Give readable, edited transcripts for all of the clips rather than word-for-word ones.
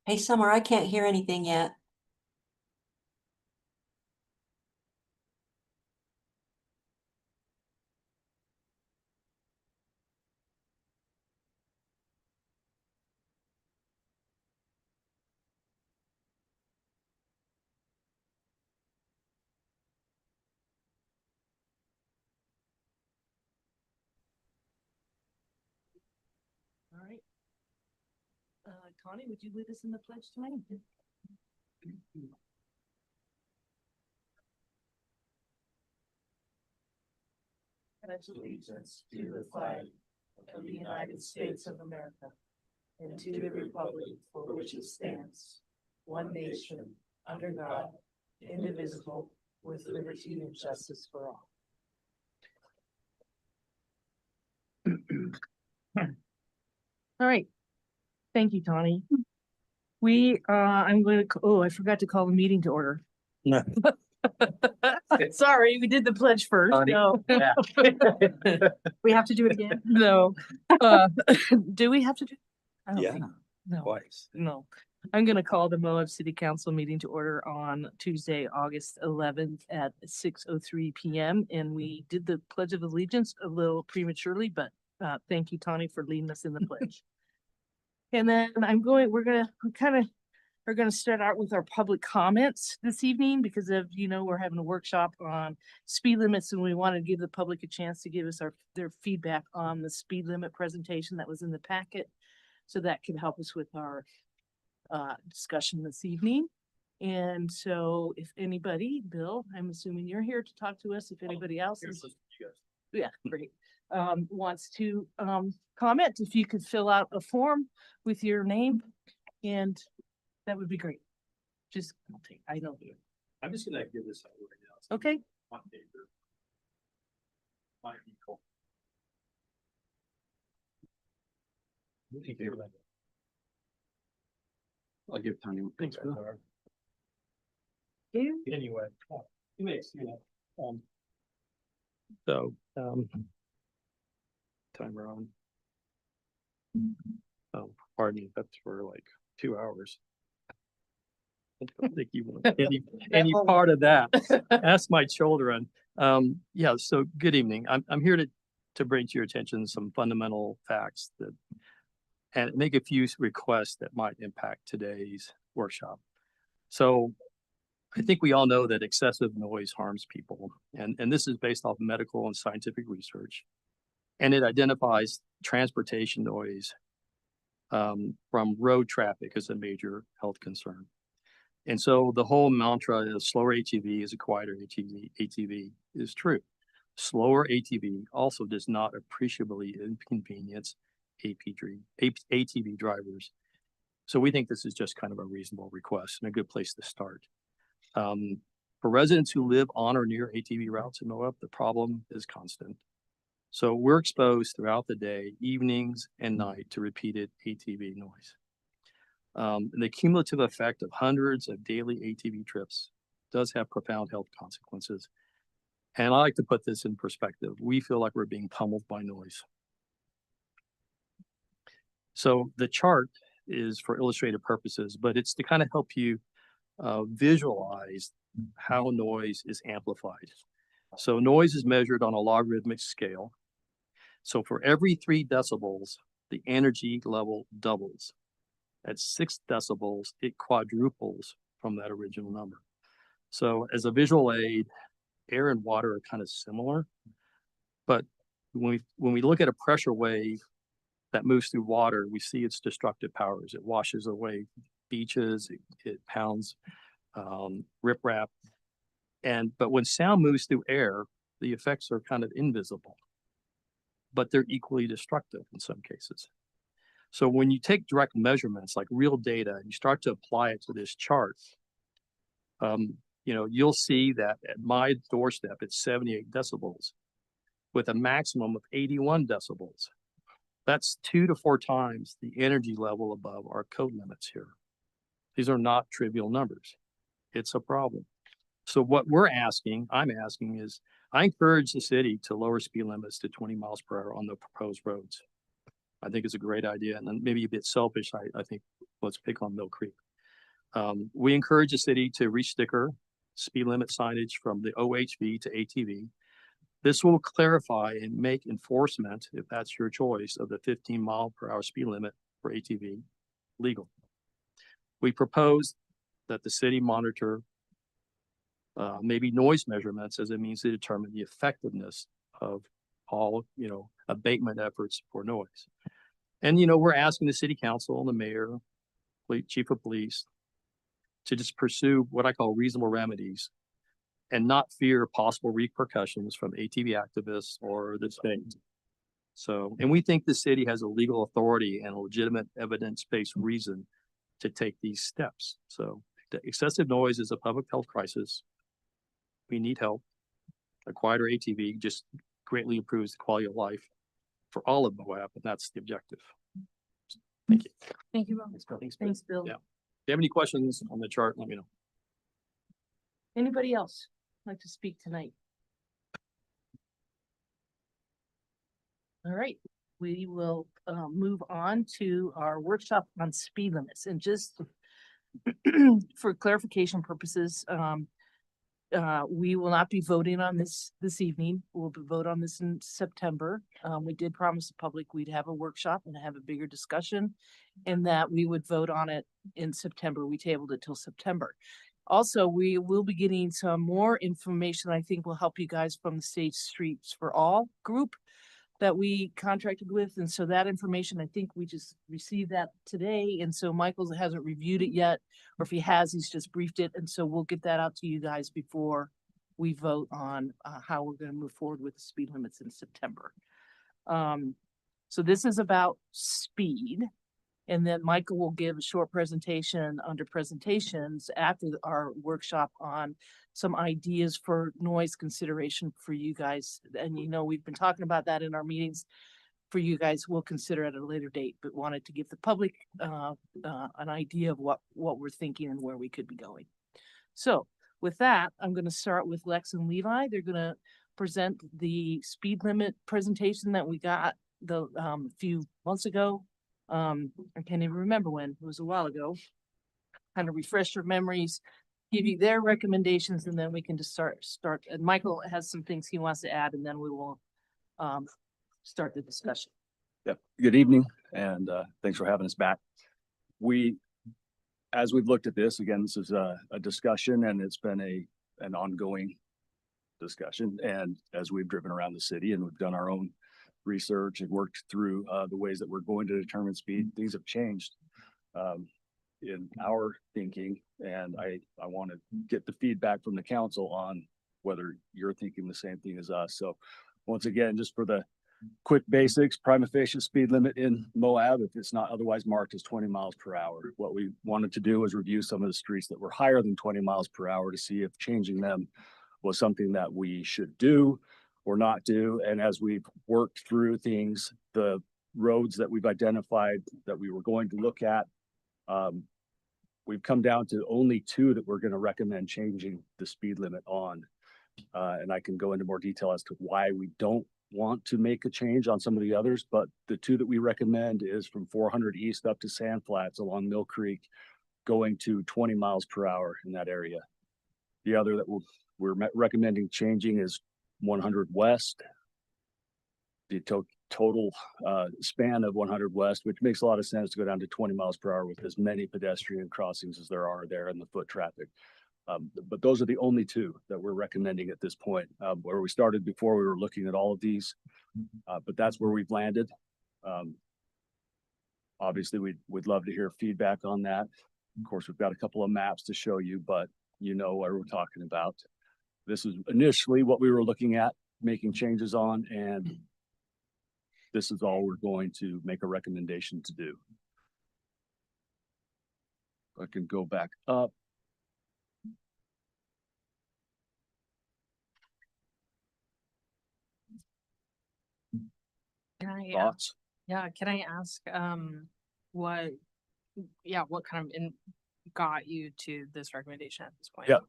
Hey, Summer, I can't hear anything yet. All right. Connie, would you lead us in the pledge tonight? Pledge allegiance to the flag of the United States of America and to the republic for which it stands, one nation, under God, indivisible, with liberty and justice for all. All right. Thank you, Connie. I'm going to, I forgot to call the meeting to order. No. Sorry, we did the pledge first. Connie. No. Yeah. We have to do it again? No. Do we have to do? I don't Yeah. think- No, Twice. no. I'm going to call the Moab City Council meeting to order on Tuesday, August 11th at 6:03 p.m. And we did the Pledge of Allegiance a little prematurely, but thank you, Tani, for leading us in the pledge. And then we're gonna start out with our public comments this evening because we're having a workshop on speed limits and we want to give the public a chance to give us their feedback on the speed limit presentation that was in the packet. So that can help us with our discussion this evening. And so if anybody, Bill, I'm assuming you're here to talk to us. If anybody else is, yeah, great. Wants to comment, if you could fill out a form with your name, and that would be great. Just, I know. I'm just gonna give this out right now. Okay. On paper. Might be cool. I'll give Tony one. Thanks, Bill. Anyway, you may see that. So, timer on. Oh, pardon me, that's for like 2 hours. I don't think you want any part of that. Ask my children. Yeah, so good evening. I'm here to bring to your attention some fundamental facts and make a few requests that might impact today's workshop. So I think we all know that excessive noise harms people, and this is based off medical and scientific research. And it identifies transportation noise from road traffic as a major health concern. And so the whole mantra is slower ATV is a quieter ATV is true. Slower ATV also does not appreciably inconvenience ATV drivers. So we think this is just kind of a reasonable request and a good place to start. For residents who live on or near ATV routes in Moab, the problem is constant. So we're exposed throughout the day, evenings and night, to repeated ATV noise. The cumulative effect of hundreds of daily ATV trips does have profound health consequences. And I like to put this in perspective. We feel like we're being pummeled by noise. So the chart is for illustrative purposes, but it's to kind of help you visualize how noise is amplified. So noise is measured on a logarithmic scale. So for every 3 decibels, the energy level doubles. At 6 decibels, it quadruples from that original number. So as a visual aid, air and water are kind of similar, but when we look at a pressure wave that moves through water, we see its destructive powers. It washes away beaches, it pounds riprap, but when sound moves through air, the effects are kind of invisible, but they're equally destructive in some cases. So when you take direct measurements, like real data, and you start to apply it to this chart, you'll see that at my doorstep, it's 78 decibels with a maximum of 81 decibels. That's 2 to 4 times the energy level above our code limits here. These are not trivial numbers. It's a problem. So what I'm asking is, I encourage the city to lower speed limits to 20 miles per hour on the proposed roads. I think it's a great idea, and then maybe a bit selfish. I think let's pick on Mill Creek. We encourage the city to re-sticker speed limit signage from the OHV to ATV. This will clarify and make enforcement, if that's your choice, of the 15-mile-per-hour speed limit for ATV legal. We propose that the city monitor maybe noise measurements as a means to determine the effectiveness of all, abatement efforts for noise. And, we're asking the city council and the mayor, chief of police, to just pursue what I call reasonable remedies and not fear possible repercussions from ATV activists or the state. So, and we think the city has a legal authority and a legitimate evidence-based reason to take these steps. So the excessive noise is a public health crisis. We need help. A quieter ATV just greatly improves the quality of life for all of Moab, and that's the objective. Thank you. Thank you, Rob. Thanks, Bill. Yeah. If you have any questions on the chart, let me know. Anybody else like to speak tonight? All right, we will move on to our workshop on speed limits. And just for clarification purposes, we will not be voting on this evening. We'll vote on this in September. We did promise the public we'd have a workshop and have a bigger discussion, and that we would vote on it in September. We tabled it till September. Also, we will be getting some more information I think will help you guys from the State Streets for All group that we contracted with. And so that information, I think we just received that today. And so Michael hasn't reviewed it yet, or if he has, he's just briefed it. And so we'll get that out to you guys before we vote on how we're going to move forward with the speed limits in September. So this is about speed. And then Michael will give a short presentation under presentations after our workshop on some ideas for noise consideration for you guys. And we've been talking about that in our meetings for you guys. We'll consider at a later date, but wanted to give the public an idea of what we're thinking and where we could be going. So with that, I'm going to start with Lex and Levi. They're going to present the speed limit presentation that we got a few months ago. I can't even remember when, it was a while ago. Kind of refresh your memories, give you their recommendations, and then we can just start. And Michael has some things he wants to add, and then we will start the discussion. Yep. Good evening, and thanks for having us back. As we've looked at this, again, this is a discussion, and it's been an ongoing discussion. And as we've driven around the city and we've done our own research and worked through the ways that we're going to determine speed, things have changed in our thinking, and I want to get the feedback from the council on whether you're thinking the same thing as us. So once again, just for the quick basics, prima facie speed limit in Moab, if it's not otherwise marked, as 20 miles per hour. What we wanted to do was review some of the streets that were higher than 20 miles per hour to see if changing them was something that we should do or not do. And as we've worked through things, the roads that we've identified that we were going to look at, we've come down to only 2 that we're going to recommend changing the speed limit on. And I can go into more detail as to why we don't want to make a change on some of the others, but the 2 that we recommend is from 400 East up to Sand Flats along Mill Creek, going to 20 miles per hour in that area. The other that we're recommending changing is 100 West, the total span of 100 West, which makes a lot of sense to go down to 20 miles per hour with as many pedestrian crossings as there are there in the foot traffic. But those are the only 2 that we're recommending at this point. Where we started before, we were looking at all of these, but that's where we've landed. Obviously, we'd love to hear feedback on that. Of course, we've got a couple of maps to show you, but you know what we're talking about. This is initially what we were looking at making changes on, and this is all we're going to make a recommendation to do. I can go back up. Thoughts? Can I ask what kind of got you to this recommendation at this point? Yeah.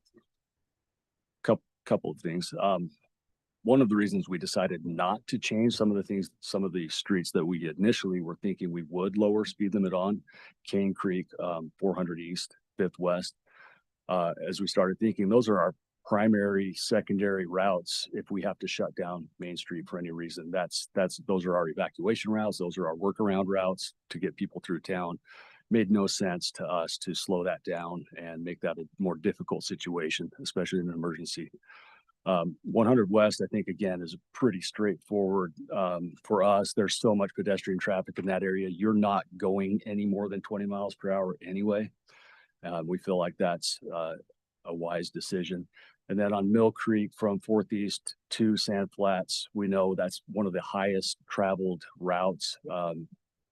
Couple of things. one of the reasons we decided not to change some of the things, some of the streets that we initially were thinking we would lower speed limit on, Cane Creek, 400 East, 5th West. As we started thinking, those are our primary, secondary routes. If we have to shut down Main Street for any reason, those are our evacuation routes. Those are our workaround routes to get people through town. Made no sense to us to slow that down and make that a more difficult situation, especially in an emergency. 100 West, I think, again, is pretty straightforward for us. There's so much pedestrian traffic in that area. You're not going any more than 20 miles per hour anyway. We feel like that's a wise decision. And then on Mill Creek from 4th East to Sand Flats, we know that's one of the highest traveled routes,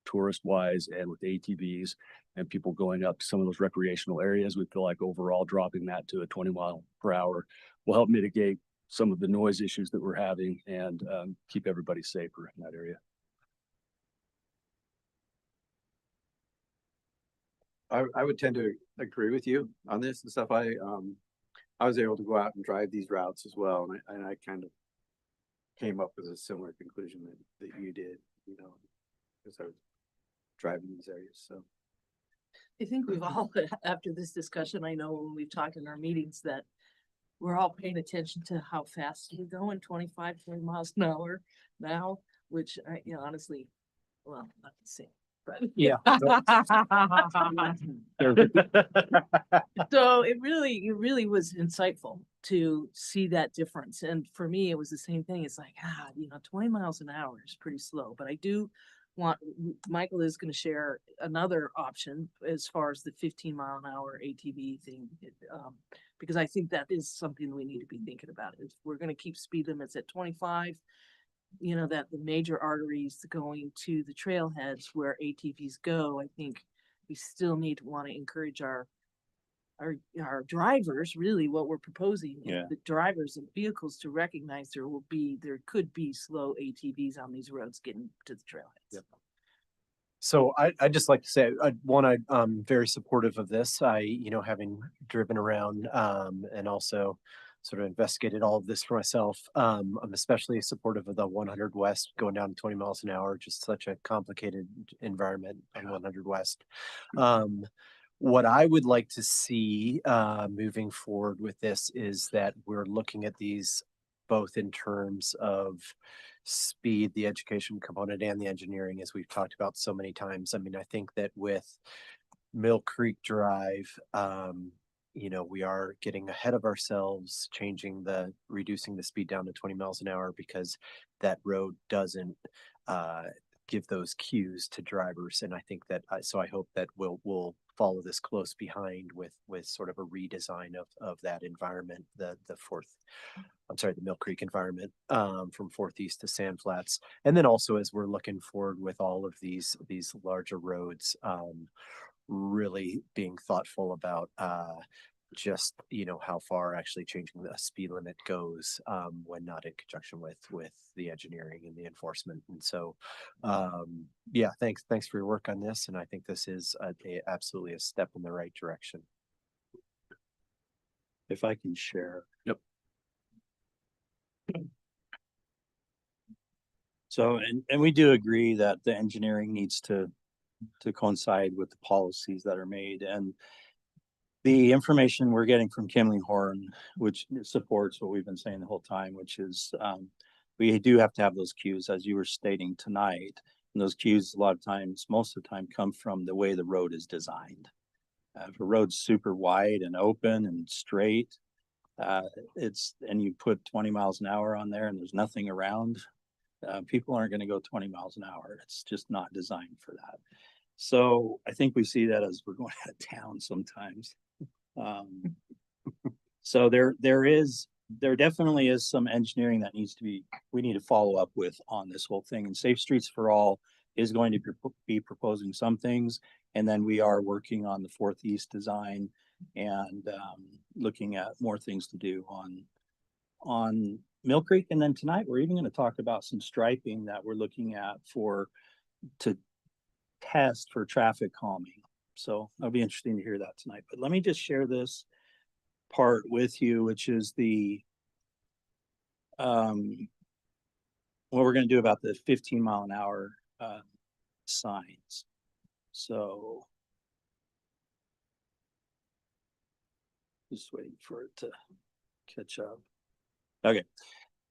tourist wise and with ATVs and people going up to some of those recreational areas. We feel like overall dropping that to a 20 mile per hour will help mitigate some of the noise issues that we're having and keep everybody safer in that area. I would tend to agree with you on this and stuff. I was able to go out and drive these routes as well, and I kind of came up with a similar conclusion that you did, you know, because I was driving these areas. So I think we've all, after this discussion, I know when we've talked in our meetings that we're all paying attention to how fast we're going, 25, 20 miles an hour now, which I, you know, honestly, well, not the same. But Yeah. so it really was insightful to see that difference. And for me, it was the same thing. It's like, you know, 20 miles an hour is pretty slow, but I do want, Michael is going to share another option as far as the 15-mile-an-hour ATV thing. Because I think that is something we need to be thinking about. If we're going to keep speed limits at 25, you know, that the major arteries going to the trailheads where ATVs go, I think we still need to want to encourage our drivers, really what we're proposing, Yeah. the drivers of vehicles to recognize there could be slow ATVs on these roads getting to the trailheads. Yep. So I just like to say, I'm very supportive of this. You know, having driven around and also sort of investigated all of this for myself. I'm especially supportive of the 100 West going down to 20 miles an hour, just such a complicated environment on 100 West. What I would like to see moving forward with this is that we're looking at these both in terms of speed, the education component, and the engineering, as we've talked about so many times. I mean, I think that with Mill Creek Drive, you know, we are getting ahead of ourselves, reducing the speed down to 20 miles an hour because that road doesn't give those cues to drivers. And I think that, so I hope that we'll follow this close behind with sort of a redesign of that environment, the Mill Creek environment from 4th East to Sand Flats. And then also as we're looking forward with all of these larger roads, really being thoughtful about just, you know, how far actually changing the speed limit goes when not in conjunction with the engineering and the enforcement. And so, yeah, thanks for your work on this. And I think this is absolutely a step in the right direction. If I can share. Yep. So, and we do agree that the engineering needs to coincide with the policies that are made, and the information we're getting from Kimley Horn, which supports what we've been saying the whole time, which is we do have to have those cues, as you were stating tonight. And those cues, a lot of times, most of the time, come from the way the road is designed. If a road's super wide and open and straight, and you put 20 miles an hour on there and there's nothing around, people aren't going to go 20 miles an hour. It's just not designed for that. So I think we see that as we're going out of town sometimes. So there definitely is some engineering that we need to follow up with on this whole thing. And Safe Streets for All is going to be proposing some things. And then we are working on the 4th East design and looking at more things to do on Mill Creek. And then tonight, we're even going to talk about some striping that we're looking at to test for traffic calming. So it'll be interesting to hear that tonight. But let me just share this part with you, which is the what we're gonna do about the 15 mile an hour signs. So just waiting for it to catch up. Okay,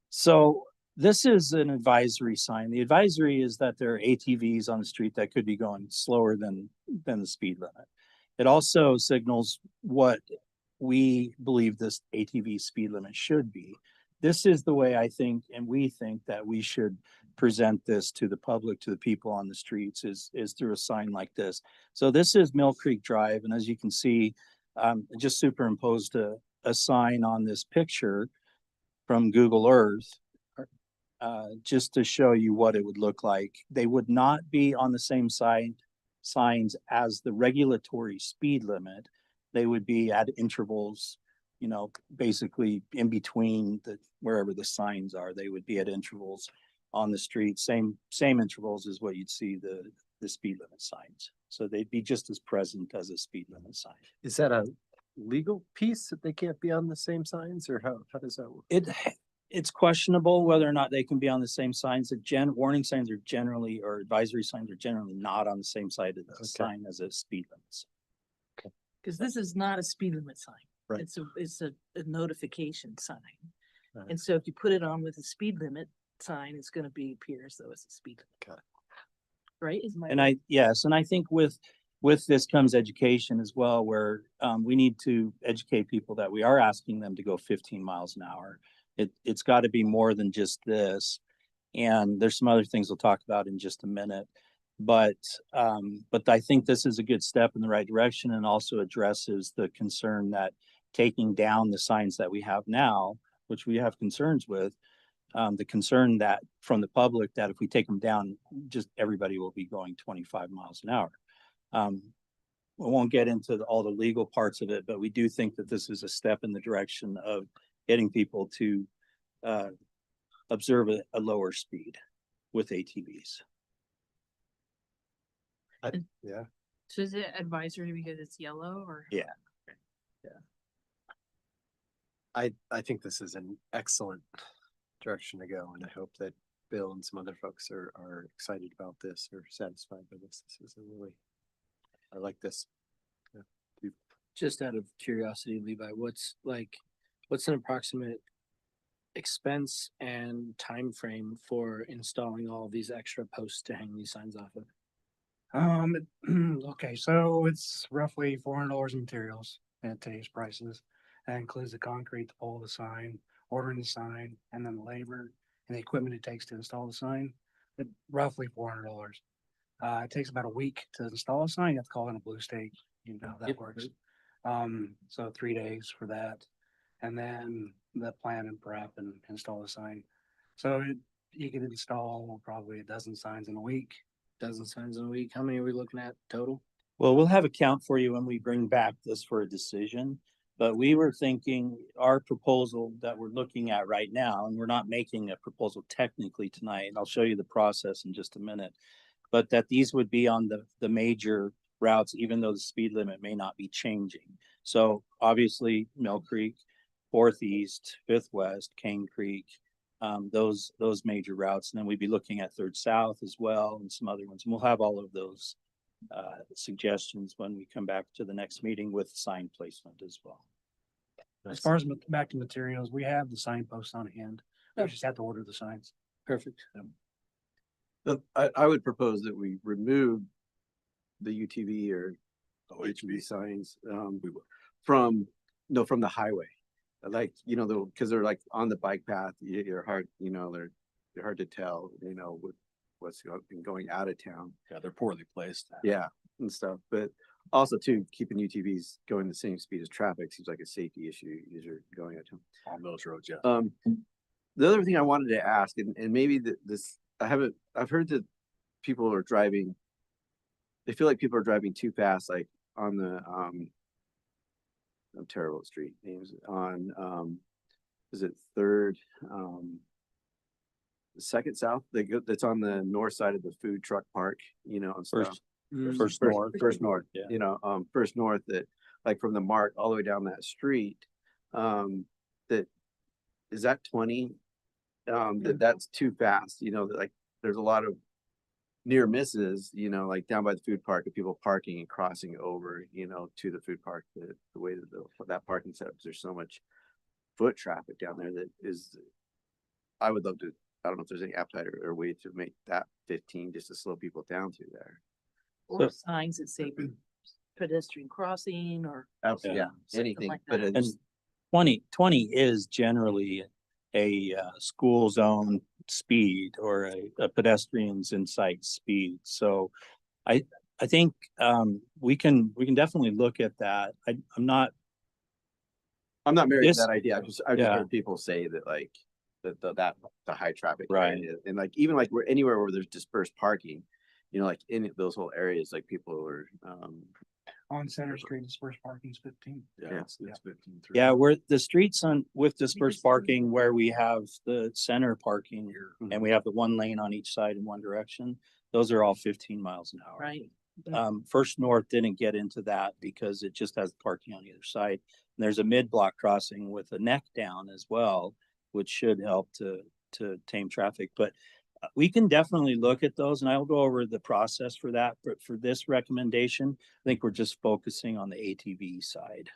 so this is an advisory sign. The advisory is that there are ATVs on the street that could be going slower than the speed limit. It also signals what we believe this ATV speed limit should be. This is the way I think, and we think that we should present this to the public, to the people on the streets, is through a sign like this. So this is Mill Creek Drive, and as you can see, just superimposed a sign on this picture from Google Earth, just to show you what it would look like. They would not be on the same signs as the regulatory speed limit. They would be at intervals, you know, basically in between wherever the signs are. They would be at intervals on the street, same intervals as what you'd see the speed limit signs. So they'd be just as present as a speed limit sign. Is that a legal piece that they can't be on the same signs, or how does that work? It's questionable whether or not they can be on the same signs. Warning signs are generally, or advisory signs are generally not on the same side of the sign as a speed limit. Because this is not a speed limit sign. Right. It's a notification sign. Right. And so if you put it on with a speed limit sign, it's gonna appear as though it's a speed limit. Got it. Right? Is my. And I think with this comes education as well, where we need to educate people that we are asking them to go 15 miles an hour. It's got to be more than just this. And there's some other things we'll talk about in just a minute. But I think this is a good step in the right direction, and also addresses the concern that taking down the signs that we have now, which we have concerns with, the concern that from the public that if we take them down, just everybody will be going 25 miles an hour. We won't get into all the legal parts of it, but we do think that this is a step in the direction of getting people to observe a lower speed with ATVs. Yeah. So is it advisory because it's yellow or? Yeah. I think this is an excellent direction to go, and I hope that Bill and some other folks are excited about this or satisfied by this. This is I like this. Yeah. Just out of curiosity, Levi, what's an approximate expense and time frame for installing all these extra posts to hang these signs off of? Okay, so it's roughly $400 in materials at today's prices. That includes the concrete to pull the sign, ordering the sign, and then the labor and the equipment it takes to install the sign. But roughly $400. It takes about a week to install a sign. You have to call in a blue stake. You know how that Yep. works. So 3 days for that, and then the plan and prep and install the sign. So you can install probably a dozen signs in a week. Dozen signs in a week. How many are we looking at total? Well, we'll have a count for you when we bring back this for a decision. But we were thinking our proposal that we're looking at right now, and we're not making a proposal technically tonight, and I'll show you the process in just a minute, but that these would be on the major routes, even though the speed limit may not be changing. So obviously Mill Creek, 4th East, 5th West, Cane Creek, those major routes. And then we'd be looking at 3rd South as well, and some other ones. And we'll have all of those suggestions when we come back to the next meeting with sign placement as well. As far as back to materials, we have the signposts on hand. We just have to order the signs. Perfect. I would propose that we remove the UTV or HV signs from the highway. Like, because they're like on the bike path, you're hard, they're hard to tell, what's going out of town. Yeah, they're poorly placed. Yeah, and stuff. But also too, keeping UTVs going the same speed as traffic seems like a safety issue as you're going out of town. On those roads, yeah. The other thing I wanted to ask, and maybe I've heard that people are driving, they feel like people are driving too fast, like on the, I'm terrible at street names, on, is it 3rd, 2nd South, that's on the north side of the food truck park, and stuff. First North. First North, Yeah. First North, that like from the Mark all the way down that street, that is that 20 that's too fast, you know, that, like, there's a lot of near misses, you know, like down by the food park, of people parking and crossing over, you know, to the food park, the way that that parking setup, there's so much foot traffic down there that is, I would love to, I don't know if there's any appetite or way to make that 15 just to slow people down through there. Or signs that say pedestrian crossing or. Yeah, something anything, like but that. And 20 is generally a school zone speed or a pedestrians in sight speed. So I think we can definitely look at that. I'm not, I'm not married This- to that idea. I've just yeah. heard people say that, like, that the high traffic Right. area, and like even like where anywhere where there's dispersed parking, you know, like in those whole areas, like people are On Center Street, dispersed parking's 15. Yeah. It's 15 through. yeah, where the streets on with dispersed parking where we have the center parking and we have the one lane on each side in one direction, those are all 15 miles an hour. Right. First North didn't get into that because it just has parking on either side. And there's a mid-block crossing with a neck down as well, which should help to tame traffic. But we can definitely look at those, and I'll go over the process for that. But for this recommendation, I think we're just focusing on the ATV side.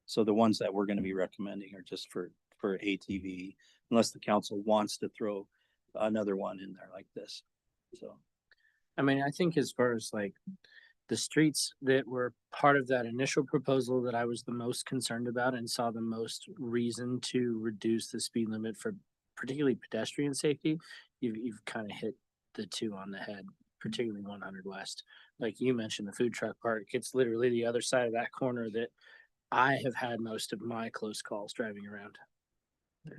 So the ones that we're going to be recommending are just for ATV, unless the council wants to throw another one in there like this. So. I mean, I think as far as like the streets that were part of that initial proposal that I was the most concerned about and saw the most reason to reduce the speed limit for particularly pedestrian safety, you've kind of hit the two on the head, particularly 100 West. Like you mentioned, the food truck park, it's literally the other side of that corner that I have had most of my close calls driving around.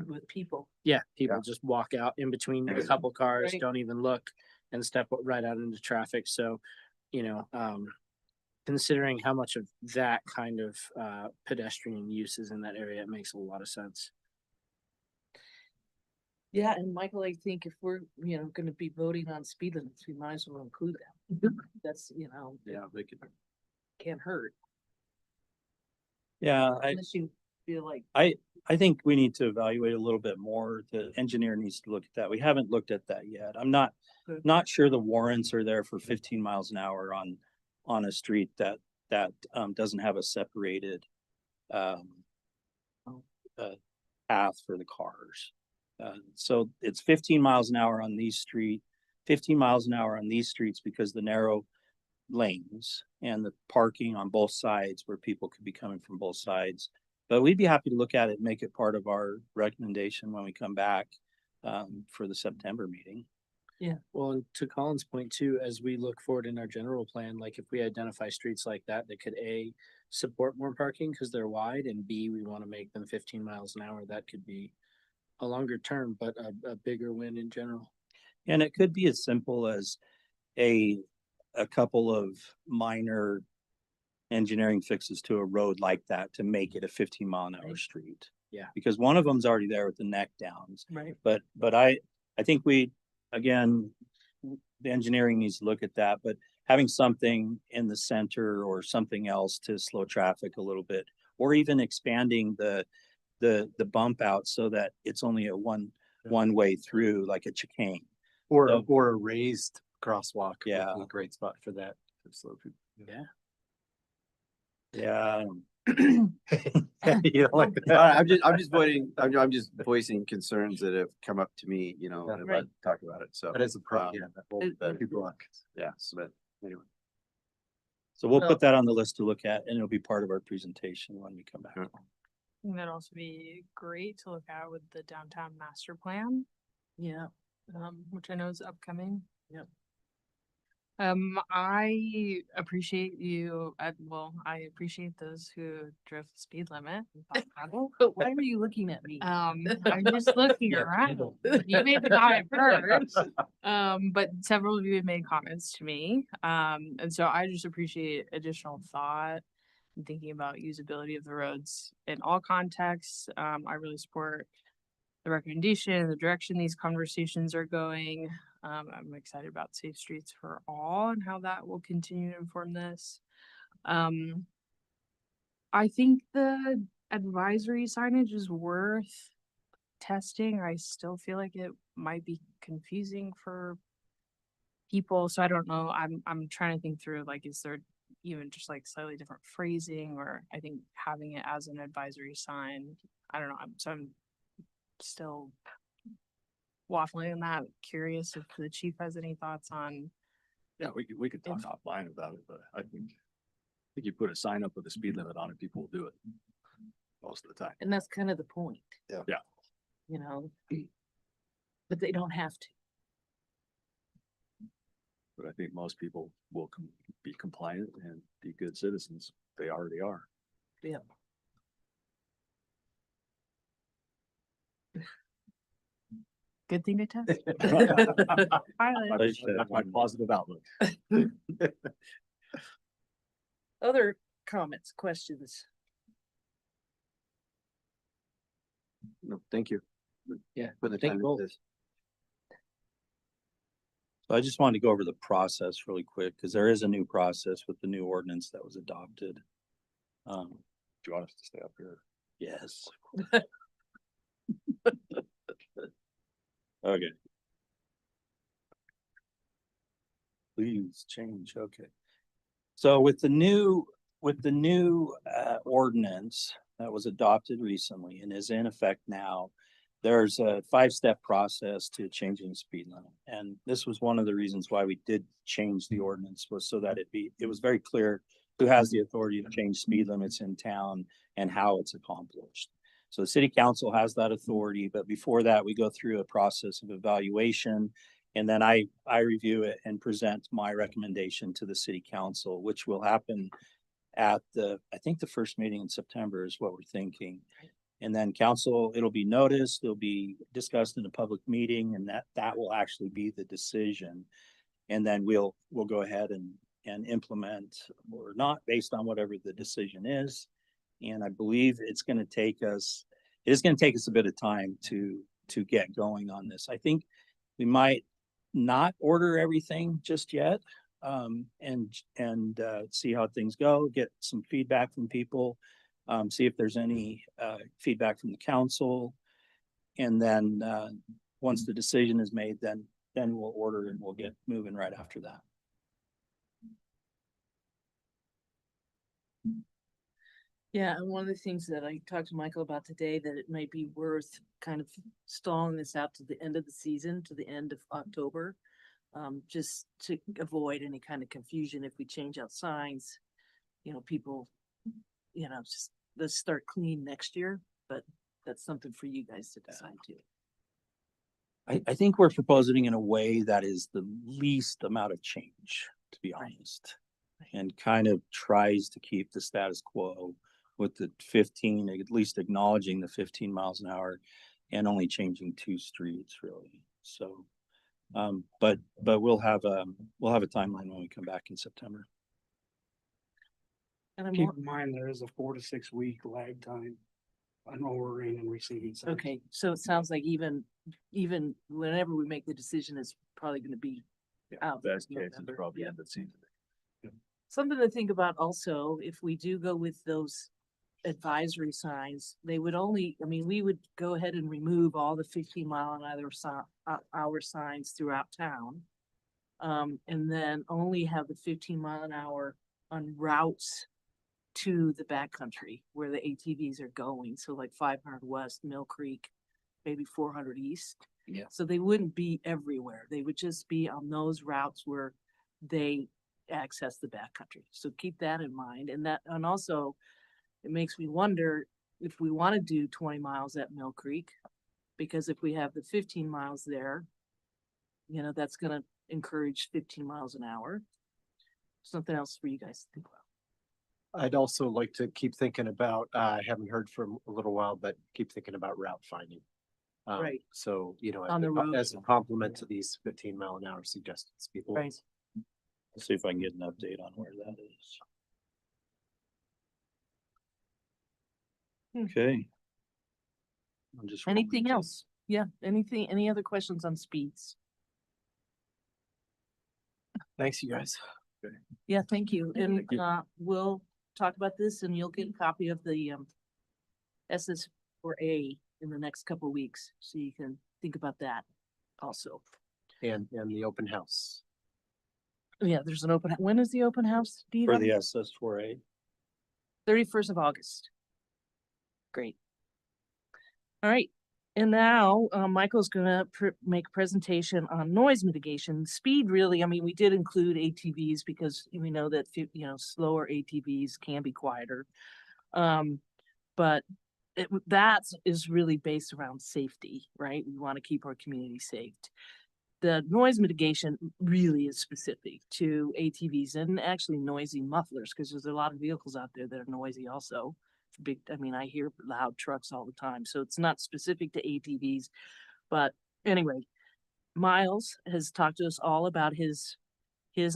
With people. Yeah, people just walk out in between a couple cars, Right. don't even look, and step right out into traffic. So, you know, considering how much of that kind of pedestrian use is in that area, it makes a lot of sense. Yeah, and Michael, I think if we're, gonna be voting on speed limits, we might as well include that. That's, yeah, they could. can't hurt Yeah, unless you feel like. I think we need to evaluate a little bit more. The engineer needs to look at that. We haven't looked at that yet. I'm not sure the warrants are there for 15 miles an hour on a street that doesn't have a separated path for the cars. So it's 15 miles an hour on these 15 miles an hour on these streets because the narrow lanes and the parking on both sides where people could be coming from both sides. But we'd be happy to look at it, make it part of our recommendation when we come back for the September meeting. Yeah. Well, and to Colin's point too, as we look forward in our general plan, like if we identify streets like that could A, support more parking because they're wide, and B, we want to make them 15 miles an hour, that could be a longer term, but a bigger win in general. And it could be as simple as a couple of minor engineering fixes to a road like that to make it a 15 mile an hour Right. street. Yeah. Because one of them's already there with the neck downs. Right. But I think again, the engineering needs to look at that, but having something in the center or something else to slow traffic a little bit, or even expanding the bump out so that it's only a one way through, like a chicane. Or So- or a raised crosswalk. would Yeah. be a great spot for that. to slow people. Yeah. You don't like All right, I'm just voting, I'm just voicing concerns that have come up to me, you know, Yeah. if I Right. talk about it, so. That is a pro, um, yeah. That will, It- that'd be block. Yeah, so, but anyway. So we'll Well- put that on the list to look at, and it'll be part of our presentation when we come back. Yeah. I think that'd also be great to look at with the downtown master plan, Yeah. which I know is upcoming. Yep. I appreciate you, I appreciate those who drove the speed limit. and thought about it. But why were you looking at me? I'm just looking around. You made the comment first. But several of you have made comments to me. And so I just appreciate additional thought and thinking about usability of the roads in all contexts. I really support the recommendation, the direction these conversations are going. I'm excited about safe streets for all and how that will continue to inform this. I think the advisory signage is worth testing, or I still feel like it might be confusing for people. So I don't know. I'm trying to think through, like, is there even just like slightly different phrasing, or I think having it as an advisory sign. I don't know. I'm still waffling on that. Curious if the chief has any thoughts on. Yeah, we could talk offline about it, but I think you put a sign up with a speed limit on it, people will do it most of the time. And that's kind of the point. Yeah. Yeah. You know, but they don't have to. But I think most people will be compliant and be good citizens. They already are. Yeah. Good thing to test. Pilot. That's my positive outlook. Other comments, questions? No, thank you. Yeah, For the thank time you both. of this. So I just wanted to go over the process really quick, because there is a new process with the new ordinance that was adopted. Do you want us to stay up here? Yes. Okay. Please change, okay. So with the new ordinance that was adopted recently and is in effect now, there's a 5-step process to changing the speed limit. And this was one of the reasons why we did change the ordinance, was so that it was very clear who has the authority to change speed limits in town and how it's accomplished. So the city council has that authority, but before that, we go through a process of evaluation. And then I review it and present my recommendation to the city council, which will happen at I think the first meeting in September is what we're thinking. And then council, it'll be noticed, it'll be discussed in a public meeting, and that will actually be the decision. And then we'll go ahead and implement or not based on whatever the decision is. And I believe it is going to take us a bit of time to get going on this. I think we might not order everything just yet, and see how things go, get some feedback from people, see if there's any feedback from the council. And then once the decision is made, then we'll order and we'll get moving right after that. Yeah, and one of the things that I talked to Michael about today, that it might be worth kind of stalling this out to the end of the season, to the end of October, just to avoid any kind of confusion if we change out signs. People, just let's start clean next year, but that's something for you guys to decide too. I think we're proposing in a way that is the least amount of change, to be honest, and kind of tries to keep the status quo with the 15, at least acknowledging the 15 miles an hour and only changing 2 streets really. So, but we'll have a timeline when we come back in September. And I'm Keep in mind, there is a 4 to 6 week lag time on ordering and receiving. signs. okay. So it sounds like even whenever we make the decision, it's probably going to be out. Best case is November. probably Yeah. end of season. Something to think about also, if we do go with those advisory signs, we would go ahead and remove all the 15-mile-an-hour signs throughout town. And then only have the 15-mile-an-hour on routes to the backcountry where the ATVs are going. So like 500 West, Mill Creek, maybe 400 East. Yeah. So they wouldn't be everywhere. They would just be on those routes where they access the backcountry. So keep that in mind. And also it makes me wonder if we want to do 20 miles at Mill Creek, because if we have the 15 miles there, that's going to encourage 15 miles an hour. Something else for you guys to think about. I'd also like to keep thinking about, I haven't heard for a little while, but keep thinking about route finding. Right. So, On the road. as a complement to these 15-mile-an-hour suggested speed limits. Let's see if I can get an update on where that is. Okay. I'm just Anything rolling to- else? Yeah, any other questions on speeds? Thanks, you guys. Yeah, thank you. And Thank you. we'll talk about this and you'll get a copy of the SS4A in the next couple of weeks. So you can think about that also. And the open house. Yeah, there's an when is the open house? Do you For know? the SS4A. 31st of August. Great. All right. And now Michael's going to make a presentation on noise mitigation. Speed, really, I mean, we did include ATVs because we know that, slower ATVs can be quieter. But that is really based around safety, right? We want to keep our community safe. The noise mitigation really is specific to ATVs and actually noisy mufflers, because there's a lot of vehicles out there that are noisy also. I hear loud trucks all the time, so it's not specific to ATVs. But anyway, Miles has talked to us all about his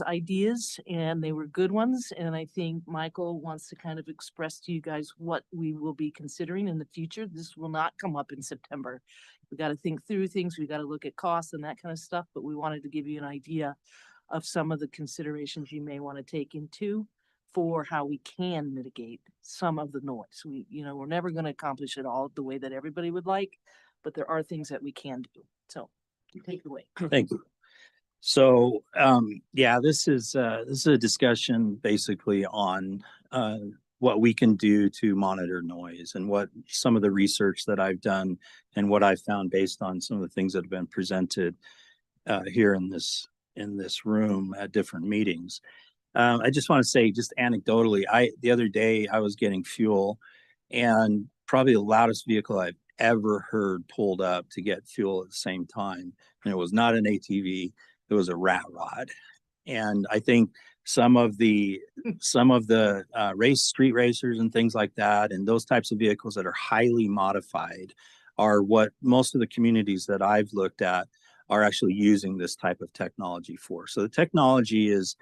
ideas, and they were good ones. And I think Michael wants to kind of express to you guys what we will be considering in the future. This will not come up in September. We got to think through things. We got to look at costs and that kind of stuff. But we wanted to give you an idea of some of the considerations you may want to take into for how we can mitigate some of the noise. We're never going to accomplish it all the way that everybody would like, but there are things that we can do. So take it away. Thank you. So, this is a discussion basically on what we can do to monitor noise and what some of the research that I've done and what I've found based on some of the things that have been presented here in this room at different meetings. I just want to say, just anecdotally, the other day I was getting fuel, and probably the loudest vehicle I've ever heard pulled up to get fuel at the same time, and it was not an ATV. It was a rat rod. And I think some of the street racers and things like that, and those types of vehicles that are highly modified, are what most of the communities that I've looked at are actually using this type of technology for. So the technology is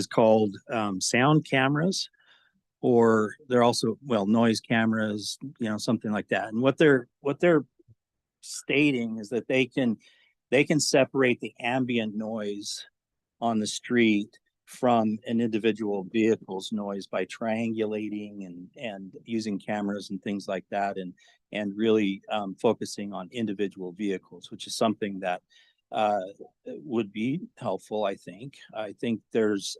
called sound cameras, or they're also, noise cameras, something like that. And what they're stating is that they can separate the ambient noise on the street from an individual vehicle's noise by triangulating and using cameras and things like that, and really focusing on individual vehicles, which is something that would be helpful. I think there's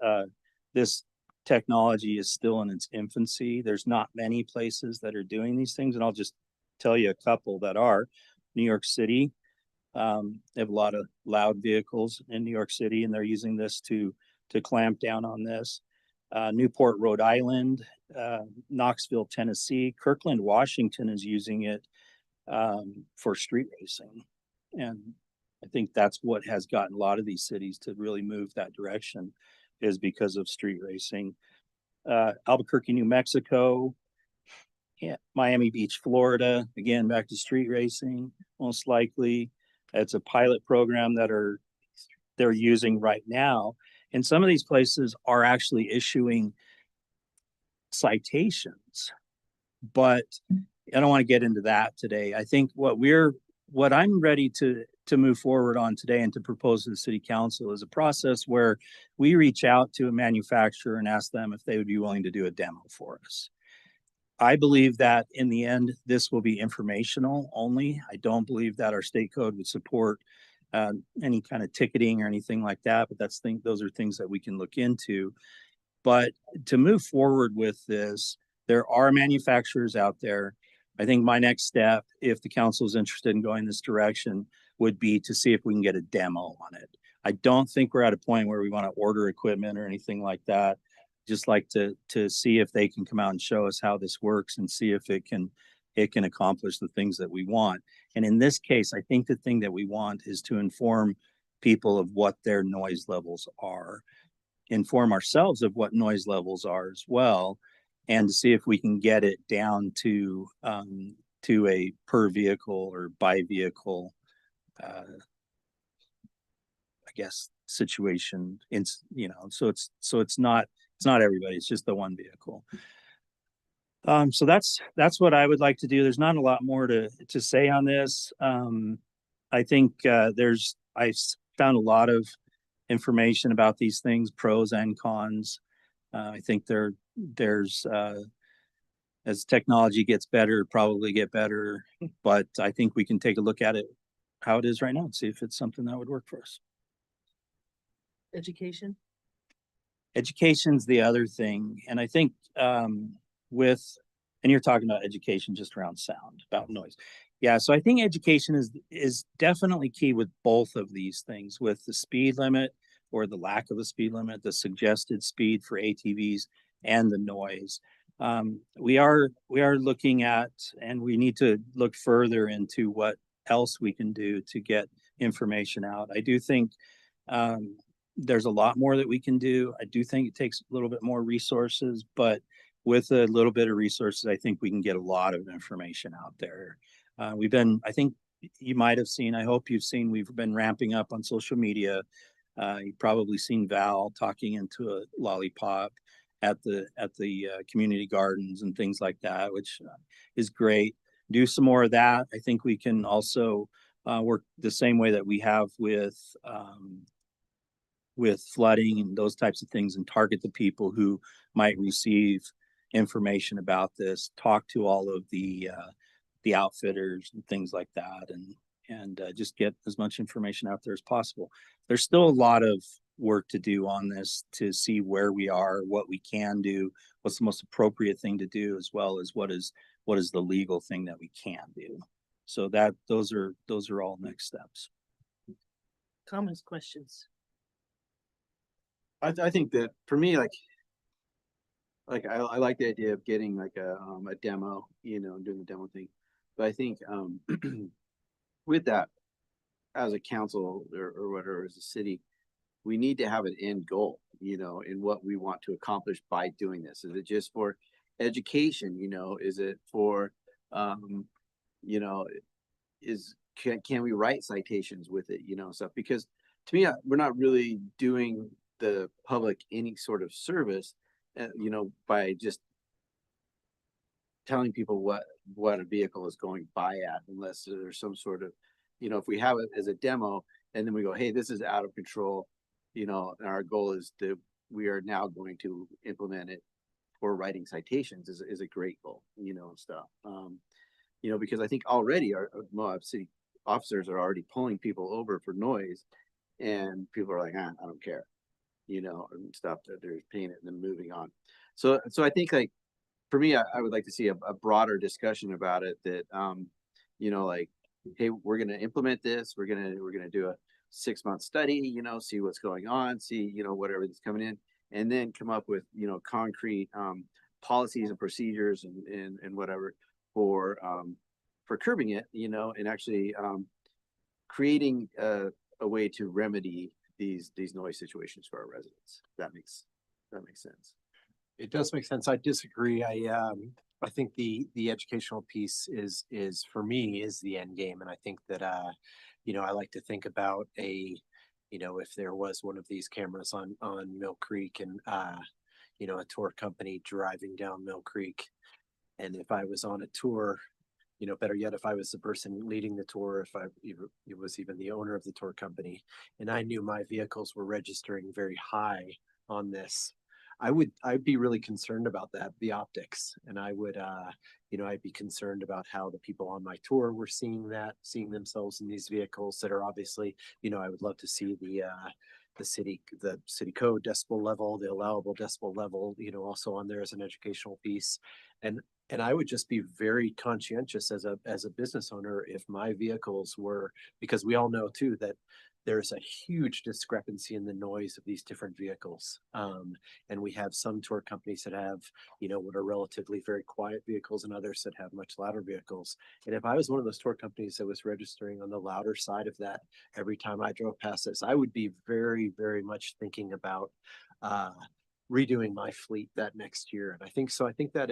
this technology is still in its infancy. There's not many places that are doing these things, and I'll just tell you a couple that are. New York City, they have a lot of loud vehicles in New York City, and they're using this to clamp down on this. Newport, Rhode Island, Knoxville, Tennessee, Kirkland, Washington is using it for street racing. And I think that's what has gotten a lot of these cities to really move that direction, is because of street racing. Albuquerque, New Mexico, Miami Beach, Florida, again, back to street racing, most likely. It's a pilot program that they're using right now. And some of these places are actually issuing citations, but I don't want to get into that today. I think what I'm ready to move forward on today and to propose to the city council is a process where we reach out to a manufacturer and ask them if they would be willing to do a demo for us. I believe that in the end, this will be informational only. I don't believe that our state code would support any kind of ticketing or anything like that, but those are things that we can look into. But to move forward with this, there are manufacturers out there. I think my next step, if the council is interested in going this direction, would be to see if we can get a demo on it. I don't think we're at a point where we want to order equipment or anything like that. Just like to see if they can come out and show us how this works and see if it can accomplish the things that we want. And in this case, I think the thing that we want is to inform people of what their noise levels are, inform ourselves of what noise levels are as well, and to see if we can get it down to a per vehicle or by vehicle, I guess, situation. So it's not everybody, it's just the one vehicle. So that's what I would like to do. There's not a lot more to say on this. I think I found a lot of information about these things, pros and cons. I think there's as technology gets better, probably get better, but I think we can take a look at it how it is right now and see if it's something that would work for us. Education? Education's the other thing, and I think and you're talking about education just around sound, about noise. Yeah, so I think education is definitely key with both of these things, with the speed limit or the lack of a speed limit, the suggested speed for ATVs, and the noise. We are looking at, and we need to look further into what else we can do to get information out. I do think there's a lot more that we can do. I do think it takes a little bit more resources, but with a little bit of resources, I think we can get a lot of information out there. I think you might have seen, I hope you've seen, we've been ramping up on social media. You've probably seen Val talking into a lollipop at the community gardens and things like that, which is great. Do some more of that. I think we can also work the same way that we have with flooding and those types of things, and target the people who might receive information about this, talk to all of the outfitters and things like that, and just get as much information out there as possible. There's still a lot of work to do on this to see where we are, what we can do, what's the most appropriate thing to do, as well as what is the legal thing that we can do. So those are all next steps. Comments, questions? I think that for me, like I like the idea of getting like a demo, doing the demo thing. But I think with that, as a council or whatever, as a city, we need to have an end goal, in what we want to accomplish by doing this. Is it just for education? Is it for, can we write citations with it, stuff? Because to me, we're not really doing the public any sort of service, by just telling people what a vehicle is going by at, unless there's some sort of, if we have it as a demo and then we go, hey, this is out of control, and our goal is we are now going to implement it for writing citations is a great goal, and stuff. Because I think already our Moab City officers are already pulling people over for noise, and people are like, I don't care, and stuff, that they're paying it and then moving on. So I think, like, for me, I would like to see a broader discussion about it, that, like, hey, we're going to implement this. We're going to do a 6-month study, see what's going on, see, whatever that's coming in, and then come up with, concrete policies and procedures and whatever for curbing it, and actually creating a way to remedy these noise situations for our residents. That makes sense. It does make sense. I disagree. I think the educational piece is for me is the end game. And I think that, I like to think about if there was one of these cameras on Mill Creek and, a tour company driving down Mill Creek. And if I was on a tour, better yet, if I was the person leading the tour, it was even the owner of the tour company, and I knew my vehicles were registering very high on this, I'd be really concerned about that, the optics. And I would, I'd be concerned about how the people on my tour were seeing themselves in these vehicles that are obviously, I would love to see the city code decibel level, the allowable decibel level, also on there as an educational piece. And I would just be very conscientious as a business owner if my vehicles were, because we all know too that there's a huge discrepancy in the noise of these different vehicles. And we have some tour companies that have, what are relatively very quiet vehicles, and others that have much louder vehicles. And if I was one of those tour companies that was registering on the louder side of that every time I drove past this, I would be very, very much thinking about redoing my fleet that next year. And I think that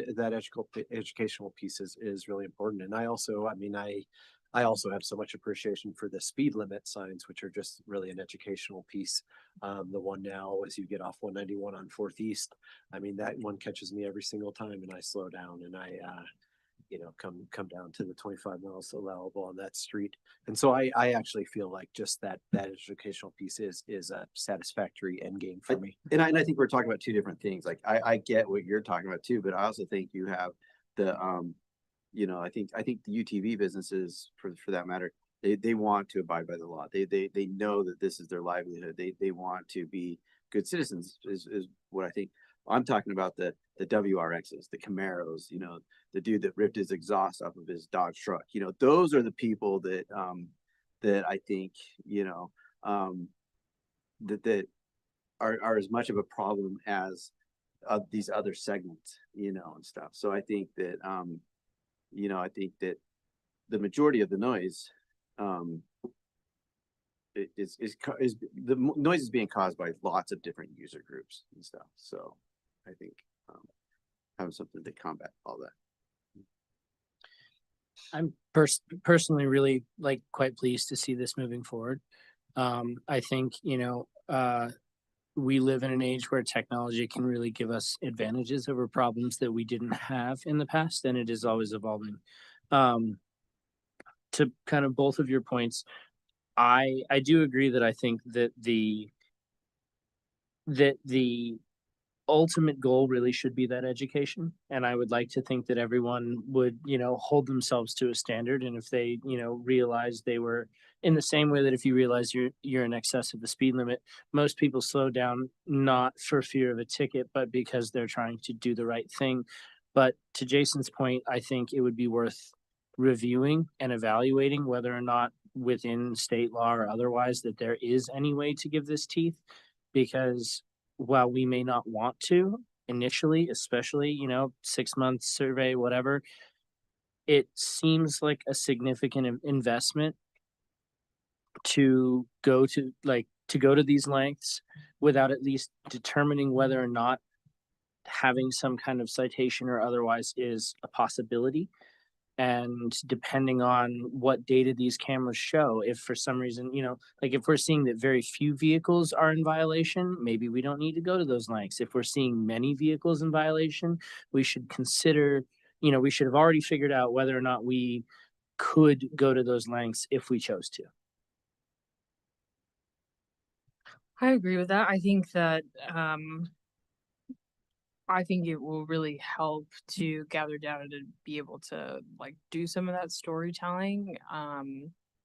educational piece is really important. And I also have so much appreciation for the speed limit signs, which are just really an educational piece. The one now, as you get off 191 on 4th East, that one catches me every single time, and I slow down and I, come down to the 25 miles allowable on that street. And so I actually feel like just that educational piece is a satisfactory end game for me. And I think we're talking about two different things. Like I get what you're talking about too, but I also think you have you know, I think the UTV businesses, for that matter, they want to abide by the law. They know that this is their livelihood. They want to be good citizens is what I think. I'm talking about the WRXs, the Camaros, you know, the dude that ripped his exhaust off of his Dodge truck. You know, those are the people that that I think, you know, that are as much of a problem as these other segments, you know, and stuff. So I think that you know, I think that the majority of the noise is noise is being caused by lots of different user groups and stuff. So I think having something to combat all that. I'm personally really like quite pleased to see this moving forward. I think, you know, we live in an age where technology can really give us advantages over problems that we didn't have in the past, and it is always evolving. To kind of both of your points, I do agree that I think that the ultimate goal really should be that education. And I would like to think that everyone would, you know, hold themselves to a standard. And if they, you know, realize they were in the same way that if you realize you're in excess of the speed limit, most people slow down, not for fear of a ticket, but because they're trying to do the right thing. But to Jason's point, I think it would be worth reviewing and evaluating whether or not within state law or otherwise that there is any way to give this teeth, because while we may not want to initially, especially, you know, 6 month survey, whatever, it seems like a significant investment to go to these lengths without at least determining whether or not having some kind of citation or otherwise is a possibility. And depending on what data these cameras show, if for some reason, you know, like if we're seeing that very few vehicles are in violation, maybe we don't need to go to those lengths. If we're seeing many vehicles in violation, we should consider, you know, we should have already figured out whether or not we could go to those lengths if we chose to. I agree with that. I think that I think it will really help to gather data to be able to like do some of that storytelling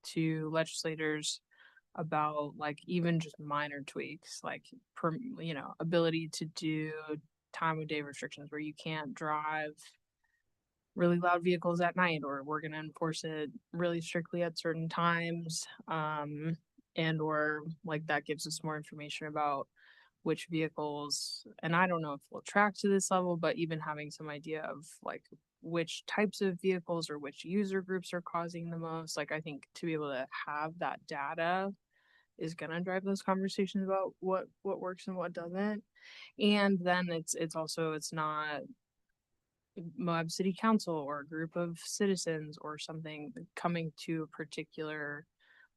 to legislators about like even just minor tweaks, like you know, ability to do time of day restrictions where you can't drive really loud vehicles at night, or we're going to enforce it really strictly at certain times, and or like that gives us more information about which vehicles, and I don't know if we'll track to this level, but even having some idea of like which types of vehicles or which user groups are causing the most, like I think to be able to have that data is going to drive those conversations about what works and what doesn't. And then it's also, it's not Moab City Council or a group of citizens or something coming to a particular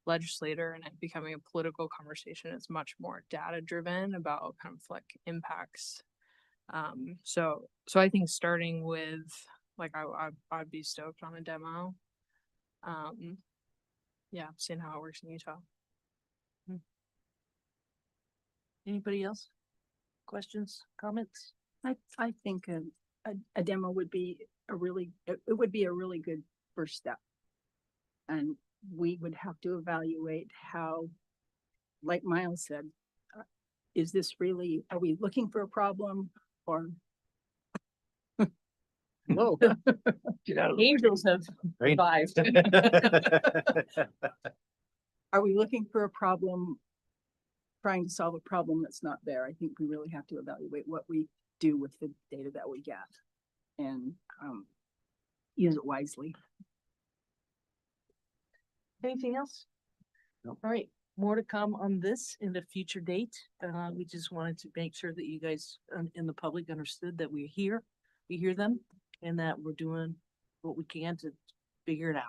legislator and it becoming a political conversation. It's much more data driven about kind of like impacts. So I think starting with like I'd be stoked on a demo. Yeah, seeing how it works in Utah. Anybody else? Questions, comments? I think a demo would be it would be a really good first step. And we would have to evaluate how, like Miles said, is this really, are we looking for a problem or? Whoa. Angels have survived. Are we looking for a problem, trying to solve a problem that's not there? I think we really have to evaluate what we do with the data that we get and use it wisely. Anything else? No. All right, more to come on this in a future date. We just wanted to make sure that you guys in the public understood that we hear them, and that we're doing what we can to figure it out.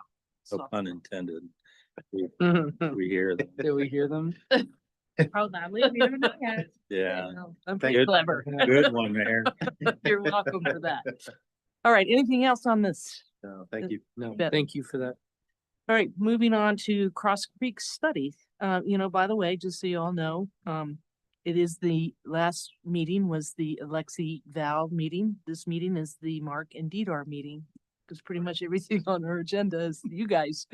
No So, pun intended. We Did hear them. we hear them? How loudly we haven't done yet. Yeah. I'm pretty Good. clever. Good one, Mayor. You're welcome for that. All right, anything else on this? So thank you. No, Bet. thank you for that. All right, moving on to Cross Creek study. You know, by the way, just so you all know, it is the last meeting was the Alexi Val meeting. This meeting is the Mark and Didar meeting. Because pretty much everything on our agenda is you guys.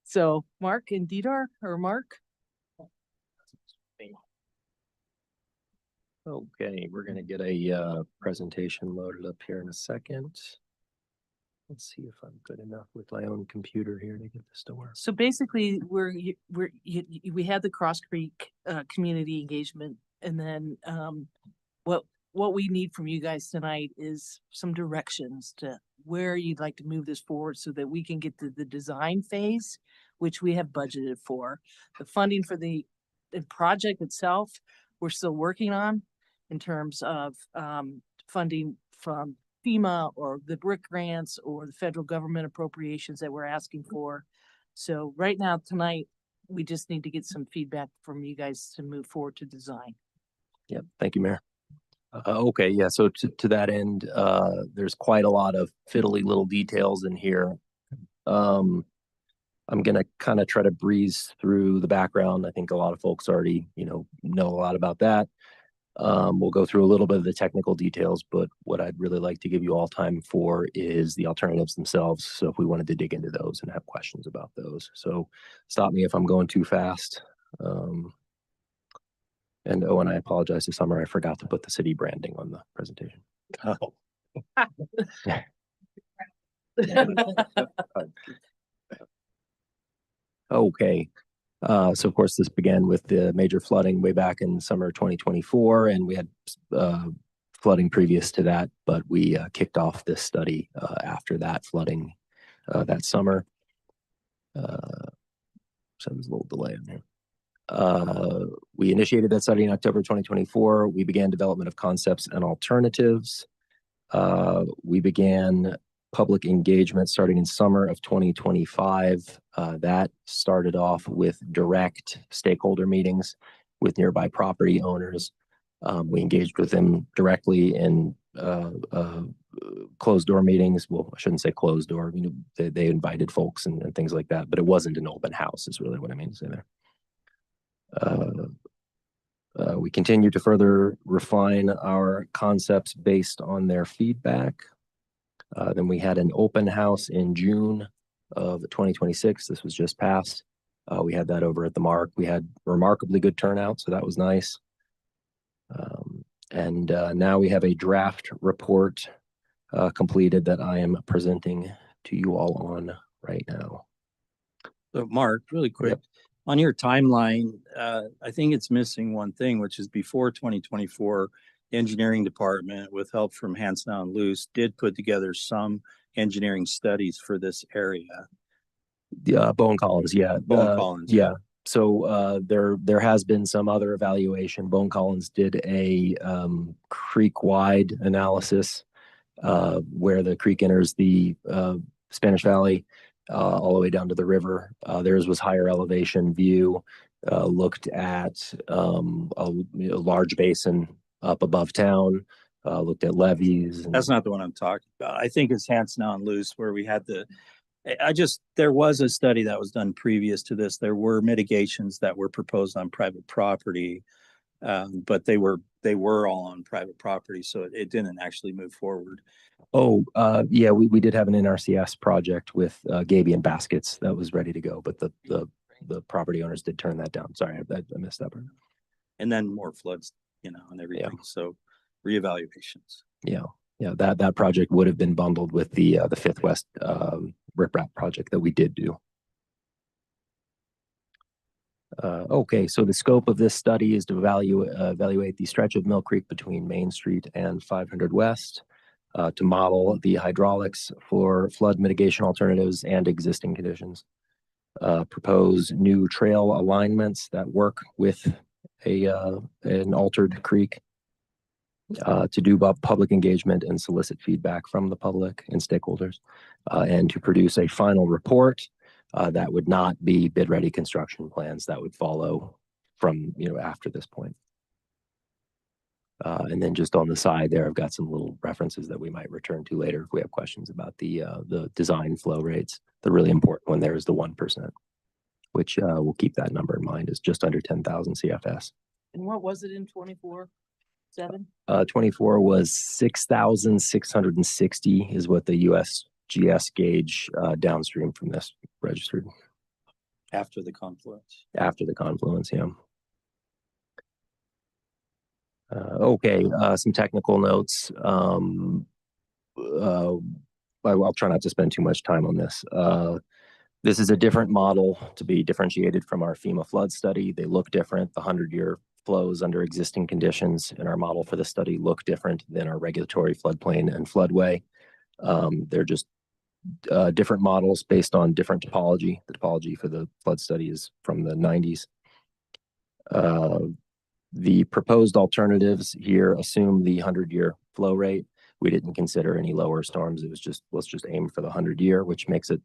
So Mark and Didar, or Mark? Okay, we're gonna get a presentation loaded up here in a second. Let's see if I'm good enough with my own computer here to get this to work. So basically, we had the Cross Creek community engagement, and then what we need from you guys tonight is some directions to where you'd like to move this forward so that we can get to the design phase, which we have budgeted for. The funding for the project itself, we're still working on in terms of funding from FEMA or the BRIC grants or the federal government appropriations that we're asking for. So right now, tonight, we just need to get some feedback from you guys to move forward to design. Yep, thank you, Mayor. Okay, yeah, so to that end, there's quite a lot of fiddly little details in here. I'm gonna kind of try to breeze through the background. I think a lot of folks already, know a lot about that. We'll go through a little bit of the technical details, but what I'd really like to give you all time for is the alternatives themselves. So if we wanted to dig into those and have questions about those. So stop me if I'm going too fast. And I apologize to Summer, I forgot to put the city branding on the presentation. Oh. Okay. So of course, this began with the major flooding way back in summer 2024, and we had flooding previous to that, but we kicked off this study after that flooding that summer. So there's a little delay in here. We initiated that study in October 2024. We began development of concepts and alternatives. We began public engagement starting in summer of 2025. That started off with direct stakeholder meetings with nearby property owners. We engaged with them directly in closed door meetings. Well, I shouldn't say closed door. They invited folks and things like that, but it wasn't an open house is really what I mean to say there. We continue to further refine our concepts based on their feedback. Then we had an open house in June of 2026. This was just passed. We had that over at the Mark. We had remarkably good turnout, so that was nice. And now we have a draft report completed that I am presenting to you all on right now. So Mark, really quick, Yep. on your timeline, I think it's missing one thing, which is before 2024, the engineering department with help from Hands Down Loose did put together some engineering studies for this area. Bone Collins, yeah. Bone Collins. Yeah. So there has been some other evaluation. Bone Collins did a creek-wide analysis where the creek enters the Spanish Valley all the way down to the river. Theirs was higher elevation view, looked at a large basin up above town, looked at levees. That's not the one I'm talking about. I think it's Hands Down Loose where we had there was a study that was done previous to this. There were mitigations that were proposed on private property, but they were all on private property, so it didn't actually move forward. Oh, yeah, we did have an NRCS project with Gabion baskets that was ready to go, but the property owners did turn that down. Sorry, I missed that part. And then more floods, and everything. Yeah. So reevaluations. Yeah. That project would have been bundled with the Fifth West riprap project that we did do. Okay, so the scope of this study is to evaluate the stretch of Mill Creek between Main Street and 500 West, to model the hydraulics for flood mitigation alternatives and existing conditions. Propose new trail alignments that work with an altered creek. To do public engagement and solicit feedback from the public and stakeholders, and to produce a final report that would not be bid-ready construction plans that would follow from, after this point. And then just on the side there, I've got some little references that we might return to later if we have questions about the design flow rates. The really important one there is the 1%, which we'll keep that number in mind, is just under 10,000 CFS. And what was it in 24? 7? 24 was 6,660 is what the USGS gauge downstream from this registered After the confluence. after the confluence. Yeah. Okay, some technical notes. I'll try not to spend too much time on this. This is a different model to be differentiated from our FEMA flood study. They look different. The 100-year flows under existing conditions in our model for the study look different than our regulatory floodplain and floodway. They're just different models based on different topology. The topology for the flood study is from the 90s. The proposed alternatives here assume the 100-year flow rate. We didn't consider any lower storms. It was just, let's just aim for the 100-year, which makes it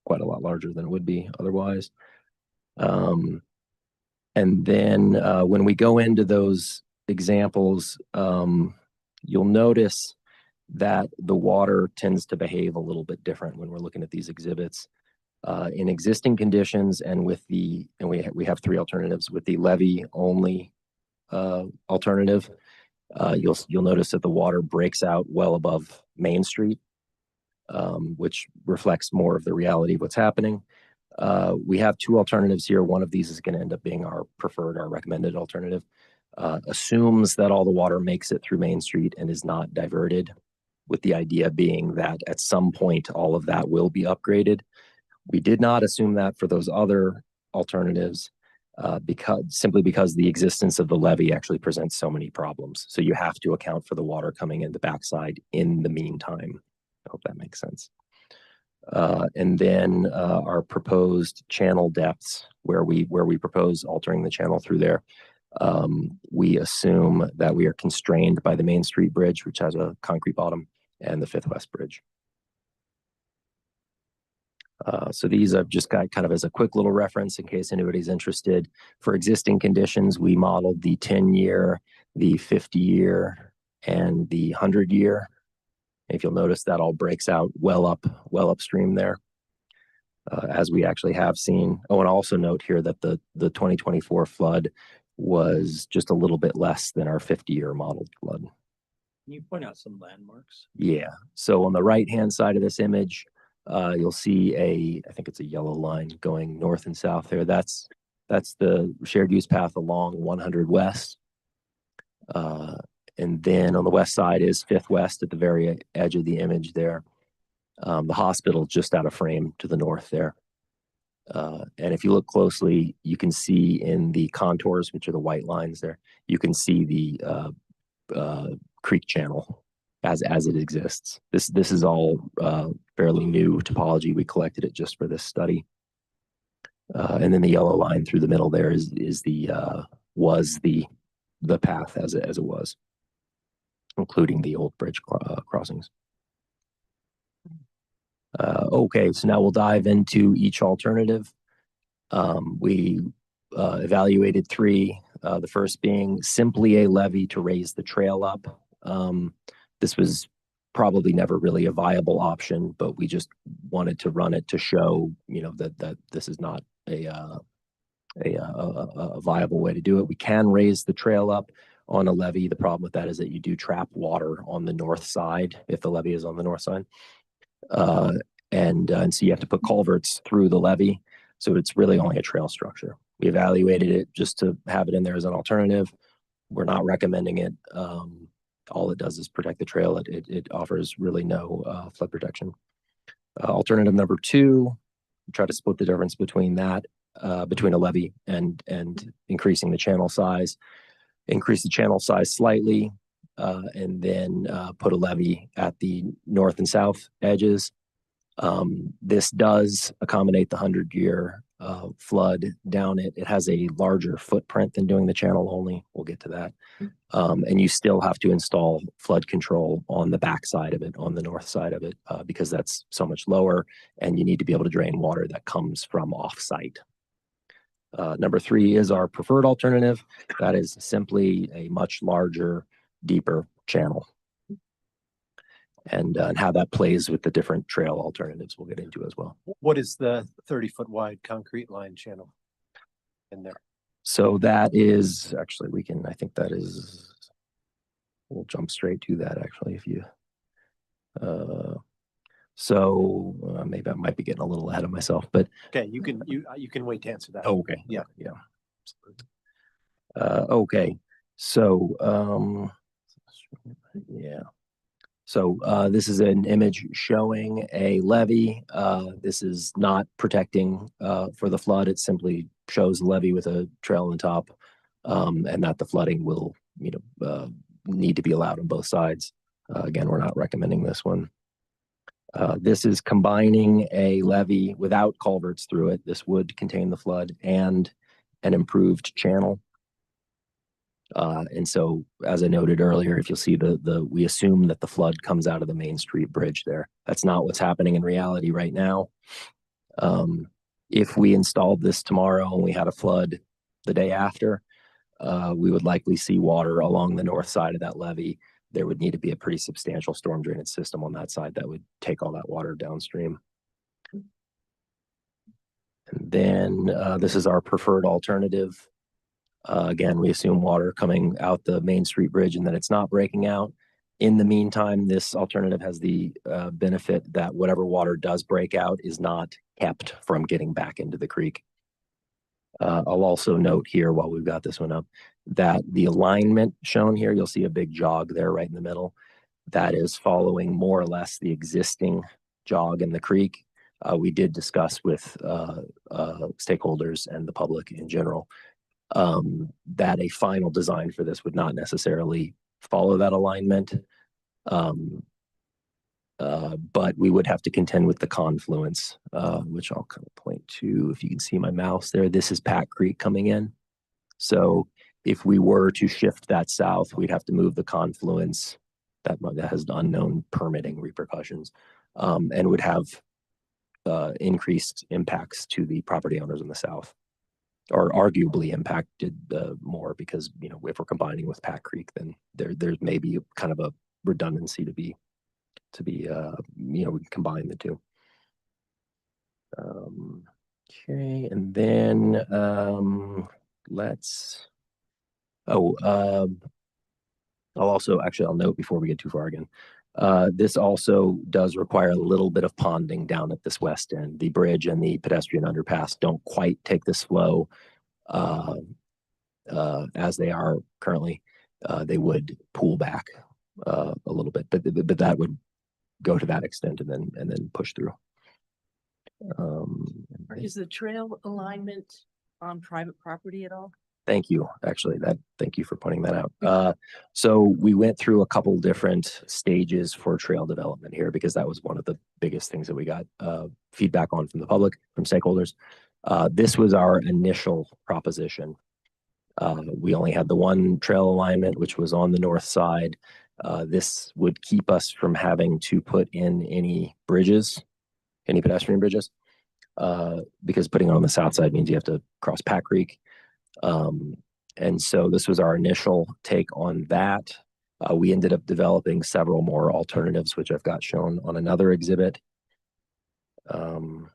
quite a lot larger than it would be otherwise. And then when we go into those examples, you'll notice that the water tends to behave a little bit different when we're looking at these exhibits. In existing conditions and with the, and we have 3 alternatives with the levee only alternative, you'll notice that the water breaks out well above Main Street, which reflects more of the reality of what's happening. We have 2 alternatives here. One of these is going to end up being our preferred, our recommended alternative. Assumes that all the water makes it through Main Street and is not diverted, with the idea being that at some point all of that will be upgraded. We did not assume that for those other alternatives simply because the existence of the levee actually presents so many problems. So you have to account for the water coming in the backside in the meantime. I hope that makes sense. And then our proposed channel depths, where we propose altering the channel through there, we assume that we are constrained by the Main Street Bridge, which has a concrete bottom, and the Fifth West Bridge. So these I've just got kind of as a quick little reference in case anybody's interested. For existing conditions, we modeled the 10-year, the 50-year, and the 100-year. If you'll notice, that all breaks out well upstream there, as we actually have seen. Oh, and also note here that the 2024 flood was just a little bit less than our 50-year modeled flood. Can you point out some landmarks? Yeah. So on the right-hand side of this image, you'll see I think it's a yellow line going north and south there. That's the shared use path along 100 West. And then on the west side is Fifth West at the very edge of the image there. The hospital just out of frame to the north there. And if you look closely, you can see in the contours, which are the white lines there, you can see the creek channel as it exists. This is all fairly new topology. We collected it just for this study. And then the yellow line through the middle there was the path as it was, including the old bridge crossings. Okay, so now we'll dive into each alternative. We evaluated 3, the first being simply a levee to raise the trail up. This was probably never really a viable option, but we just wanted to run it to show, that this is not a viable way to do it. We can raise the trail up on a levee. The problem with that is that you do trap water on the north side if the levee is on the north side. And so you have to put culverts through the levee. So it's really only a trail structure. We evaluated it just to have it in there as an alternative. We're not recommending it. All it does is protect the trail. It offers really no flood protection. Alternative number 2, try to split the difference between that, between a levee and increasing the channel size. Increase the channel size slightly, and then put a levee at the north and south edges. This does accommodate the 100-year flood down it. It has a larger footprint than doing the channel only. We'll get to that. And you still have to install flood control on the back side of it, on the north side of it, because that's so much lower, and you need to be able to drain water that comes from off-site. Number 3 is our preferred alternative. That is simply a much larger, deeper channel. And how that plays with the different trail alternatives we'll get into as well. What is the 30-foot wide concrete line channel in there? So that is actually, I think that is, we'll jump straight to that actually if you, maybe I might be getting a little ahead of myself, but Okay, you can wait to answer that. oh, okay. Yeah. Yeah. Okay. So, yeah. So, this is an image showing a levee. This is not protecting, for the flood. It simply shows the levee with a trail on the top, and that the flooding will, need to be allowed on both sides. Again, we're not recommending this one. This is combining a levee without culverts through it. This would contain the flood and an improved channel. And so, as I noted earlier, if you'll see we assume that the flood comes out of the Main Street Bridge there. That's not what's happening in reality right now. If we installed this tomorrow and we had a flood the day after, we would likely see water along the north side of that levee. There would need to be a pretty substantial storm drainage system on that side that would take all that water downstream. And then this is our preferred alternative. Again, we assume water coming out the Main Street Bridge and that it's not breaking out. In the meantime, this alternative has the benefit that whatever water does break out is not kept from getting back into the creek. I'll also note here while we've got this one up that the alignment shown here, you'll see a big jog there right in the middle. That is following more or less the existing jog in the creek. We did discuss with stakeholders and the public in general that a final design for this would not necessarily follow that alignment. But we would have to contend with the confluence, which I'll kind of point to. If you can see my mouse there, this is Pat Creek coming in. So if we were to shift that south, we'd have to move the confluence that has unknown permitting repercussions, and would have increased impacts to the property owners in the south, or arguably impacted more because, if we're combining with Pat Creek, then there's maybe kind of a redundancy to be we can combine the two. Okay, and then I'll note before we get too far again, this also does require a little bit of ponding down at this west end. The bridge and the pedestrian underpass don't quite take this flow as they are currently. They would pull back a little bit, but that would go to that extent and then push through. Is the trail alignment on private property at all? Thank you. Actually, thank you for pointing that out. So we went through a couple different stages for trail development here because that was one of the biggest things that we got feedback on from the public, from stakeholders. This was our initial proposition. We only had the one trail alignment, which was on the north side. This would keep us from having to put in any pedestrian bridges, because putting it on the south side means you have to cross Pat Creek. And so this was our initial take on that. We ended up developing several more alternatives, which I've got shown on another exhibit. And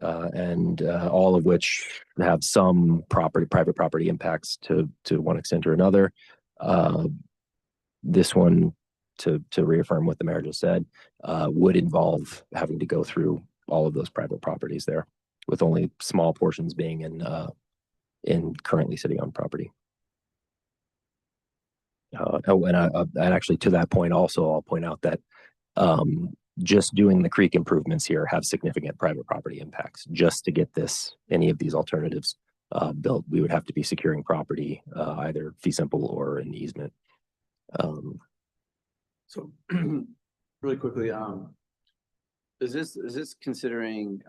all of which have some private property impacts to one extent or another. This one, to reaffirm what the mayor just said, would involve having to go through all of those private properties there, with only small portions being in currently city-owned property. And actually to that point also, I'll point out that just doing the creek improvements here have significant private property impacts. Just to get any of these alternatives built, we would have to be securing property, either fee simple or an easement. So really quickly, is this considering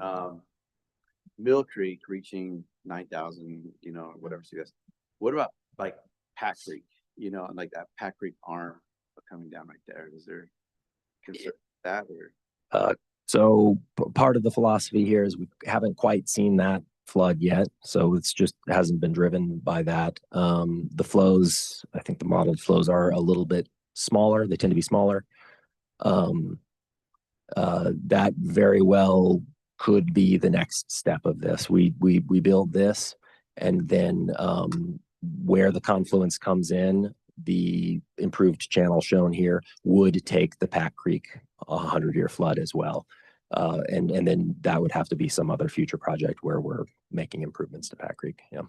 Mill Creek reaching 9,000, whatever CS? What about like Pat Creek, and like that Pat Creek arm coming down right there? Is there consider that or? So part of the philosophy here is we haven't quite seen that flood yet, so it's just hasn't been driven by that. The flows, I think the modeled flows are a little bit smaller. They tend to be smaller. That very well could be the next step of this. We build this, And then where the confluence comes in, the improved channel shown here would take the Pack Creek 100-year flood as well. And then that would have to be some other future project where we're making improvements to Pack Creek. Yeah.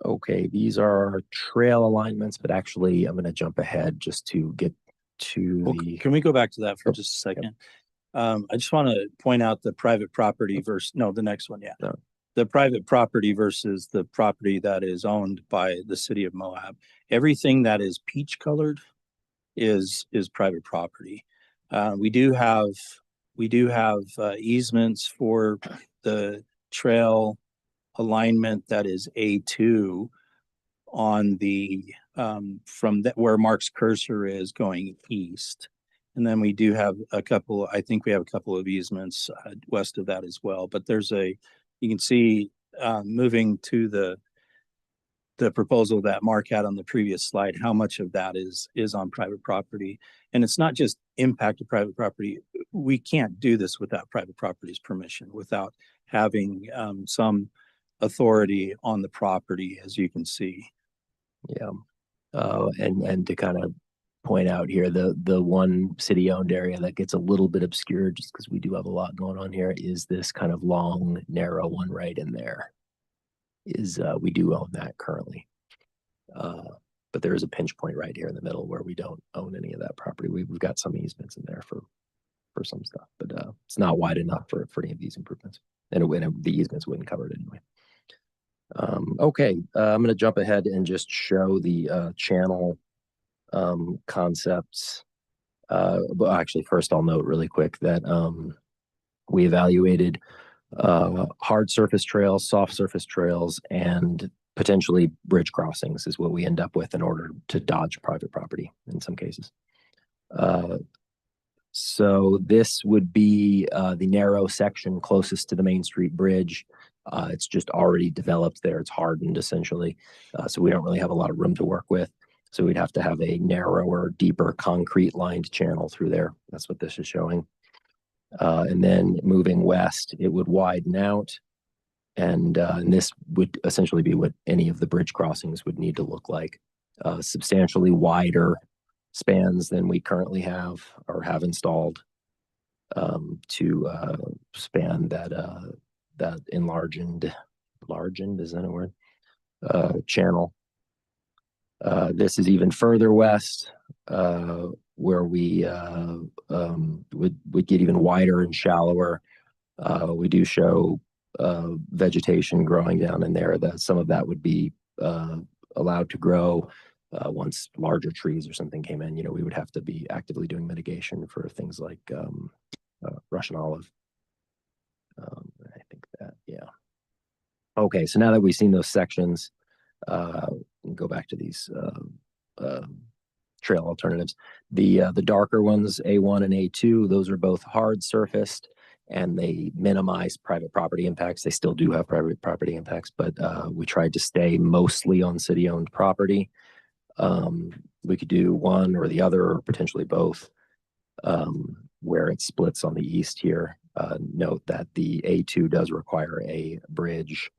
Okay, these are trail alignments, but actually I'm going to jump ahead just to get to Well, the. can we go back to that for Oh, just a second? I just want to point out the private property versus, no, the next one, yeah. No. The private property versus the property that is owned by the city of Moab. Everything that is peach colored is private property. We do have easements for the trail alignment that is A2 on the from that where Mark's cursor is going east. And then we do have a couple, I think we have a couple of easements west of that as well. But there's you can see moving to the proposal that Mark had on the previous slide, how much of that is on private property. And it's not just impact to private property. We can't do this without private property's permission, without having some authority on the property, as you can see. Yeah. And to kind of point out here, the one city-owned area that gets a little bit obscured just because we do have a lot going on here is this kind of long, narrow one right in there. We do own that currently. But there is a pinch point right here in the middle where we don't own any of that property. We've got some easements in there for some stuff, but it's not wide enough for any of these improvements. And the easements wouldn't cover it anyway. Okay, I'm going to jump ahead and just show the channel concepts. But actually, first I'll note really quick that we evaluated hard surface trails, soft surface trails, and potentially bridge crossings is what we end up with in order to dodge private property in some cases. So this would be the narrow section closest to the Main Street Bridge. It's just already developed there. It's hardened essentially. So we don't really have a lot of room to work with. So we'd have to have a narrower, deeper concrete lined channel through there. That's what this is showing. And then moving west, it would widen out. And this would essentially be what any of the bridge crossings would need to look like. Substantially wider spans than we currently have or have installed to span that enlarged, is that a word? Channel. This is even further west, where we would get even wider and shallower. We do show vegetation growing down in there. That some of that would be allowed to grow once larger trees or something came in. We would have to be actively doing mitigation for things like Russian olive. I think that, yeah. Okay, so now that we've seen those sections, we'll go back to these trail alternatives. The darker ones, A1 and A2, those are both hard surfaced and they minimize private property impacts. They still do have private property impacts, but we tried to stay mostly on city-owned property. We could do one or the other, or potentially both. Where it splits on the east here, note that the A2 does require a bridge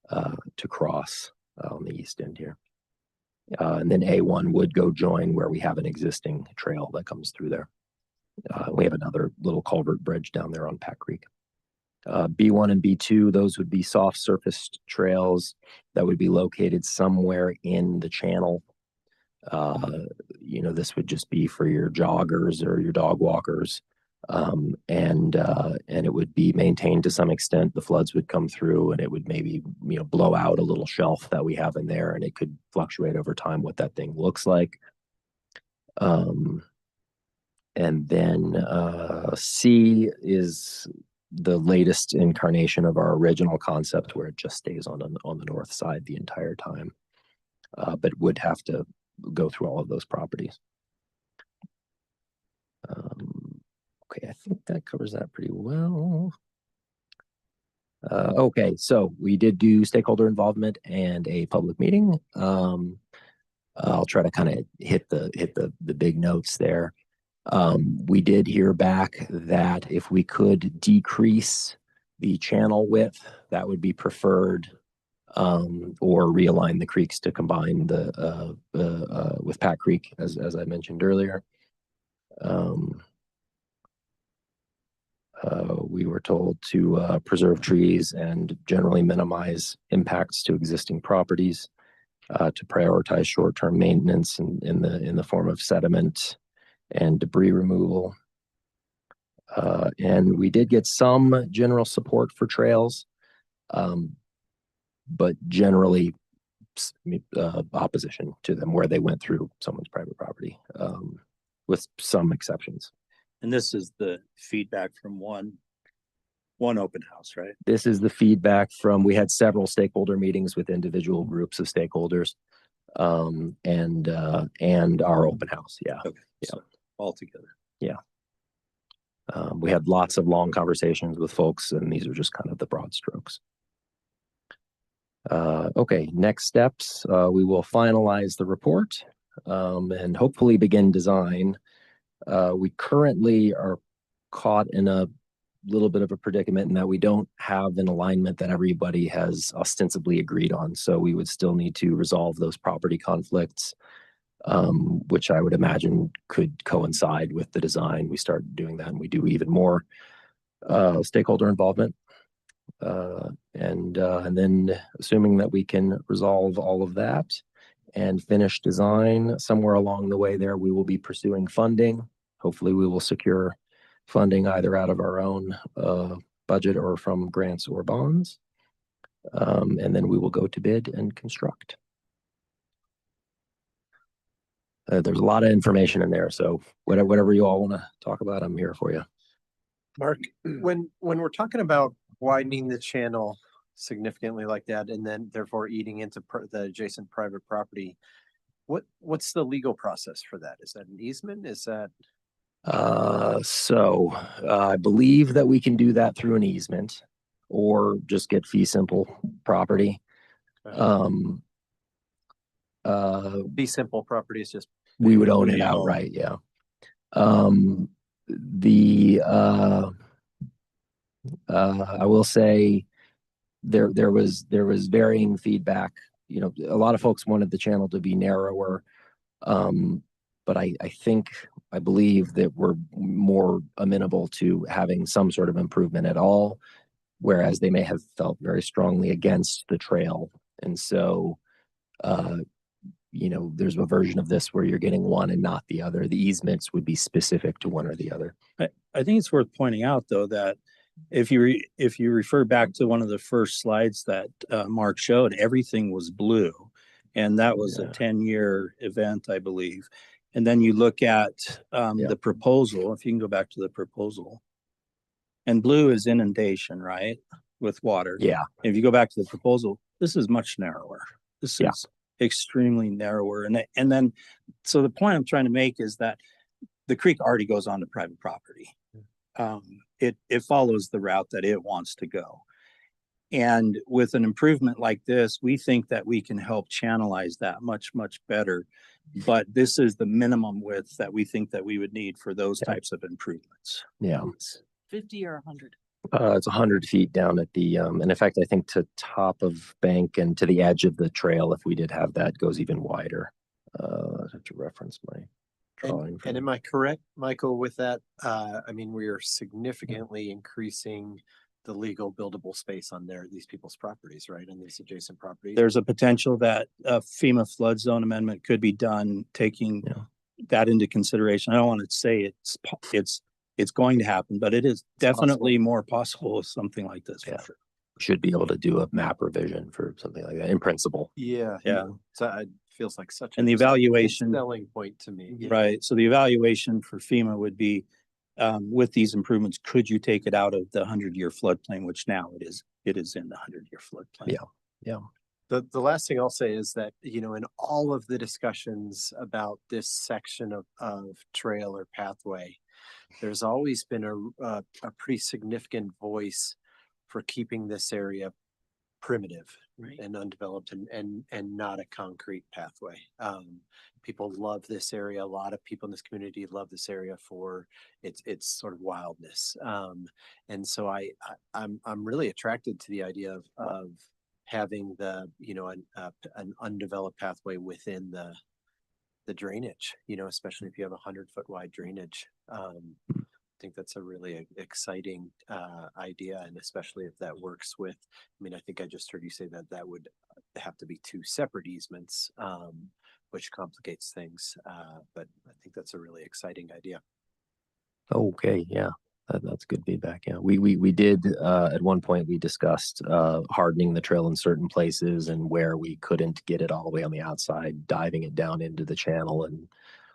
to cross on the east end here. And then A1 would go join where we have an existing trail that comes through there. We have another little culvert bridge down there on Pack Creek. B1 and B2, those would be soft surfaced trails that would be located somewhere in the channel. This would just be for your joggers or your dog walkers. And it would be maintained to some extent. The floods would come through and it would maybe, blow out a little shelf that we have in there, and it could fluctuate over time what that thing looks like. And then C is the latest incarnation of our original concept, where it just stays on the north side the entire time, but would have to go through all of those properties. Okay, I think that covers that pretty well. Okay, so we did do stakeholder involvement and a public meeting. I'll try to kind of hit the big notes there. We did hear back that if we could decrease the channel width, that would be preferred. Or realign the creeks to combine with Pat Creek, as I mentioned earlier. We were told to preserve trees and generally minimize impacts to existing properties, to prioritize short-term maintenance in the form of sediment and debris removal. And we did get some general support for trails, but generally opposition to them where they went through someone's private property, with some exceptions. And this is the feedback from one open house, right? This is the feedback from, we had several stakeholder meetings with individual groups of stakeholders, and our open house. Yeah. Okay. Yeah. So all together. Yeah. We had lots of long conversations with folks, and these are just kind of the broad strokes. Okay, next steps, we will finalize the report, and hopefully begin design. We currently are caught in a little bit of a predicament in that we don't have an alignment that everybody has ostensibly agreed on. So we would still need to resolve those property conflicts, which I would imagine could coincide with the design. We start doing that and we do even more stakeholder involvement. And then assuming that we can resolve all of that and finish design, somewhere along the way there, we will be pursuing funding. Hopefully we will secure funding either out of our own budget or from grants or bonds. And then we will go to bid and construct. There's a lot of information in there, so whatever you all want to talk about, I'm here for you. Mark, when we're talking about widening the channel significantly like that, and then therefore eating into the adjacent private property, what's the legal process for that? Is that an easement? Is that? So I believe that we can do that through an easement or just get fee simple property. Be simple property is just. We would own it outright, yeah. I will say there was varying feedback. You know, a lot of folks wanted the channel to be narrower. But I believe that we're more amenable to having some sort of improvement at all, whereas they may have felt very strongly against the trail. And so, you know, there's a version of this where you're getting one and not the other. The easements would be specific to one or the other. I think it's worth pointing out, though, that if you refer back to one of the first slides that Mark showed, everything was blue, and that was a 10-year event, I believe. And then you look at the proposal. If you can go back to the proposal, and blue is inundation, right, with water. Yeah. If you go back to the proposal, this is much narrower. This is extremely narrower, and then so the point I'm trying to make is that the creek already goes on to private property. It follows the route that it wants to go. And with an improvement like this, we think that we can help channelize that much, much better. But this is the minimum width that we think that we would need for those types of improvements. Yeah. 50 or 100? It's 100 feet down at the, and in fact, I think to top of bank and to the edge of the trail, if we did have that, goes even wider. I have to reference my drawing. And am I correct, Michael, with that? I mean, we are significantly increasing the legal buildable space on these people's properties, right? On these adjacent properties. There's a potential that a FEMA flood zone amendment could be done, taking that into consideration. I don't want to say it's going to happen, but it is definitely more possible with something like this. Yeah. Sure. Should be able to do a map revision for something like that in principle. Yeah. So it feels like such the evaluation selling point to me. Right. So the evaluation for FEMA would be, with these improvements, could you take it out of the 100-year floodplain, which now it is in the 100-year floodplain. Yeah. The last thing I'll say is that, you know, in all of the discussions about this section of trail or pathway, there's always been a pretty significant voice for keeping this area primitive, Right. and undeveloped and not a concrete pathway. People love this area. A lot of people in this community love this area for its sort of wildness. And so I'm really attracted to the idea of having the, you know, an undeveloped pathway within the drainage, you know, especially if you have 100-foot wide drainage. I think that's a really exciting idea, and especially if that works with, I mean, I think I just heard you say that that would have to be 2 separate easements, which complicates things. But I think that's a really exciting idea. Okay, yeah, that's good feedback. Yeah, we did at one point we discussed hardening the trail in certain places, and where we couldn't get it all the way on the outside, diving it down into the channel, and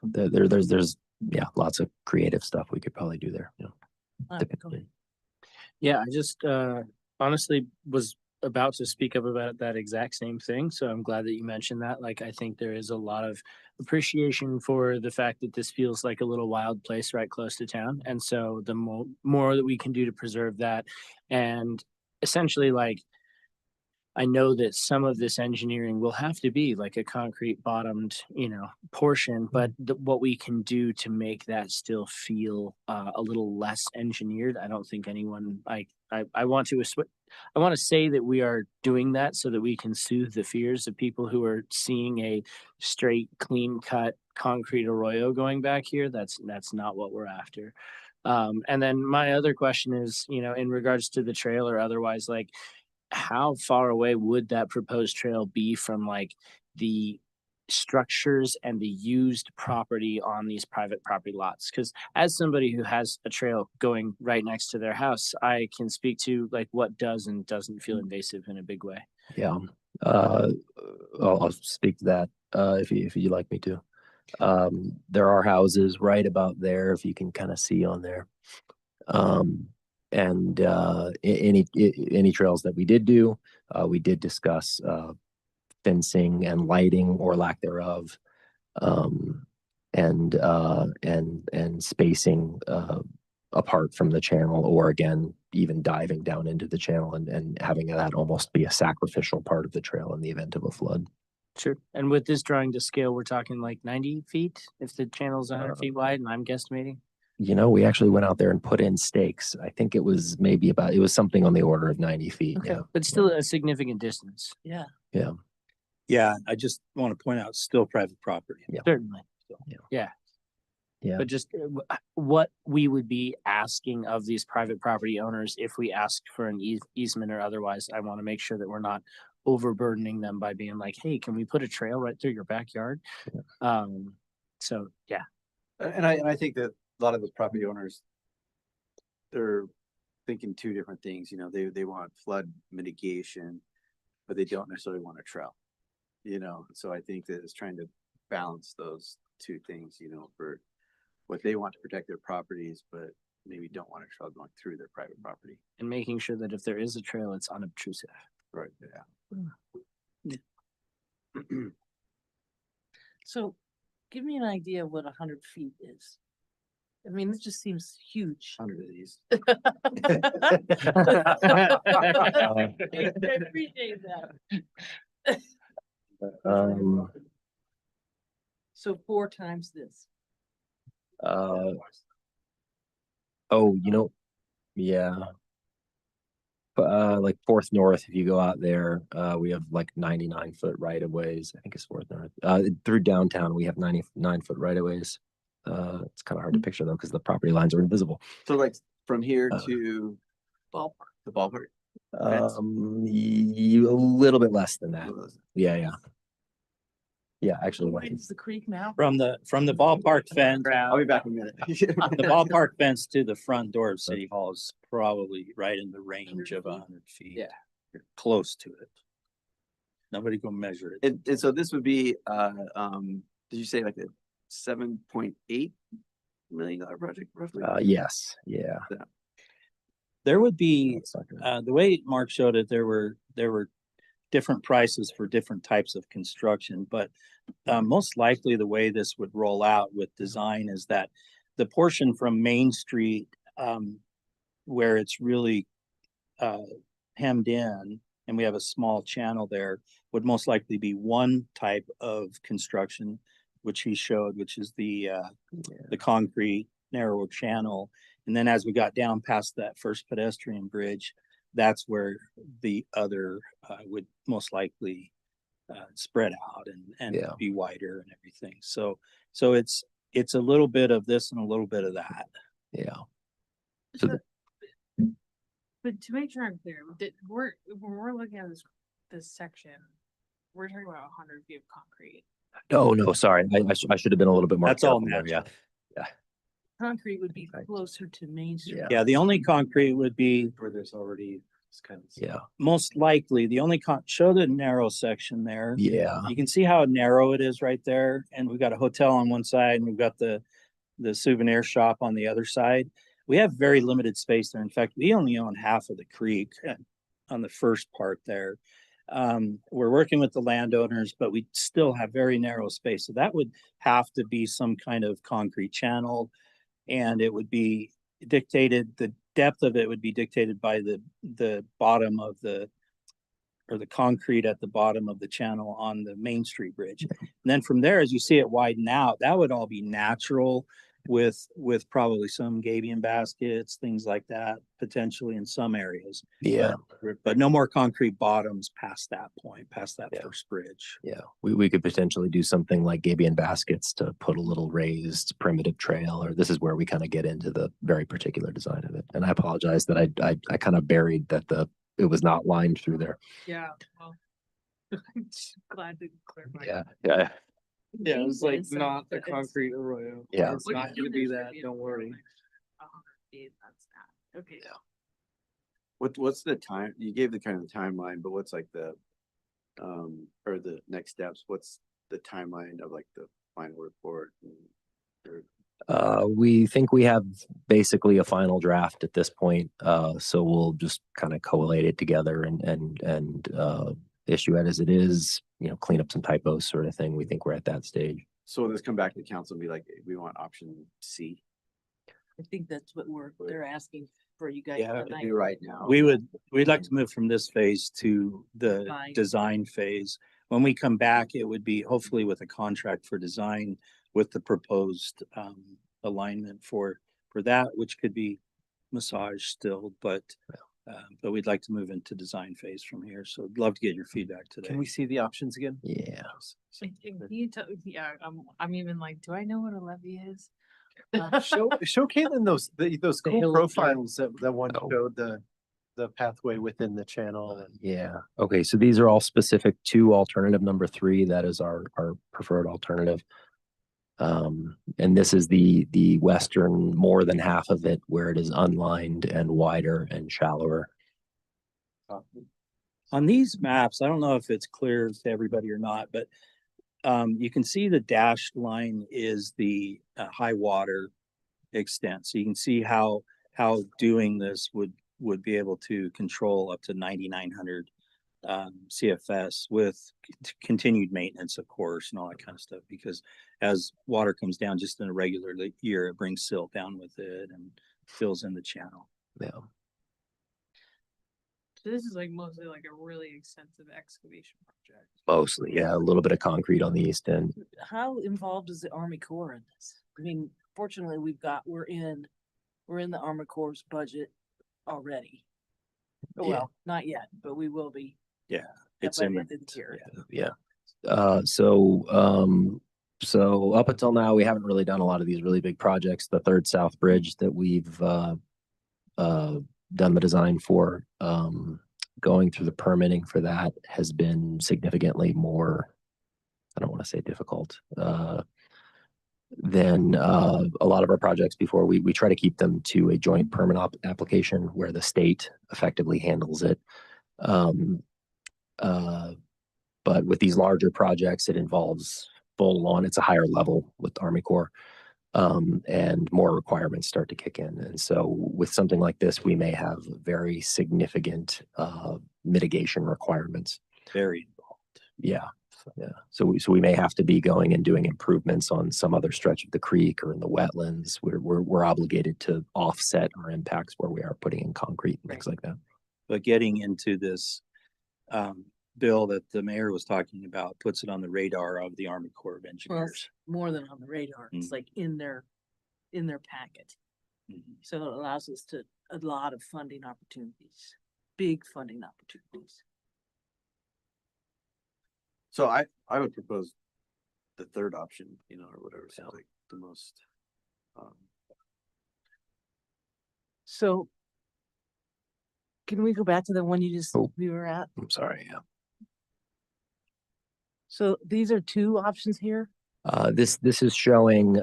there's yeah, lots of creative stuff we could probably do there. You know, Go ahead. Yeah, I just honestly was about to speak up about that exact same thing. So I'm glad that you mentioned that. Like, I think there is a lot of appreciation for the fact that this feels like a little wild place right close to town. And so the more that we can do to preserve that, and essentially, like, I know that some of this engineering will have to be like a concrete bottomed, you know, portion, but what we can do to make that still feel a little less engineered, I don't think anyone, I want to say that we are doing that so that we can soothe the fears of people who are seeing a straight, clean cut concrete arroyo going back here. That's not what we're after. And then my other question is, you know, in regards to the trail or otherwise, like, how far away would that proposed trail be from like the structures and the used property on these private property lots? Because as somebody who has a trail going right next to their house, I can speak to like what does and doesn't feel invasive in a big way. yeah. I'll speak to that if you'd like me to. There are houses right about there, if you can kind of see on there. And any trails that we did do, we did discuss fencing and lighting or lack thereof, and spacing apart from the channel, or again, even diving down into the channel and having that almost be a sacrificial part of the trail in the event of a flood. Sure. And with this drawing to scale, we're talking like 90 feet if the channel's 100 feet wide, and I'm guesstimating. You know, we actually went out there and put in stakes. I think it was it was something on the order of 90 feet. Okay. Yeah. But still a significant distance. Yeah. Yeah. Yeah, I just want to point out, it's still private property. Yeah. Certainly. Yeah. Yeah. Yeah. But just what we would be asking of these private property owners if we asked for an easement or otherwise, I want to make sure that we're not overburdening them by being like, hey, can we put a trail right through your backyard? Yeah. So yeah. And I think that a lot of those property owners, they're thinking 2 different things. You know, they want flood mitigation, but they don't necessarily want a trail, you know. So I think that it's trying to balance those 2 things, you know, for what they want to protect their properties, but maybe don't want a trail going through their private property. And making sure that if there is a trail, it's unobtrusive. Right. Yeah. So give me an idea of what 100 feet is. I mean, this just seems huge. 100 of these. I appreciate that. So 4 times this. Oh, you know, yeah. Like 4th North, if you go out there, we have like 99-foot right of ways. I think it's 4th North. Through downtown, we have 99-foot right of ways. It's kind of hard to picture though, because the property lines are invisible. So like from here to Ballpark. the ballpark. A little bit less than that. Yeah. Yeah, actually. Where is the creek now? From the ballpark fence, I'll be back in a minute. the ballpark fence to the front door of City Hall is probably right in the range of 100 feet. Yeah. You're close to it. Nobody go measure it. And so this would be, did you say like a $7.8 million project roughly? Yes. Yeah. There would be, It's not gonna- the way Mark showed it, there were different prices for different types of construction, but most likely the way this would roll out with design is that the portion from Main Street, where it's really hemmed in, and we have a small channel there, would most likely be one type of construction, which he showed, which is the concrete narrow channel. And then as we got down past that first pedestrian bridge, that's where the other would most likely spread out and Yeah. be wider and everything. So it's a little bit of this and a little bit of that. Yeah. So the- But to make sure I'm clear, when we're looking at this section, we're talking about 100 feet of concrete. Oh, no, sorry. I should have been a little bit more. That's all careful there, natural. Concrete would be Right. closer to Main Street. Yeah. Yeah, the only concrete would be Where there's already this kind of. Yeah. most likely the only show the narrow section there. Yeah. You can see how narrow it is right there. And we've got a hotel on one side and we've got the souvenir shop on the other side. We have very limited space there. In fact, we only own half of the creek on the first part there. We're working with the landowners, but we still have very narrow space. So that would have to be some kind of concrete channel. And it would be dictated, the depth of it would be dictated by the bottom of the concrete at the bottom of the channel on the Main Street Bridge. And then from there, as you see it widen out, that would all be natural with probably some gabion baskets, things like that, potentially in some areas. Yeah. But no more concrete bottoms past that point, past that Yeah. first bridge. Yeah. We could potentially do something like gabion baskets to put a little raised primitive trail, or this is where we kind of get into the very particular design of it. And I apologize that I kind of buried that it was not lined through there. Yeah, well, I'm just glad to clarify. Yeah. Yeah. Yeah, it was like It's, not the it's- concrete arroyo. Yeah. It's not gonna be that, don't worry. 100 feet, that's that. Okay. Yeah. What's the time? You gave the kind of the timeline, but what's like the, or the next steps? What's the timeline of like the final report? We think we have basically a final draft at this point. So we'll just kind of collate it together and issue it as it is, clean up some typos sort of thing. We think we're at that stage. So will this come back to the council and be like, we want option C? I think that's what they're asking for you guys Yeah, tonight. Right now. We'd like to move from this phase to the Design. design phase. When we come back, it would be hopefully with a contract for design with the proposed alignment for that, which could be massage still, but we'd like to move into design phase from here. So I'd love to get your feedback today. Can we see the options again? Yeah. Yeah, I'm even like, do I know what a levy is? Show Caitlin those cool hill profiles that one Oh. showed the pathway within the channel. And Yeah. Okay. So these are all specific to alternative number 3. That is our preferred alternative. And this is the western, more than half of it, where it is unlined and wider and shallower. On these maps, I don't know if it's clear to everybody or not, but you can see the dashed line is the high water extent. So you can see how doing this would be able to control up to 9,900 CFS with continued maintenance, of course, and all that kind of stuff. Because as water comes down just in a regular year, it brings silt down with it and fills in the channel. Yeah. So this is like mostly like a really extensive excavation project. Mostly. Yeah. A little bit of concrete on the east end. How involved is the Army Corps in this? I mean, fortunately, we're in the Army Corps' budget already. Yeah. Well, not yet, but we will be. It's by the in end of the year. Yeah. So up until now, we haven't really done a lot of these really big projects. The Third South Bridge that we've done the design for, going through the permitting for that has been significantly more, I don't want to say difficult, than a lot of our projects before. We try to keep them to a joint permit application where the state effectively handles it. But with these larger projects, it involves full on, it's a higher level with the Army Corps, and more requirements start to kick in. And so with something like this, we may have very significant mitigation requirements. very involved. Yeah. Yeah. So we may have to be going and doing improvements on some other stretch of the creek or in the wetlands. We're obligated to offset our impacts where we are putting in concrete and things like that. But getting into this bill that the mayor was talking about puts it on the radar of the Army Corps of Well, it's Engineers. more than on the radar. It's Mm. like in their packet. Mhm. So it allows us to, a lot of funding opportunities, big funding opportunities. So I would propose the third option, you know, or whatever, sounds like the most. So can we go back to the one you just, Oh. we were at? I'm sorry, yeah. So these are two options here? This is showing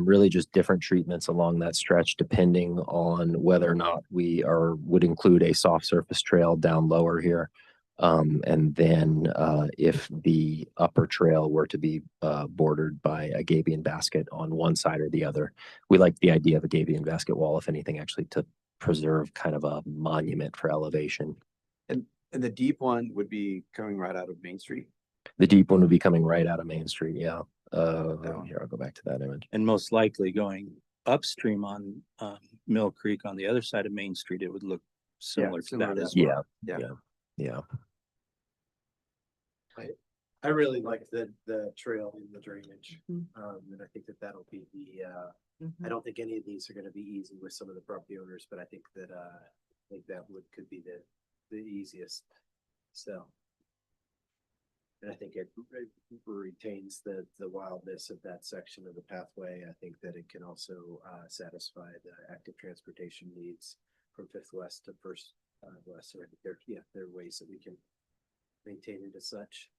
really just different treatments along that stretch, depending on whether or not would include a soft surface trail down lower here. And then if the upper trail were to be bordered by a gabion basket on one side or the other. We like the idea of a gabion basket wall, if anything, actually to preserve kind of a monument for elevation. And the deep one would be coming right out of Main Street. The deep one would be coming right out of Main Street, yeah. one. Here, I'll go back to that image. And most likely going upstream on Mill Creek on the other side of Main Street, it would look similar to similar that to as that. well. Yeah. I really like the trail in the drainage. Mhm. And I think that that'll be I Mhm. don't think any of these are gonna be easy with some of the property owners, but I think that could be the easiest sell. And I think it retains the wildness of that section of the pathway. I think that it can also satisfy the active transportation needs from Fifth West to First West. So I think there are ways that we can maintain it as such.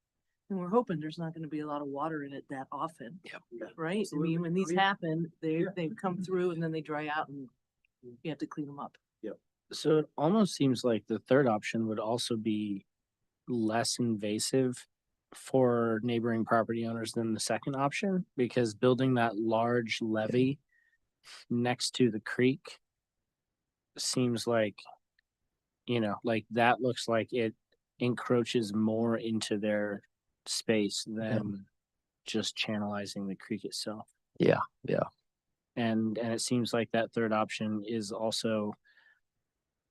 And we're hoping there's not gonna be a lot of water in it that often. Yep. Right? I Absolutely. mean, when these Oh, yeah. happen, they come through and then they dry out and you have to clean them up. So it almost seems like the third option would also be less invasive for neighboring property owners than the second option, because building that large levee next to the creek seems like, like that looks like it encroaches more into their space than just channelizing the creek itself. Yeah. And it seems like that third option is also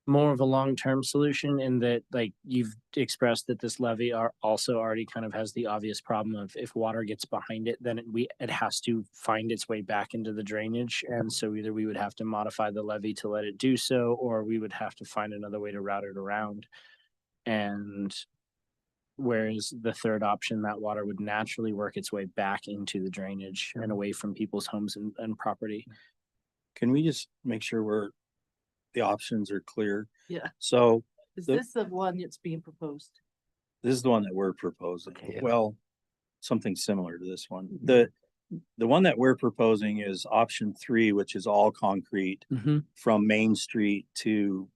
more of a long-term solution, in that, like, you've expressed that this levee also already kind of has the obvious problem of, if water gets behind it, then it has to find its way back into the drainage. And so either we would have to modify the levee to let it do so, or we would have to find another way to route it around. And whereas the third option, that water would naturally work its way back into the drainage and away from people's homes and property. Can we just make sure the options are clear? Yeah. So Is The- this the one that's being proposed? this is the one that we're proposing. Okay. Well, something similar to this one. The one that we're proposing is option 3, which is all concrete from Main Street to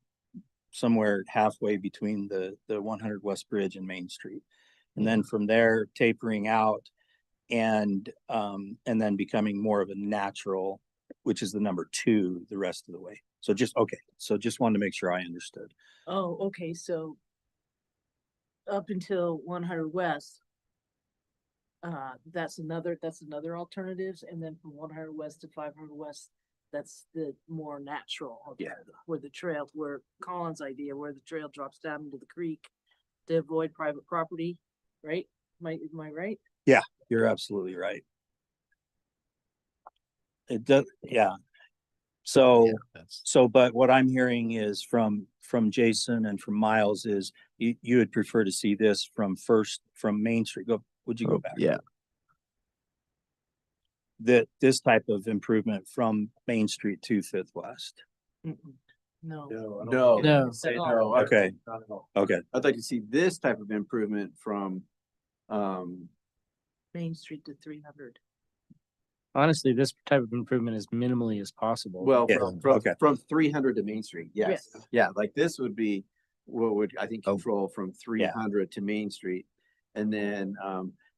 somewhere halfway between the 100 West Bridge and Main Street. And then from there tapering out and then becoming more of a natural, which is the number 2 the rest of the way. So just wanted to make sure I understood. Oh, okay, so up until 100 West, that's another alternatives, and then from 100 West to 500 West, that's the more natural alternative, where Colin's idea, where the trail drops down into the creek to avoid private property, right? Am I right? You're absolutely right. It does, yeah. So, but what I'm hearing is from Jason and from Miles is you would prefer to see this from Main Street. Would you go back? Yeah. This type of improvement from Main Street to Fifth West. Mm-mm. No. No. No. Say At no. Okay. Not at all. Okay. I'd like to see this type of improvement from, Main Street to 300. Honestly, this type of improvement as minimally as possible. well, Yeah, okay. from 300 to Main Street, yes. Yes. Yeah, like this would be what would, I think, Oh. control from 300 to Main Street. And then,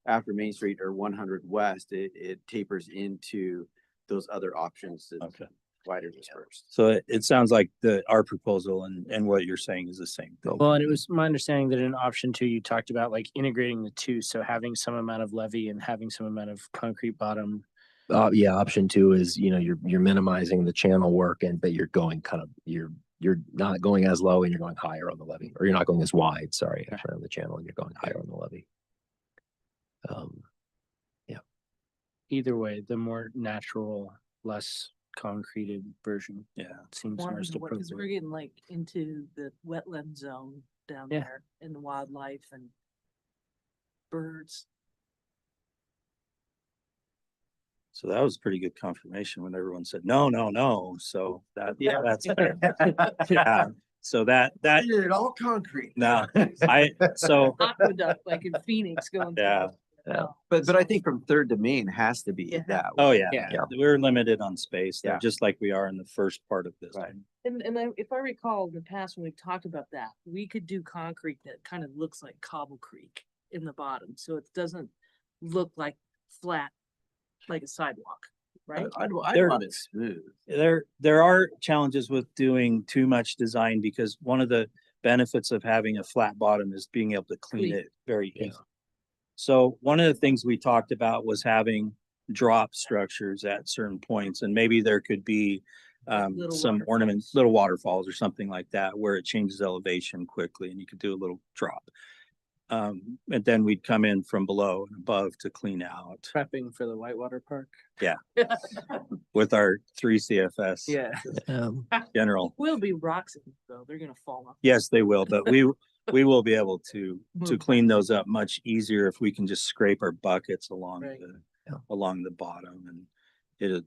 after Main Street or 100 West, it tapers into those other options that's Okay. wider dispersed. So it sounds like our proposal and what you're saying is the same thing. Well, and it was my understanding that in option 2, you talked about like integrating the two. So having some amount of levee and having some amount of concrete bottom. Yeah, option 2 is, you're minimizing the channel work but you're you're not going as low and you're going higher on the levee, or you're not going as wide, sorry, actually on the channel, and you're going higher on the levee. Either way, the more natural, less concreted version. Yeah. Seems Because most we're appropriate. getting like into the wetland zone down Yeah. there and the wildlife and birds. So that was pretty good confirmation when everyone said, no, no, no. So that's, yeah. So that, It all concrete. no, so, Aqueduct, like in Phoenix going. through Yeah. the- Yeah. oh, But I think from Third to Main has to be Yeah. that. oh, way. yeah, Yeah. yeah, we're limited on space there, Yeah. just like we are in the first part of this. Right. If I recall in the past when we've talked about that, we could do concrete that kind of looks like Cobble Creek in the bottom, so it doesn't look like flat, like a sidewalk, right? I'd There- want it smooth. There are challenges with doing too much design because one of the benefits of having a flat bottom is being able to clean Clean. it very Yeah. easy. So one of the things we talked about was having drop structures at certain points, and maybe there could be Little some ornaments, waterfalls. little waterfalls or something like that, where it changes elevation quickly and you could do a little drop. And then we'd come in from below and above to clean out Prepping for the Whitewater Park. with our 3 CFS Yeah. general. Will be rocks in it, though, they're gonna fall off. Yes, they will, but we will be able to Move clean those up much easier if we can just scrape our buckets along Right. along the bottom, and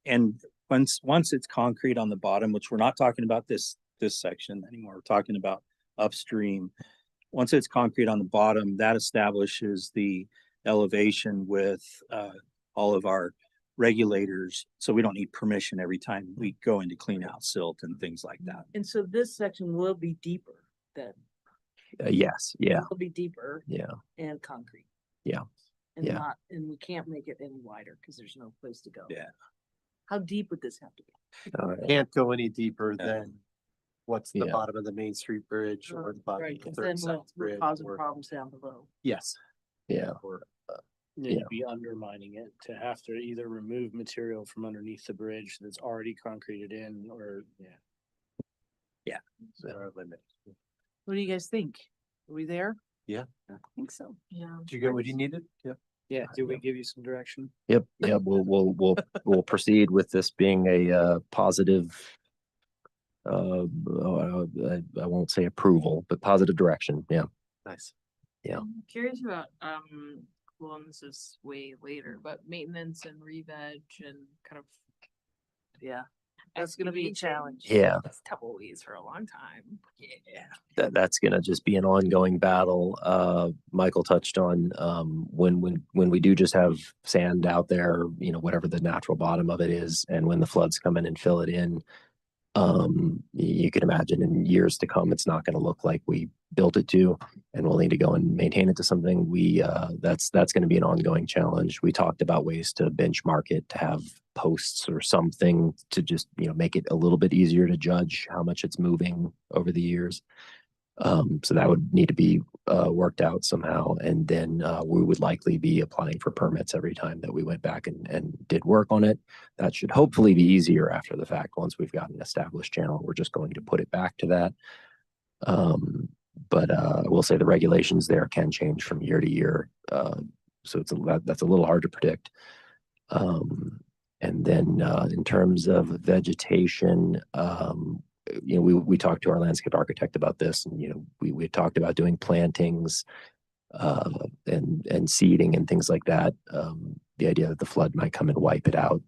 and once it's concrete on the bottom, which we're not talking about this section anymore, we're talking about upstream. Once it's concrete on the bottom, that establishes the elevation with all of our regulators, so we don't need permission every time we go in to clean out silt and things like that. And so this section will be deeper then. Yes, yeah, It'll be deeper yeah, and concrete. Yeah. And Yeah. not, and we can't make it any wider because there's no place to go. Yeah. How deep would this have to be? Can't go any deeper Yeah. than what's the Yeah. bottom of the Main Street Bridge or the bottom Right, of the 'cause Third then South we're Bridge. causing or- problems down below. Yes. yeah. You'd be undermining it to have to either remove material from underneath the bridge that's already concreted in, or, yeah. There are limits. What do you guys think? Are we there? Yeah. I think so. Yeah. Did you get what you needed? Yeah. Yeah, did we give you some direction? Yep, yeah, we'll proceed with this being a positive. I won't say approval, but positive direction, yeah. Nice. Yeah. I'm curious about, well, and this is way later, but maintenance and re-veg and kind of. Yeah. That's gonna be a excavation. challenge. Yeah. That's tumbleweeds for a long time. Yeah. That's gonna just be an ongoing battle. Michael touched on, when we do just have sand out there, whatever the natural bottom of it is, and when the floods come in and fill it in, you can imagine in years to come, it's not gonna look like we built it to, and we'll need to go and maintain it to something. That's gonna be an ongoing challenge. We talked about ways to benchmark it, to have posts or something to just, make it a little bit easier to judge how much it's moving over the years. So that would need to be worked out somehow. And then we would likely be applying for permits every time that we went back and did work on it. That should hopefully be easier after the fact. Once we've got an established channel, we're just going to put it back to that. But I will say the regulations there can change from year to year. So that's a little hard to predict. And then in terms of vegetation, we talked to our landscape architect about this, and we talked about doing plantings and seeding and things like that. The idea that the flood might come and wipe it out.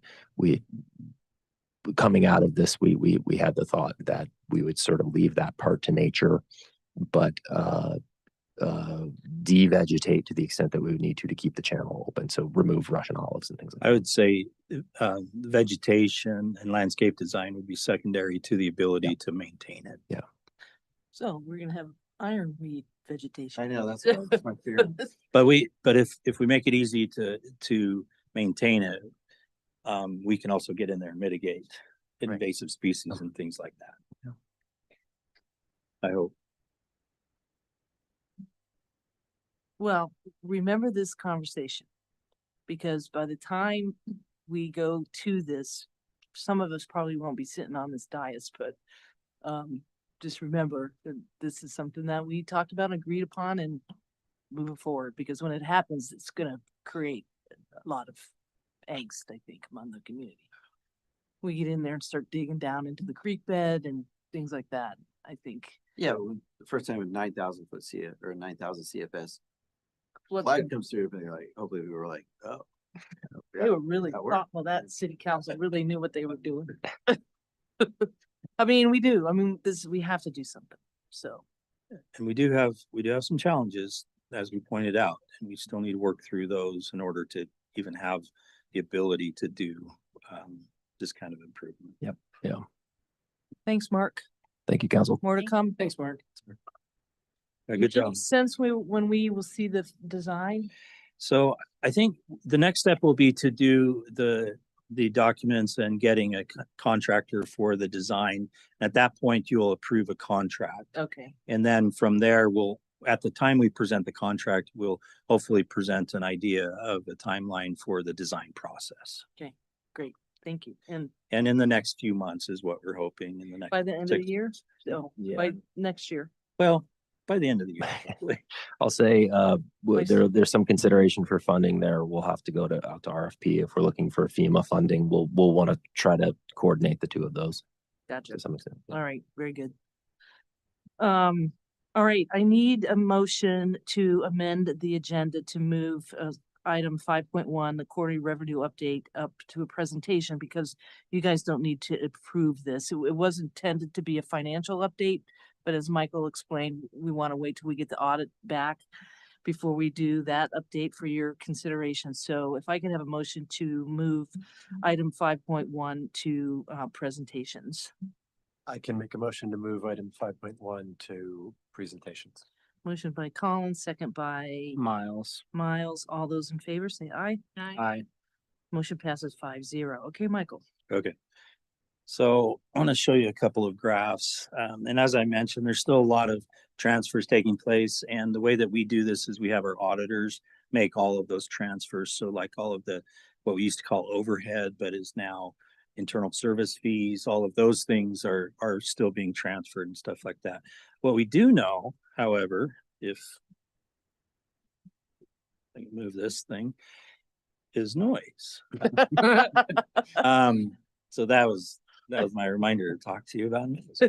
Coming out of this, we had the thought that we would sort of leave that part to nature, but devegetate to the extent that we would need to keep the channel open. So remove Russian olives and things like that. I would say vegetation and landscape design would be secondary to the ability to maintain it. Yeah. So we're gonna have ironweed vegetation. I know, that's my fear. But if we make it easy to maintain it, we can also get in there and mitigate invasive species and things like that. Yeah. I hope. Well, remember this conversation, because by the time we go to this, some of us probably won't be sitting on this dais, but just remember that this is something that we talked about, agreed upon, and moving forward, because when it happens, it's gonna create a lot of angst, I think, among the community. We get in there and start digging down into the creek bed and things like that, I think. Yeah, the first time with 9,000 foot CF or 9,000 CFS What flag comes through, and like, hopefully we were like, oh. They were really that worked. thoughtful. That city council really knew what they were doing. I mean, we do. I mean, we have to do something. So, And we do have some challenges, as we pointed out, and we still need to work through those in order to even have the ability to do this kind of improvement. Yep. Yeah. thanks, Mark. Thank you, council. More to come. Thanks, Mark. Yeah, You good get a job. sense when we will see the design? So I think the next step will be to do the documents and getting a contractor for the design. At that point, you'll approve a contract. Okay, And then from there, at the time we present the contract, we'll hopefully present an idea of a timeline for the design process. great. Thank you. And And in the next few months is what we're hoping in the next. by the end of the 6 year? No, Yeah. by next year. Well, by the end of the year, hopefully. I'll say, Nice. there's some consideration for funding there. We'll have to go out to RFP. If we're looking for FEMA funding, we'll want to try to coordinate the two of those Gotcha. to some extent. Yeah. All right, very good. All right, I need a motion to amend the agenda to move item 5.1, the quarterly revenue update, up to a presentation, because you guys don't need to approve this. It was intended to be a financial update, but as Michael explained, we want to wait till we get the audit back before we do that update for your consideration. So if I can have a motion to move item 5.1 to presentations. I can make a motion to move item 5.1 to presentations. Motion by Collins, second by Miles. Miles. All those in favor say aye. Aye. Motion passes 5-0. Okay, Michael. Okay. So I want to show you a couple of graphs. And as I mentioned, there's still a lot of transfers taking place. And the way that we do this is we have our auditors make all of those transfers. So like all of what we used to call overhead, but is now internal service fees, all of those things are still being transferred and stuff like that. What we do know, however, if I can move this thing, is noise. So that was my reminder to talk to you about noise.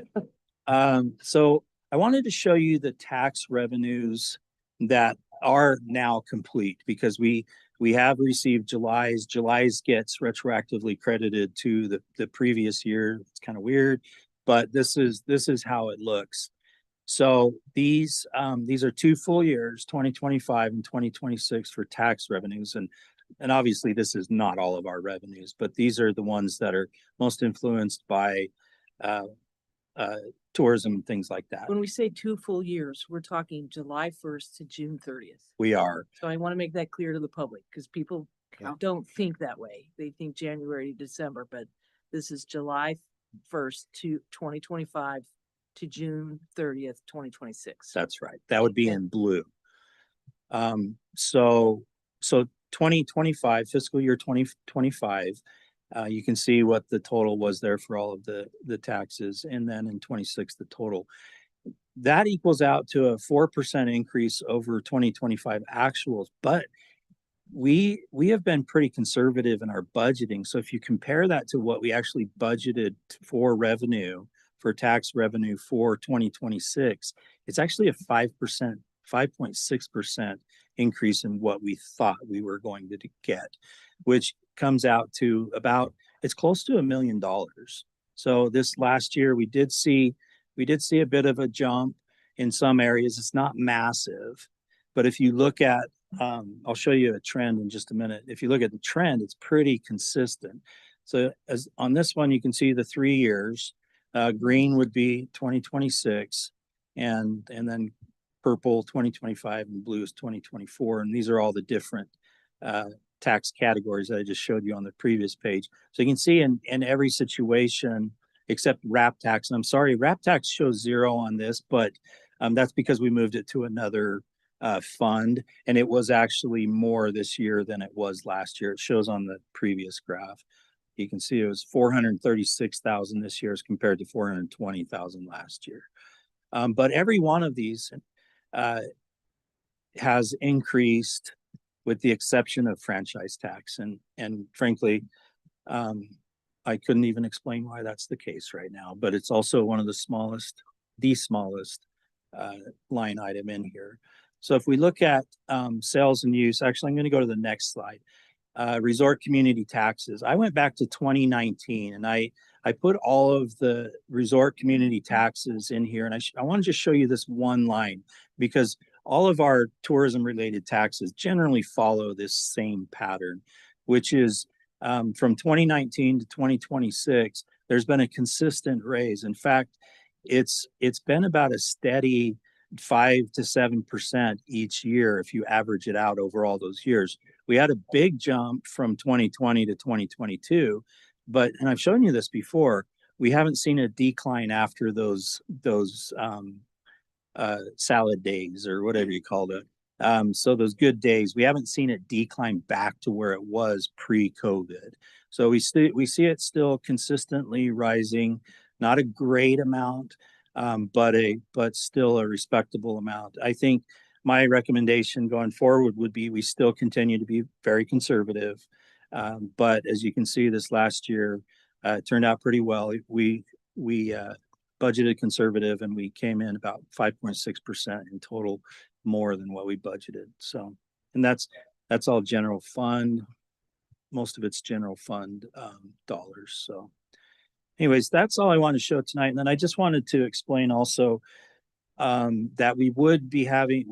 So I wanted to show you the tax revenues that are now complete, because we have received July's. July's gets retroactively credited to the previous year. It's kind of weird, but this is how it looks. So these are 2 full years, 2025 and 2026, for tax revenues. And obviously this is not all of our revenues, but these are the ones that are most influenced by tourism, things like that. When we say 2 full years, we're talking July 1st to June 30th. We are. So I want to make that clear to the public, because people Yeah. don't think that way. They think January to December, but this is July 1st to 2025 to June 30th, 2026. That's right. That would be in blue. So 2025, fiscal year 2025, you can see what the total was there for all of the taxes. And then in 26, the total. That equals out to a 4% increase over 2025 actuals. But we have been pretty conservative in our budgeting. So if you compare that to what we actually budgeted for revenue, for tax revenue for 2026, it's actually a 5.6% increase in what we thought we were going to get, which comes out to it's close to $1 million. So this last year we did see a bit of a jump in some areas. It's not massive, but if you look at, I'll show you a trend in just a minute. If you look at the trend, it's pretty consistent. So as on this one, you can see the 3 years. Green would be 2026, and then purple 2025, and blue is 2024. And these are all the different tax categories that I just showed you on the previous page. So you can see in every situation except wrap tax. And I'm sorry, wrap tax shows 0 on this, but that's because we moved it to another fund, and it was actually more this year than it was last year. It shows on the previous graph. You can see it was 436,000 this year as compared to 420,000 last year. But every one of these has increased with the exception of franchise tax. And frankly, I couldn't even explain why that's the case right now, but it's also one of the smallest line item in here. So if we look at sales and use, actually, I'm going to go to the next slide. Resort community taxes. I went back to 2019 and I put all of the resort community taxes in here. And I want to just show you this one line because all of our tourism related taxes generally follow this same pattern, which is from 2019 to 2026, there's been a consistent raise. In fact, it's been about a steady 5 to 7% each year if you average it out over all those years. We had a big jump from 2020 to 2022, and I've shown you this before, we haven't seen a decline after those salad days or whatever you called it. So those good days, we haven't seen it decline back to where it was pre-COVID. So we see it still consistently rising, not a great amount, but still a respectable amount. I think my recommendation going forward would be we still continue to be very conservative. But as you can see, this last year turned out pretty well. We budgeted conservative and we came in about 5.6% in total more than what we budgeted. So, and that's all general fund. Most of it's general fund dollars. So anyways, that's all I want to show tonight. And then I just wanted to explain also that we will be having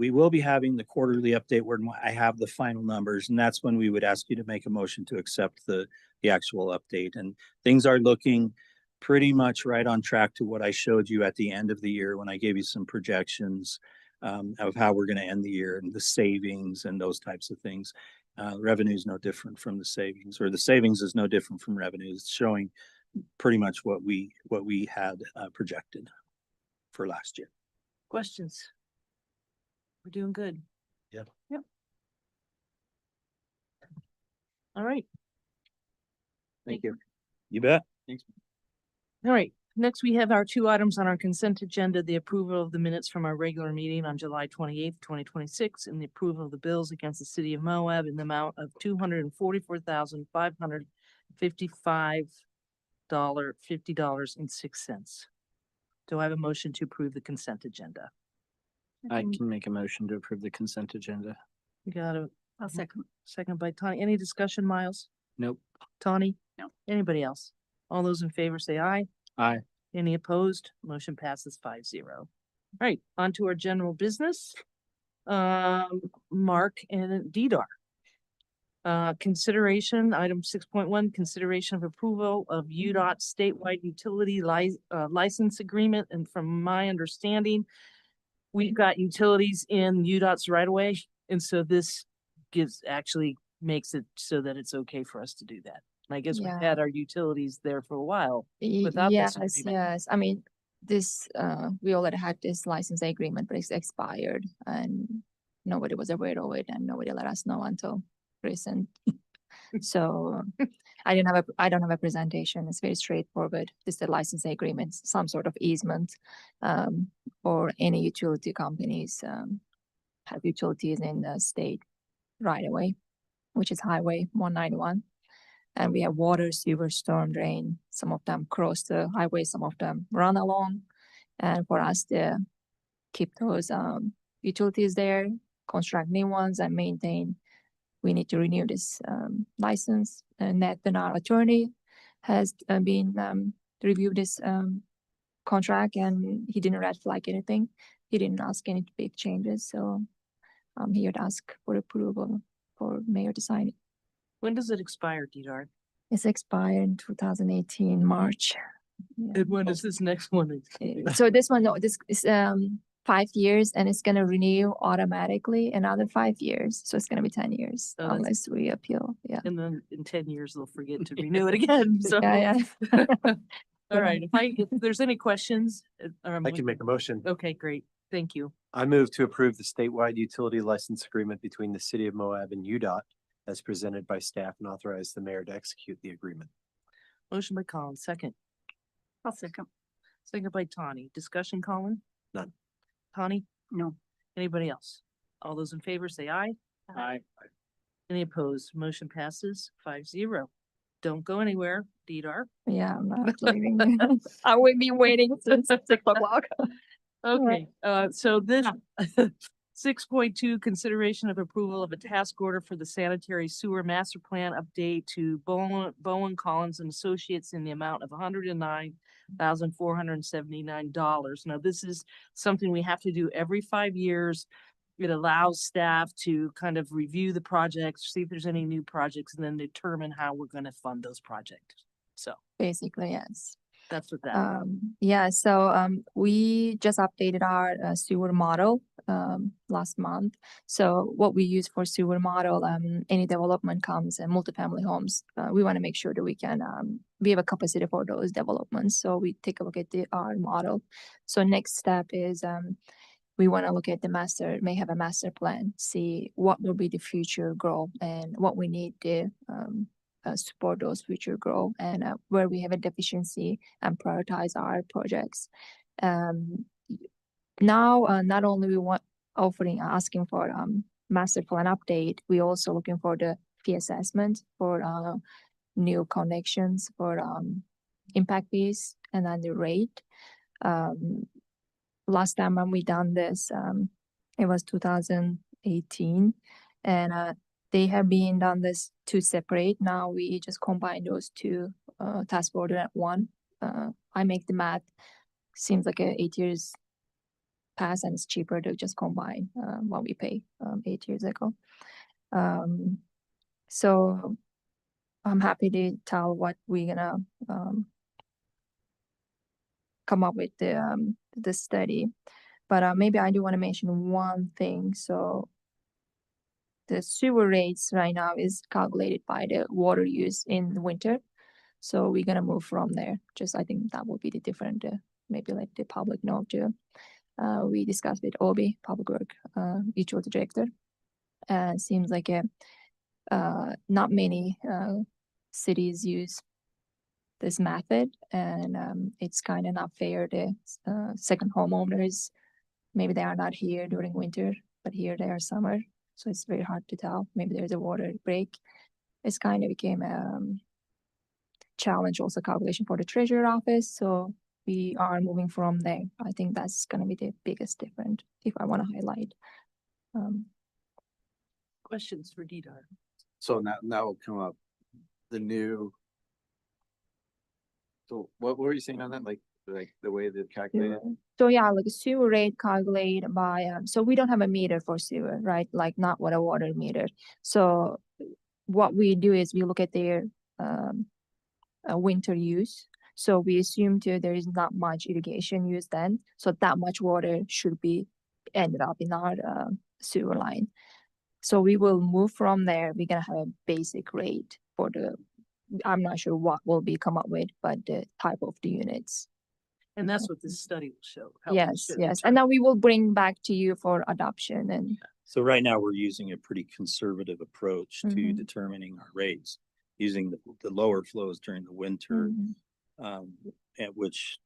the quarterly update where I have the final numbers, and that's when we would ask you to make a motion to accept the actual update. And things are looking pretty much right on track to what I showed you at the end of the year when I gave you some projections of how we're going to end the year and the savings and those types of things. Revenue is no different from the savings, or the savings is no different from revenue. It's showing pretty much what we had projected for last year. Questions? We're doing good. Yep. All right. Thank you. You bet. Thanks. All right. Next, we have our two items on our consent agenda, the approval of the minutes from our regular meeting on July 28th, 2026, and the approval of the bills against the city of Moab in the amount of $244,555.50.06. Do I have a motion to approve the consent agenda? I can make a motion to approve the consent agenda. You got a I'll second. second by Tawny. Any discussion, Miles? Nope. Tawny? No. Anybody else? All those in favor say aye. Aye. Any opposed? Motion passes 5-0. All right, on to our general business. Mark and Dedar. Consideration, item 6.1, consideration of approval of UDOT statewide utility license agreement. And from my understanding, we've got utilities in UDOT's right of way. And so this makes it so that it's okay for us to do that. And I guess Yeah. we've had our utilities there for a while. without this Yes, agreement. yes. I mean, this, we already had this license agreement, but it's expired and nobody was aware of it and nobody let us know until recent. So I don't have a presentation. It's very straightforward. This is the license agreement, some sort of easement, for any utility companies, have utilities in the state right away, which is Highway 191. And we have water, sewer, storm drain. Some of them cross the highway, some of them run along. And for us to keep those utilities there, construct new ones and maintain, we need to renew this license. And Nathan, our attorney, has been reviewed this contract and he didn't red flag anything. He didn't ask any big changes. So I'm here to ask for approval for mayor to sign it. When does it expire, Dedar? It's expired in 2018, March. Yeah. And when is this next one? So this one, no, this is 5 years and it's gonna renew automatically another 5 years. So it's gonna be 10 years Oh, that's- unless we appeal. Yeah. And then in 10 years, they'll forget to renew it again. So, Yeah, yeah. all right. If there's any questions. I can make a motion. Okay, great. Thank you. I move to approve the statewide utility license agreement between the city of Moab and UDOT as presented by staff and authorize the mayor to execute the agreement. Motion by Colin, second. I'll second. Second by Tawny. Discussion, Colin? None. Tawny? No. Anybody else? All those in favor say aye. Aye. Any opposed? Motion passes 5-0. Don't go anywhere, Deedar. Yeah, I'm not leaving. I will be waiting since 6 o'clock. Okay, so this 6.2, consideration of approval of a task order for the sanitary sewer master plan update to Bowen Collins and Associates in the amount of $109,479. Now, this is something we have to do every 5 years. It allows staff to kind of review the projects, see if there's any new projects, and then determine how we're gonna fund those projects. So Basically, yes. that's what that. Yeah, so we just updated our sewer model last month. So what we use for sewer model, any development comes and multifamily homes, we want to make sure that we have a capacity for those developments. So we take a look at our model. So next step is we want to look at may have a master plan, see what will be the future growth and what we need to support those future growth, and where we have a deficiency and prioritize our projects. Now, not only we want asking for master plan update, we also looking for the fee assessment for new connections for impact fees and then the rate. Last time when we done this, it was 2018, and they have been done this two separate. Now we just combine those two task order at one. I make the math. Seems like 8 years pass and it's cheaper to just combine what we pay 8 years ago. So I'm happy to tell what we're gonna come up with the study. But maybe I do want to mention one thing. So the sewer rates right now is calculated by the water use in the winter. So we're gonna move from there. Just I think that would be the different, maybe let the public know too. We discussed with Obi, Public Work, utility director. Seems like not many cities use this method, and it's kind of not fair to second homeowners. Maybe they are not here during winter, but here they are summer. So it's very hard to tell. Maybe there's a water break. It's kind of became a challenge also calculation for the treasurer office. So we are moving from there. I think that's going to be the biggest difference if I want to highlight. Questions for Deedar? So now will come up the new. So what were you saying on that? Like the way they calculate it? So yeah, like a sewer rate calculated by, so we don't have a meter for sewer, right? Like not what a water meter. So what we do is we look at their winter use. So we assume there is not much irrigation use then. So that much water should be ended up in our sewer line. So we will move from there. We're gonna have a basic rate for I'm not sure what will be come up with, but the type of the units. And that's what this study will show. Yes. And then we will bring back to you for adoption and. So right now, we're using a pretty conservative approach to Mhm. determining our rates, using the lower flows during the winter, Mhm. which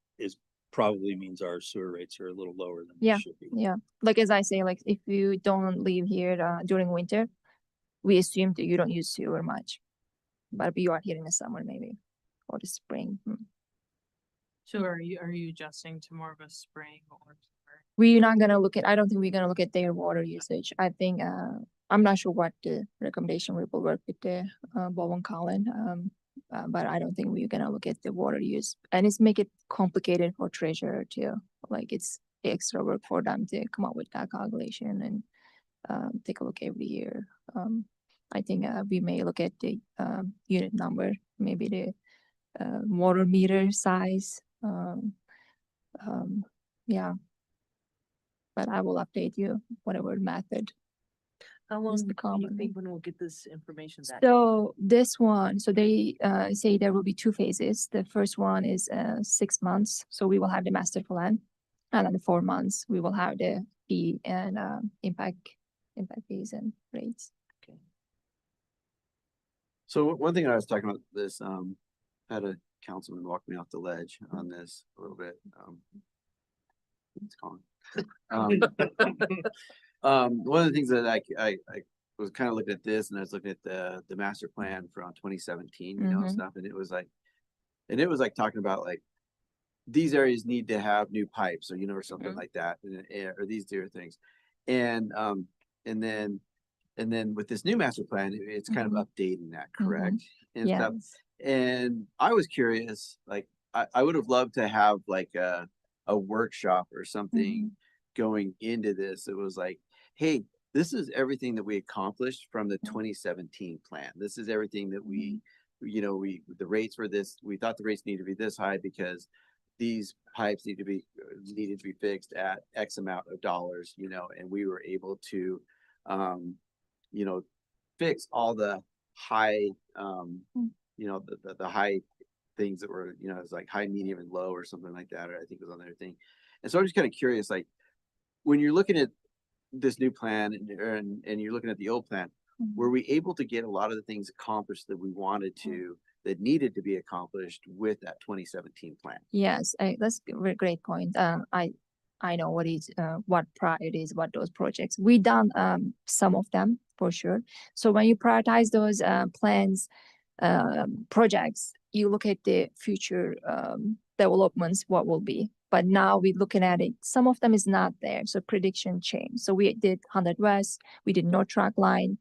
probably means our sewer rates are a little lower than Yeah. they should be. Yeah, like as I say, like if you don't live here during winter, we assume that you don't use sewer much, but you are here in the summer maybe, or the spring. So are you adjusting to more of a spring or? We're not gonna look at. I don't think we're gonna look at their water usage. I think I'm not sure what the recommendation we will work with the Bowen Collin. But I don't think we're gonna look at the water use, and it's make it complicated for treasurer too. Like it's extra work for them to come up with that calculation and take a look every year. I think we may look at the unit number, maybe the water meter size. Yeah, but I will update you whatever method. How long Just do the you common. think when we'll get this information back? So this one, so they say there will be two phases. The first one is 6 months. So we will have the master plan, and then the 4 months we will have the fee and impact fees and rates. So one thing I was talking about this, had a councilman walk me off the ledge on this a little bit. It's gone. One of the things that I was kind of looking at this, and I was looking at the master plan from 2017, you know, Mhm. stuff, and it was like talking about like these areas need to have new pipes, or you know, or something Mhm. like that, or these different things, and then with this new master plan, it's kind of updating that, correct? And stuff. Yes. And I was curious, like I would have loved to have like a workshop or something going into this. It was like, hey, this is everything that we accomplished from the 2017 plan. This is everything that we, you know, the rates were this. We thought the rates needed to be this high because these pipes needed to be fixed at X amount of dollars, you know, and we were able to, you know, fix all the high, you know, the high things that were, you know, it's like high, medium, and low, or something like that, or I think it was on their thing. And so I'm just kind of curious, like when you're looking at this new plan and you're looking at the old plan, were we able to get a lot of the things accomplished that we wanted to, that needed to be accomplished with that 2017 plan? Yes, that's a very great point. I know what priorities, what those projects. We done some of them for sure. So when you prioritize those plans, projects, you look at the future developments, what will be. But now we're looking at it, some of them is not there. So prediction change. So we did 100 West, we did North Track Line,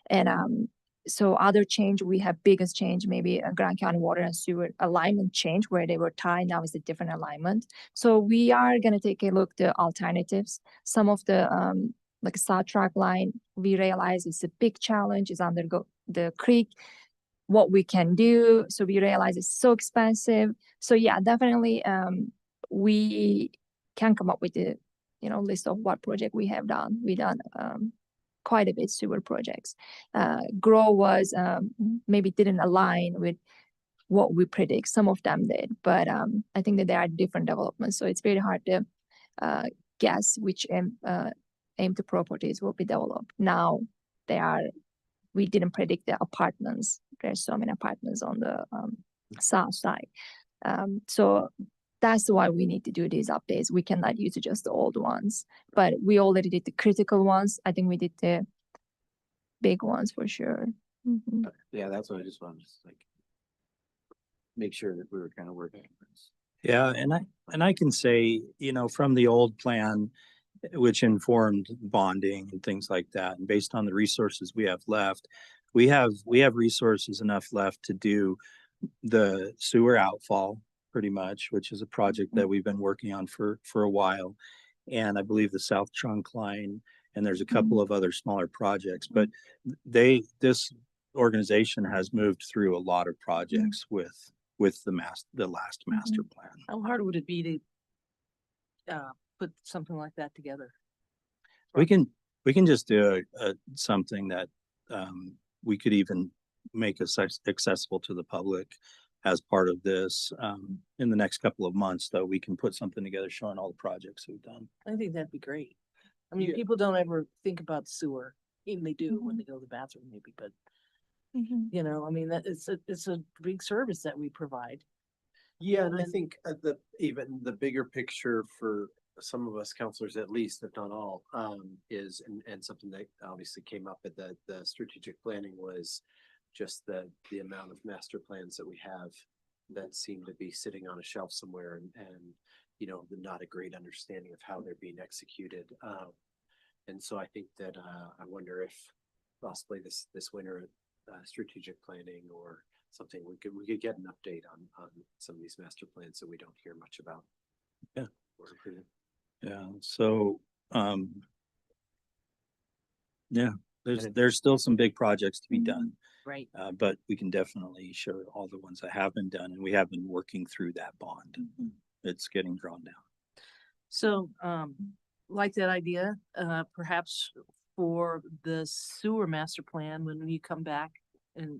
and so other change, we have biggest change, maybe a Grand County Water and Sewer alignment change where they were tied, now it's a different alignment. So we are gonna take a look at the alternatives. Some of the like South Track Line, we realize it's a big challenge, it's under the creek, what we can do. So we realize it's so expensive. So yeah, definitely we can come up with the, you know, list of what project we have done. We done quite a bit sewer projects. Grow was maybe didn't align with what we predict. Some of them did, but I think that there are different developments. So it's very hard to guess which aim to properties will be developed. Now we didn't predict the apartments. There's so many apartments on the south side. So that's why we need to do these updates. We cannot use just the old ones, but we already did the critical ones. I think we did the big ones for sure. Yeah, that's what I just wanted to like make sure that we were kind of working. Yeah, and I can say, you know, from the old plan, which informed bonding and things like that, and based on the resources we have left, we have resources enough left to do the sewer outfall pretty much, which is a project that we've been working on for a while. And I believe the South Trunk Line, and there's a couple of other smaller projects, but this organization has moved through a lot of projects with the last master plan. How hard would it be to put something like that together? We can just do something that we could even make accessible to the public as part of this. In the next couple of months, though, we can put something together showing all the projects we've done. I think that'd be great. I mean, Yeah. people don't ever think about sewer. Even they do when they go to the bathroom maybe, but you know, I mean, that it's a big service that we provide. Yeah, and I And- think even the bigger picture for some of us counselors, at least, if not all, is, and something that obviously came up at the strategic planning was just the amount of master plans that we have that seem to be sitting on a shelf somewhere and you know, not a great understanding of how they're being executed. And so I think that I wonder if possibly this winter strategic planning or something, we could get an update on some of these master plans that we don't hear much about. Yeah. Or- Yeah, so, yeah, And there's still some big projects to be done. Right. But we can definitely show all the ones that have been done, and we have been working through that bond. It's getting drawn down. So, like that idea, perhaps for the sewer master plan, when you come back in,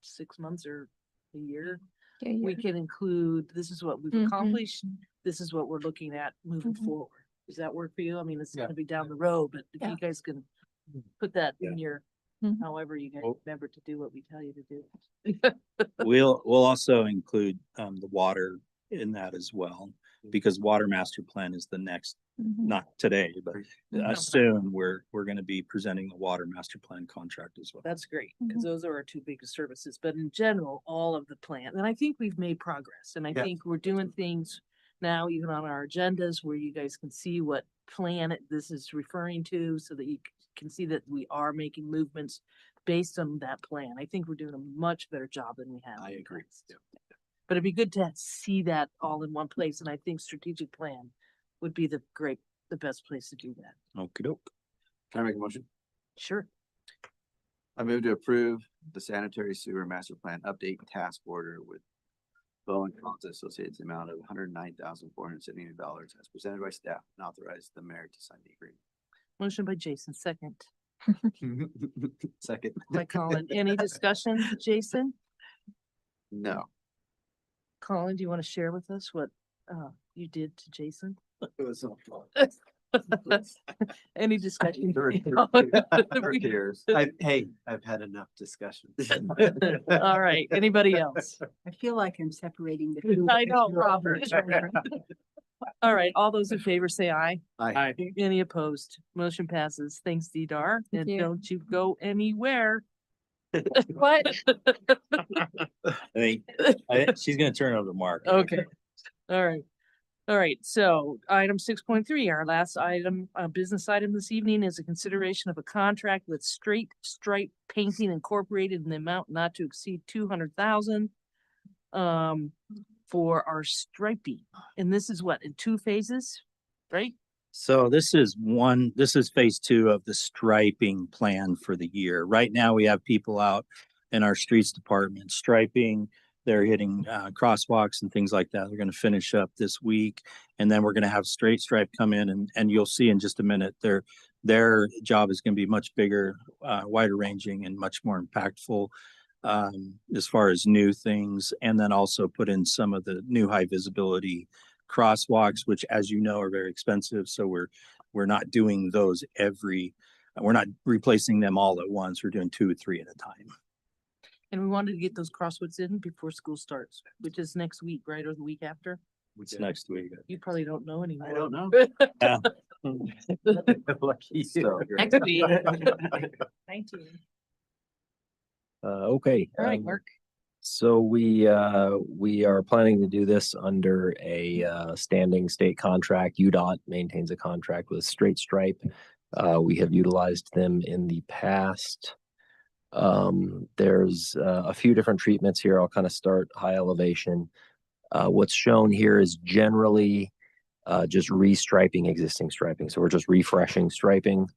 6 months or a year, we can include, this is what we've accomplished, this is what we're looking at moving forward. Does that work for you? I mean, it's gonna be down the road, but if you guys can put that in your However, you guys Well- remember to do what we tell you to do. We'll also include the water in that as well, because water master plan is the next, not today, but soon we're gonna be presenting the water master plan contract as well. That's great, because those are our two biggest services, but in general, all of the plan, and I think we've made progress, and I Yeah. think we're doing things now, even on our agendas, where you guys can see what plan this is referring to, so that you can see that we are making movements based on that plan. I think we're doing a much better job than we have. I in the agree. past. Yeah. But it'd be good to see that all in one place, and I think strategic plan would be the best place to do that. Okey doke. Can I make a motion? Sure. I move to approve the sanitary sewer master plan update task order with Bow and Collins Associates, the amount of $109,478 as presented by staff and authorize the mayor to sign the agreement. Motion by Jason, second Second. by Colin. Any discussion, Jason? No. Colin, do you want to share with us what you did to Jason? It was so fun. Any discussion? Tears. I've had enough discussion. All right, anybody else? I feel like I'm separating the two. I know, Robert. All right, all those in favor say aye. Aye. Any opposed? Motion passes. Thanks, Didar, Thank and you. don't you go anywhere. What? I think she's gonna turn it over to Mark. Okay, all right. All right, so item 6.3, our last item, business item this evening is a consideration of a contract with Straight Stripe Painting Incorporated in the amount not to exceed 200,000 for our striping. And this is what, in 2 phases, right? So this is phase 2 of the striping plan for the year. Right now, we have people out in our streets department striping. They're hitting crosswalks and things like that. They're going to finish up this week. And then we're going to have Straight Stripe come in and you'll see in just a minute, their job is going to be much bigger, wider ranging and much more impactful as far as new things. And then also put in some of the new high visibility crosswalks, which, as you know, are very expensive. So we're not doing those we're not replacing them all at once. We're doing 2 or 3 at a time. And we wanted to get those crosswalks in before school starts, which is next week, right? Or the week after? It's next week. You probably don't know anymore. I don't know. Yeah. Lucky you. Next week. 19. Okay. All right, Mark. So we are planning to do this under a standing state contract. UDOT maintains a contract with Straight Stripe. We have utilized them in the past. There's a few different treatments here. I'll kind of start high elevation. What's shown here is generally just restriping existing striping. So we're just refreshing striping.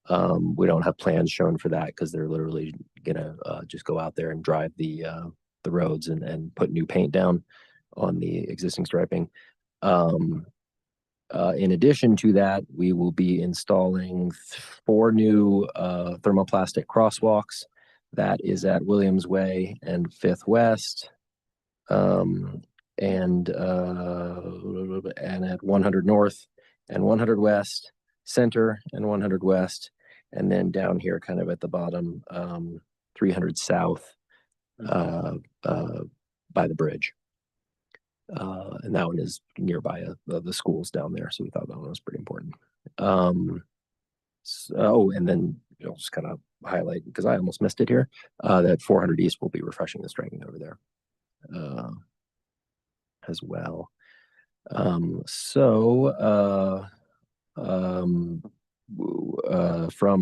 We don't have plans shown for that because they're literally gonna just go out there and drive the roads and put new paint down on the existing striping. In addition to that, we will be installing 4 new thermoplastic crosswalks. That is at Williams Way and 5th West, and at 100 North and 100 West, Center and 100 West, and then down here, kind of at the bottom, 300 South, by the bridge. And that one is nearby the schools down there, so we thought that one was pretty important. And then I'll just kind of highlight, because I almost missed it here, that 400 East will be refreshing the striping over there as well. From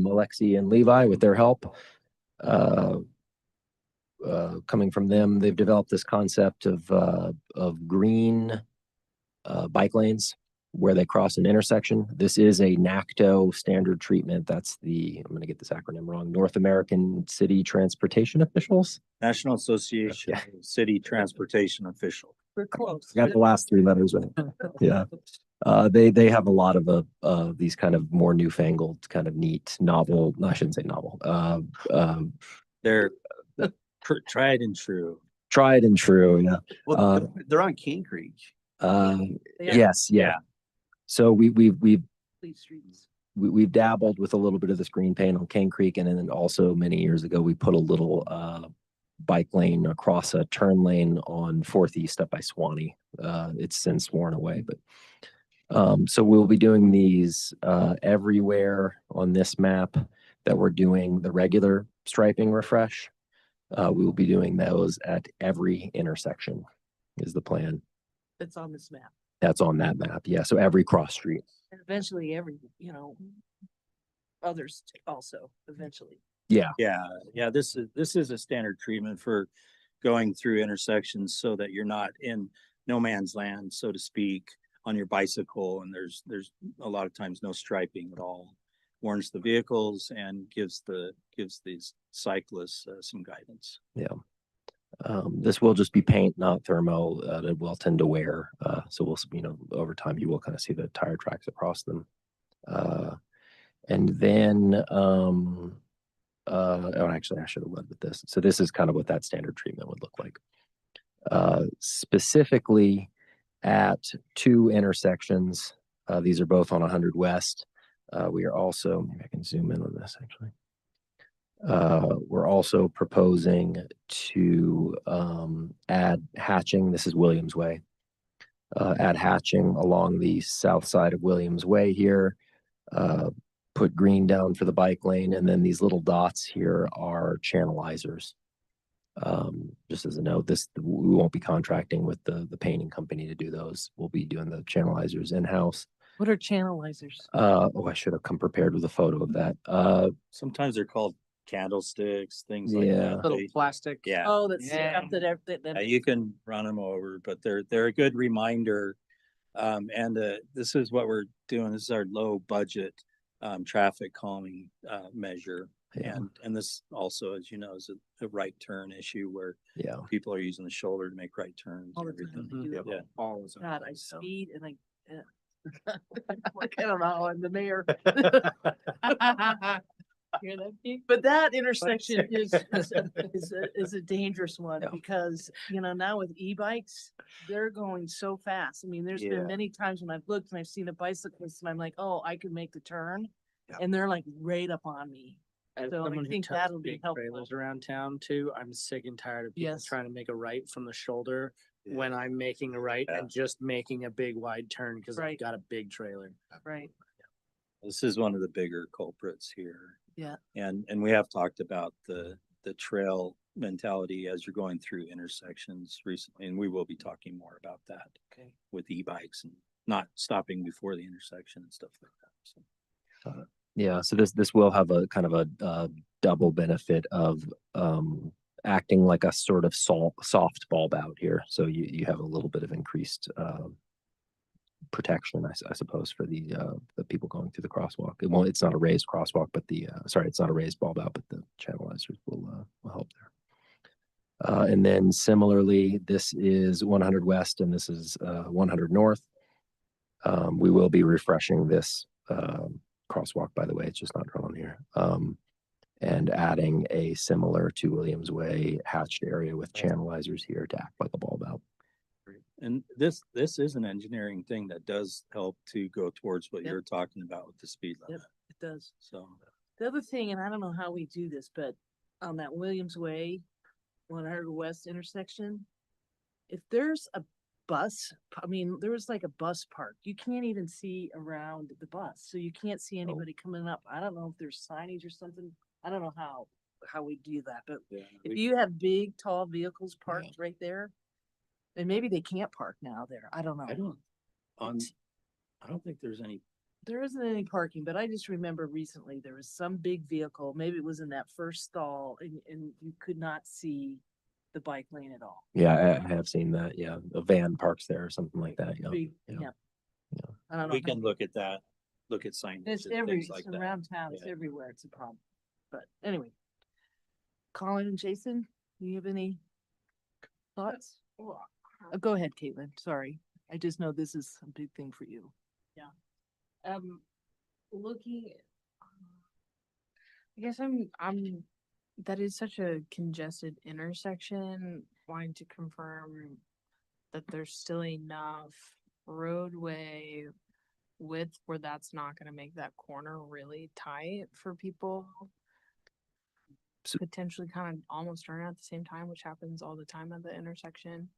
Alexi and Levi, with their help, coming from them, they've developed this concept of green bike lanes where they cross an intersection. This is a NACTO standard treatment. That's I'm going to get this acronym wrong, North American City Transportation Officials. National Association of City Transportation Official. We're close. I got the last 3 letters right. Yeah. They have a lot of these kind of more newfangled, kind of neat, novel, no, I shouldn't say novel, They're tried and true. tried and true. Yeah. Well, they're on King Creek. Yes. Yeah. So we've Please streets. we've dabbled with a little bit of this green paint on Cane Creek, and then also many years ago, we put a little bike lane across a turn lane on 4th East up by Swanee. It's since worn away, but so we'll be doing these everywhere on this map that we're doing the regular striping refresh. We will be doing those at every intersection is the plan. That's on this map. That's on that map. Yeah. So every cross street. And eventually every, others also, eventually. Yeah. Yeah, this is a standard treatment for going through intersections so that you're not in no man's land, so to speak, on your bicycle. And there's a lot of times no striping at all. Warns the vehicles and gives these cyclists some guidance. Yeah. This will just be paint, not thermo, that will tend to wear. So we'll, over time you will kind of see the tire tracks across them. And then, actually I should have led with this. So this is kind of what that standard treatment would look like. Specifically at 2 intersections, these are both on 100 West. We are also, maybe I can zoom in on this actually. We're also proposing to add hatching. This is Williams Way. Add hatching along the south side of Williams Way here. Put green down for the bike lane, and then these little dots here are channelizers. Just as a note, we won't be contracting with the painting company to do those. We'll be doing the channelizers in-house. What are channelizers? I should have come prepared with a photo of that. Sometimes they're called candlesticks, things like Yeah. that. Little They- plastic. Yeah. Oh, that's Yeah. stuff that You can run them over, but they're a good reminder. This is what we're doing. This is our low budget traffic calming measure. Yeah. And this also, as you know, is a right turn issue where Yeah. people are using the shoulder to make right turns. all and the time. everything. They do Yep. that. Yeah. All the time. God, I speed and like, I don't know, I'm the mayor. Hear that, Pete? But that intersection is a dangerous one Yeah. because, now with e-bikes, they're going so fast. I mean, there's Yeah. been many times when I've looked and I've seen a bicyclist and I'm like, oh, I can make the turn. Yeah. And they're like right up on me. As So I someone who think tows that'll be big helpful. trailers around town too, I'm sick and tired of people Yes. trying to make a right from the shoulder when I'm making a right Yeah. and just making a big wide turn because I've Right. got a big trailer. Right. This is one of the bigger culprits here. Yeah. And we have talked about the trail mentality as you're going through intersections recently, and we will be talking more about that. Okay. With e-bikes and not stopping before the intersection and stuff like that. So Yeah, so this will have a kind of a double benefit of acting like a sort of soft bulb out here. So you have a little bit of increased protection, I suppose, for the people going through the crosswalk. It's not a raised crosswalk, but it's not a raised bulb out, but the channelizers will help there. And then similarly, this is 100 West and this is 100 North. We will be refreshing this crosswalk, by the way, it's just not drawn here. And adding a similar to Williams Way hatched area with channelizers here to act like a bulb out. and this is an engineering thing that does help to go towards what Yep. you're talking about with the speed limit. It does. So The other thing, and I don't know how we do this, but on that Williams Way, 100 West intersection, if there's a bus, there was like a bus park, you can't even see around the bus, so you can't see anybody coming up. I don't know if there's signage or something. I don't know how we do that, but yeah, if you have big, tall vehicles parked right there, then maybe they can't park now there. I don't know. I don't think there's any. There isn't any parking, but I just remember recently there was some big vehicle, maybe it was in that first stall and you could not see the bike lane at all. Yeah, I have seen that. Yeah, a van parks there or something like that. Yeah. Big- yeah. Yeah. I don't know. We can look at that, look at signage It's and every, things like it's that. around town, it's Yeah. everywhere, it's a problem. But anyway. Colin and Jason, do you have any thoughts? Go ahead, Caitlin, sorry. I just know this is a big thing for you. Looking, I guess that is such a congested intersection, wanting to confirm that there's still enough roadway width where that's not gonna make that corner really tight for people. So- Potentially kind of almost turn at the same time, which happens all the time at the intersection.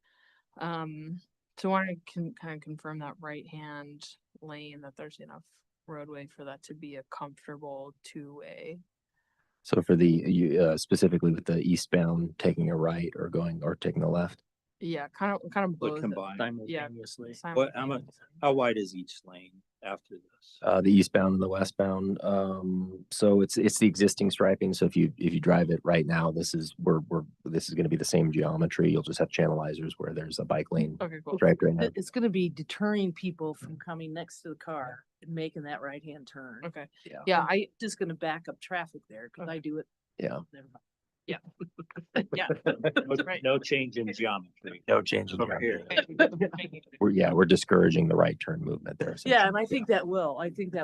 So I wanted to kind of confirm that right-hand lane, that there's enough roadway for that to be a comfortable two-way. So for the, you, specifically with the eastbound, taking a right or going, or taking a left? Yeah, kind of But both. combined. Yeah. Simultaneously. What, how wide is each lane after this? The eastbound and the westbound. So it's the existing striping. So if you drive it right now, this is gonna be the same geometry. You'll just have channelizers where there's a bike lane Okay, cool. striped right now. It's gonna be deterring people from coming next to the car and making that right-hand turn. Okay. Yeah. Yeah, I, Just gonna back up traffic there, cause I do it. Yeah. Never mind. Yeah. Yeah. Right. No change in geometry. No change in Over here. geometry. We're discouraging the right turn movement there. Yeah, essentially. and I think that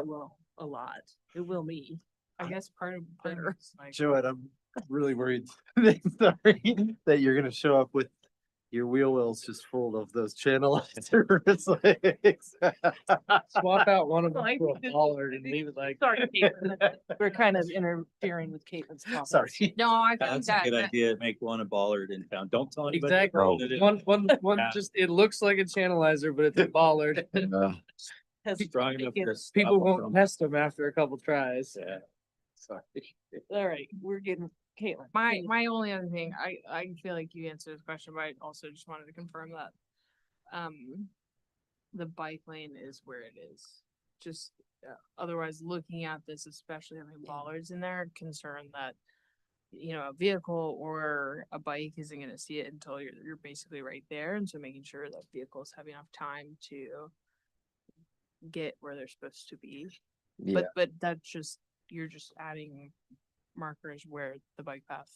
will a lot. It will me. I guess part of Better. it's like, Joed, I'm really worried, sorry, that you're gonna show up with your wheel wells just full of those channelizers. Swap out one of them I for a did- bollard and leave it like. Sorry, Caitlin. We're kind of interfering with Caitlin's comments. Sorry. no, I think That's a that, good idea. Make one a bollard in town. Don't tell anybody. Exactly. Oh. that it- One, Yeah. just, it looks like a channelizer, but it's a bollard. Has- Strong enough for a stop People on won't test them after a couple tries. Yeah. Sorry. All right, we're getting Caitlin. my only other thing, I feel like you answered this question, but I also just wanted to confirm that the bike lane is where it is. Just otherwise looking at this, especially having bollards in there, concerned that a vehicle or a bike isn't gonna see it until you're basically right there, and so making sure that vehicles have enough time to get where they're supposed to be. Yeah. But that's just, you're just adding markers where the bike path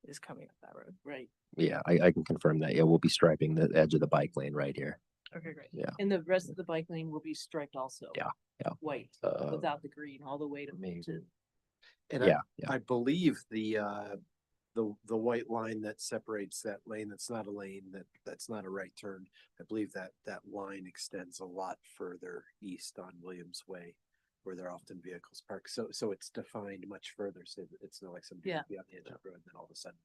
is coming up that road. Right. Yeah, I can confirm that. Yeah, we'll be striping the edge of the bike lane right here. Okay, great. Yeah. And the rest of the bike lane will be striped also. Yeah, yeah. White, Uh, without the green, all the way to. And Yeah, I believe the white line that separates that lane, that's not a lane, that's not a right turn. I believe that line extends a lot further east on Williams Way, where there are often vehicles parked. So it's defined much further. So it's not like somebody Yeah. would be on the edge of the road and then all of a sudden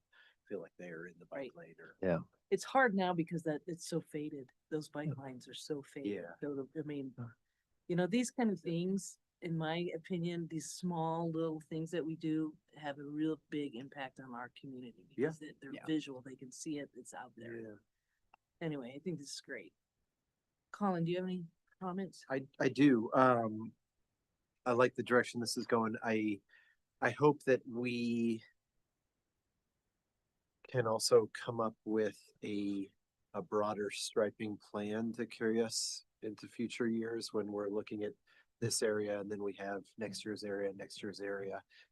feel like they are in the bike lane or. Yeah. It's hard now because it's so faded. Those bike lines are so faded. Yeah. So, I mean, these kind of things, in my opinion, these small little things that we do have a real big impact on our community. Yeah. Because they're Yeah. visual, they can see it, it's out there. Yeah. Anyway, I think this is great. Colin, do you have any comments? I do. I like the direction this is going. I hope that we can also come up with a broader striping plan to carry us into future years when we're looking at this area and then we have next year's area,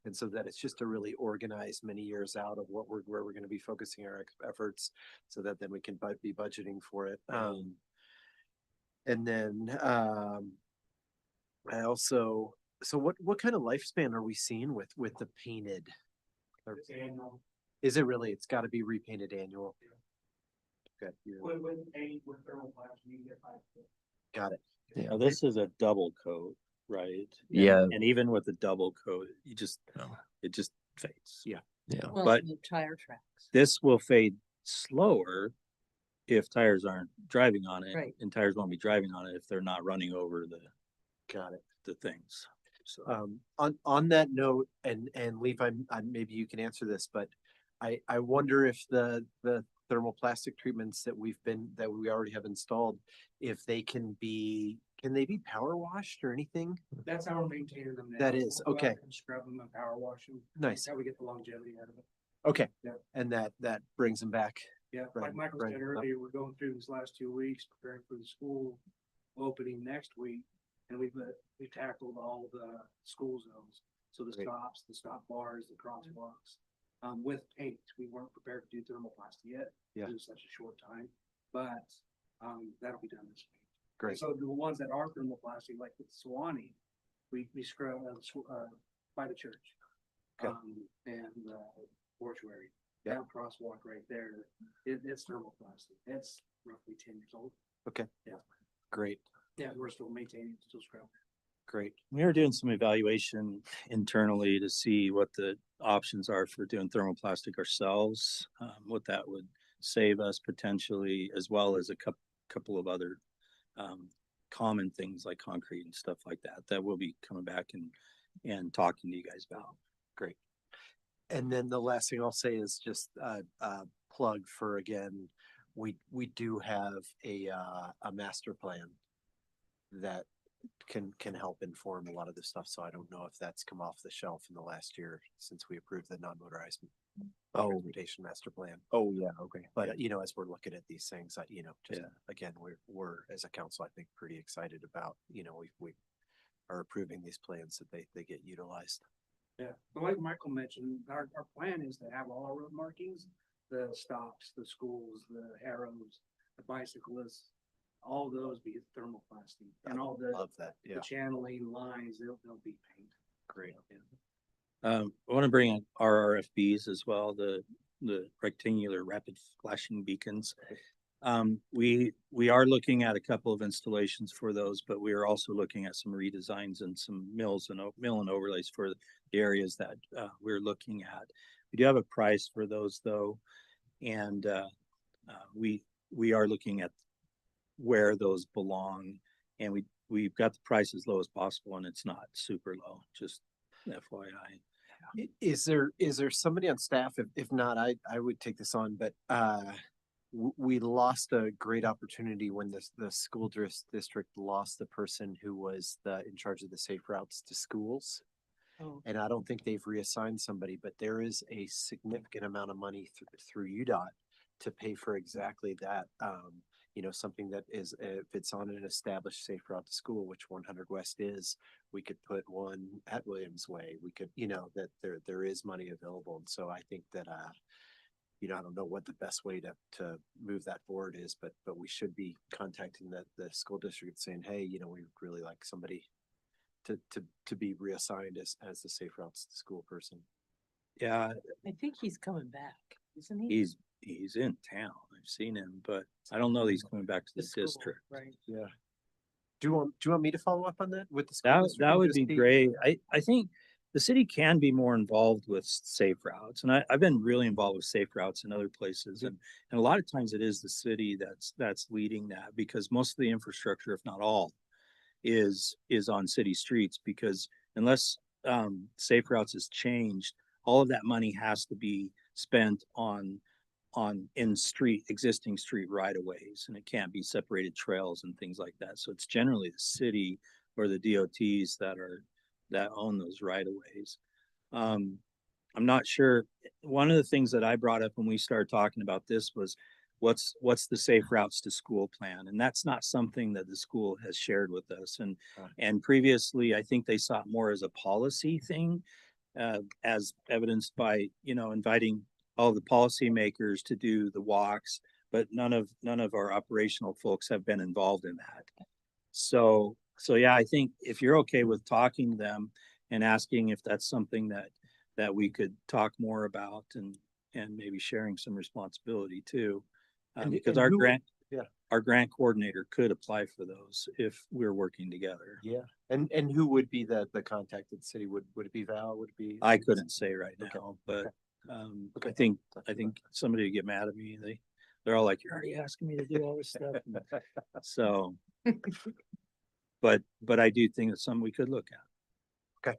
and so that it's just a really organized many years out of where we're going to be focusing our efforts, so that then we can be budgeting for it. And then I also, so what kind of lifespan are we seeing with the painted? Is it really? It's got to be repainted annual. Okay. Got it. Yeah. Now, this is a double coat, right? Yeah. And even with the double coat, it just fades. Yeah. Yeah. Well, But- the tire tracks. This will fade slower if tires aren't driving on it. Right. And tires won't be driving on it if they're not running over Got it. the things. So, On that note, and Leaf, maybe you can answer this, but I wonder if the thermoplastic treatments that we already have installed, if they can be power washed or anything? That's how we're maintaining them now. That is, We'll go out okay. and scrub them and power wash them. Nice. That's how we get the longevity out of it. Okay. Yeah. And that brings them back. Yeah, Right, like Michael right. said earlier, we're going through these last 2 weeks preparing for the school opening next week. And we've tackled all the school zones. So the Great. stops, the stop bars, the crosswalks. With paint, we weren't prepared to do thermoplastic yet. Yeah. It was such a short time, but, that'll be done this week. Great. So the ones that are thermoplastic, like with Swanee, we scrub, by the church. Okay. And, mortuary. Yeah. That crosswalk right there, it's thermoplastic. It's roughly 10 years old. Okay. Yeah. Great. Yeah, we're still maintaining, still scrubbing. Great. We are doing some evaluation internally to see what the options are for doing thermoplastic ourselves, what that would save us potentially, as well as a couple of other common things like concrete and stuff like that, that we'll be coming back and talking to you guys about. Great. And then the last thing I'll say is just a plug for, again, we do have a master plan that can help inform a lot of this stuff. So I don't know if that's come off the shelf in the last year since we approved the non-motorized transportation master plan. Oh, yeah, okay. But, you know, as we're looking at these things, you know, just Yeah. again, we're as a council, I think, pretty excited about, you know, we are approving these plans that they get utilized. Yeah, but like Michael mentioned, our plan is to have all our road markings, the stops, the schools, the arrows, the bicyclists, all those be thermoplastic and all Love that. the Yeah, channeling lines, they'll be paint. great. I want to bring in RRFBs as well, the rectangular rapid flashing beacons. We are looking at a couple of installations for those, but we are also looking at some redesigns and some mill and overlays for the areas that we're looking at. We do have a price for those though, and we are looking at where those belong, and we've got the price as low as possible, and it's not super low, just FYI. Is there somebody on staff? If not, I would take this on, but we lost a great opportunity when the school district lost the person who was in charge of the safe routes to schools. Oh. And I don't think they've reassigned somebody, but there is a significant amount of money through UDOT to pay for exactly that. You know, something that is, if it's on an established safe route to school, which 100 West is, we could put one at Williams Way. We could, you know, that there is money available. And so I think that, you know, I don't know what the best way to move that forward is, but we should be contacting the school district saying, hey, you know, we would really like somebody to be reassigned as the safe routes to school person. Yeah, I think he's coming back, isn't he? he's in town. I've seen him, but I don't know that he's coming back to the school, district. Right. Yeah. Do you want me to follow up on that with the school district? That and would just be great. I think the city can be more involved with safe routes, and I've been really involved with safe routes in other places, and a lot of times it is the city that's leading that, because most of the infrastructure, if not all, is on city streets, because unless safe routes has changed, all of that money has to be spent on existing street right of ways, and it can't be separated trails and things like that. So it's generally the city or the DOTs that own those right of ways. I'm not sure. One of the things that I brought up when we started talking about this was what's the safe routes to school plan, and that's not something that the school has shared with us. And previously, I think they saw it more as a policy thing, as evidenced by, you know, inviting all the policymakers to do the walks, but none of our operational folks have been involved in that. So yeah, I think if you're okay with talking to them and asking if that's something that we could talk more about, and maybe sharing some responsibility too, because our grant coordinator could apply for those if we're working together. Yeah. And who would be the contact at the city? Would it be Val? Would it be? I couldn't say right Okay. now, but Okay. I think somebody would get mad at me. They're all like, "You're already asking me to do all this stuff." So, but I do think it's something we could look at. Okay.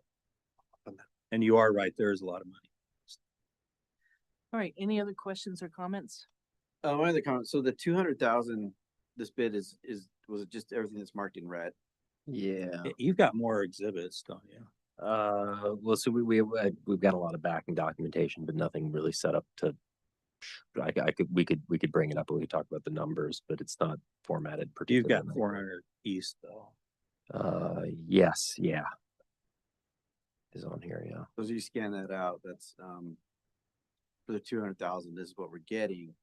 And you are right, there is a lot of money. All right, any other questions or comments? One other comment. So the 200,000, this bid was it just everything that's marked in red? Yeah. You've got more exhibits, don't you? Well, so we've got a lot of backing documentation, but nothing really set up to. We could bring it up and we could talk about the numbers, but it's not formatted You've particularly. got 400 East though. Yes, yeah. Is on here, yeah. So as you scan that out, that's for the 200,000, this is what we're getting.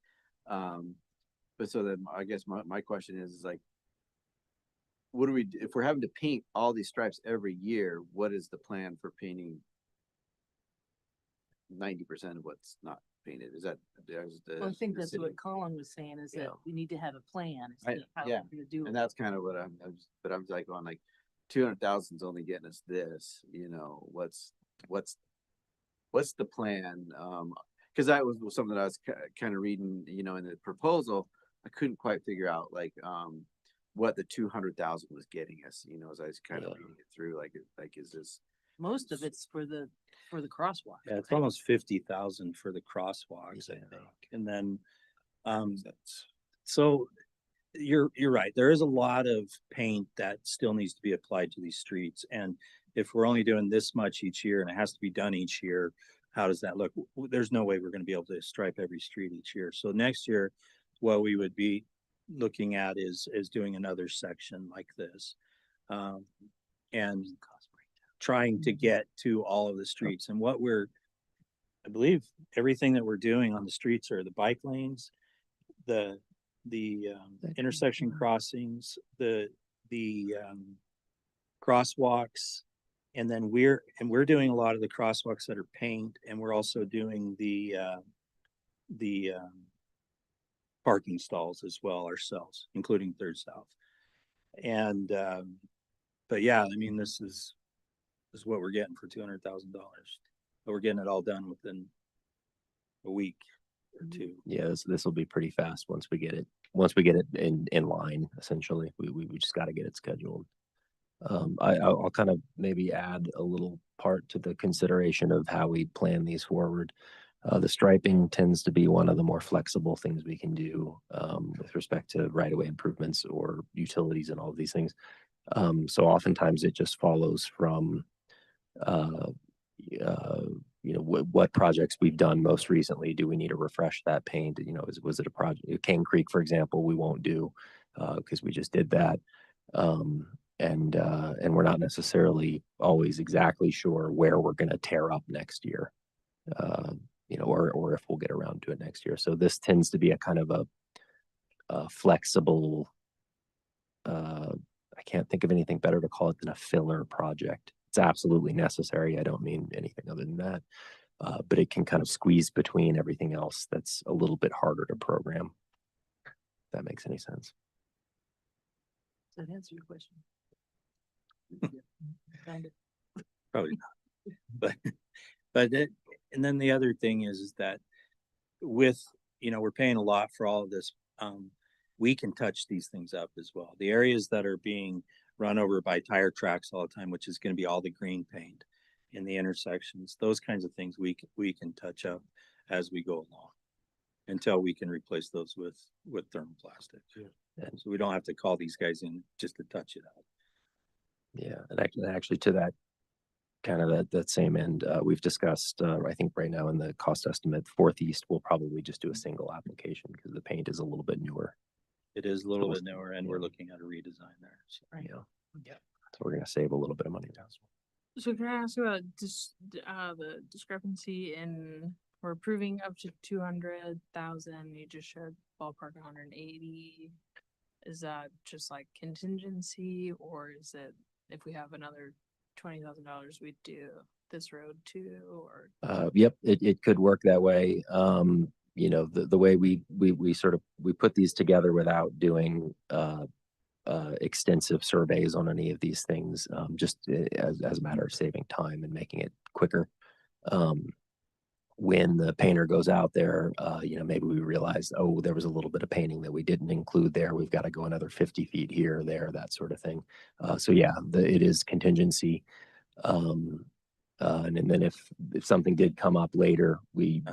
But so then I guess my question is like, what do we, if we're having to paint all these stripes every year, what is the plan for painting 90% of what's not painted? Is that? Well, I think that's what Colin was saying, is that we need to have a plan. It's I- how yeah, we're gonna do And it. that's kind of what I'm like going like, 200,000 is only getting us this, you know, what's the plan? Cause that was something that I was kind of reading, you know, in the proposal. I couldn't quite figure out like, what the 200,000 was getting us, you know, as I was kind of Yeah. reading it through, like, is this? Most of it's for the crosswalk. Yeah, it's almost 50,000 for the crosswalks, I Yeah. think. And then, so you're right. There is a lot of paint that still needs to be applied to these streets. And if we're only doing this much each year and it has to be done each year, how does that look? There's no way we're going to be able to stripe every street each year. So next year, what we would be looking at is doing another section like this. And trying to get to all of the streets. And I believe everything that we're doing on the streets are the bike lanes, the intersection crossings, the crosswalks, and then we're doing a lot of the crosswalks that are paint, and we're also doing the parking stalls as well ourselves, including Third South. And but yeah, I mean, this is what we're getting for $200,000. But we're getting it all done within a week or two. Yeah, this will be pretty fast once we get it in line, essentially. We just got to get it scheduled. I'll kind of maybe add a little part to the consideration of how we plan these forward. The striping tends to be one of the more flexible things we can do with respect to right-of-way improvements or utilities and all of these things. So oftentimes it just follows from you know, what projects we've done most recently. Do we need to refresh that paint? You know, was it a project, Cane Creek, for example, we won't do because we just did that. And we're not necessarily always exactly sure where we're going to tear up next year, you know, or if we'll get around to it next year. So this tends to be a kind of a flexible, I can't think of anything better to call it than a filler project. It's absolutely necessary. I don't mean anything other than that. But it can kind of squeeze between everything else that's a little bit harder to program. If that makes any sense. Does that answer your question? Kind of. Probably not. But and then the other thing is that with, you know, we're paying a lot for all of this. We can touch these things up as well. The areas that are being run over by tire tracks all the time, which is going to be all the green paint in the intersections, those kinds of things we can touch up as we go along until we can replace those with thermoplastic. Yeah. So we don't have to call these guys in just to touch it up. Yeah, and actually to that kind of that same end, we've discussed, I think right now in the cost estimate, Fourth East will probably just do a single application because the paint is a little bit newer. It is a little bit newer, and we're looking at a redesign there. So. Right. Yeah. So we're going to save a little bit of money now. So can I ask about the discrepancy in, we're approving up to 200,000, you just showed ballpark 180. Is that just like contingency, or is it if we have another $20,000, we'd do this road too, or? Yep, it could work that way. You know, the way we put these together without doing extensive surveys on any of these things, just as a matter of saving time and making it quicker. When the painter goes out there, you know, maybe we realize, oh, there was a little bit of painting that we didn't include there. We've got to go another 50 feet here or there, that sort of thing. So yeah, it is contingency. And then if something did come up later,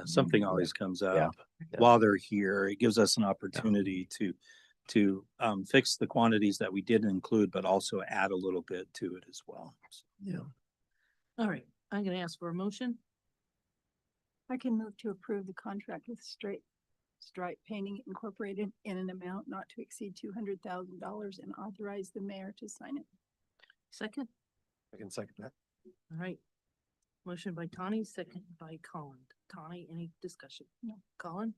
something always comes up yeah. while they're here. It gives us an opportunity to fix the quantities that we didn't include, but also add a little bit to it as well. So, yeah. All right, I'm gonna ask for a motion. I can move to approve the contract with Stripe Painting Incorporated in an amount not to exceed $200,000 and authorize the mayor to sign it. Second, I can second that. all right. Motion by Tawny, second by Colin. Tawny, any discussion? No. Colin?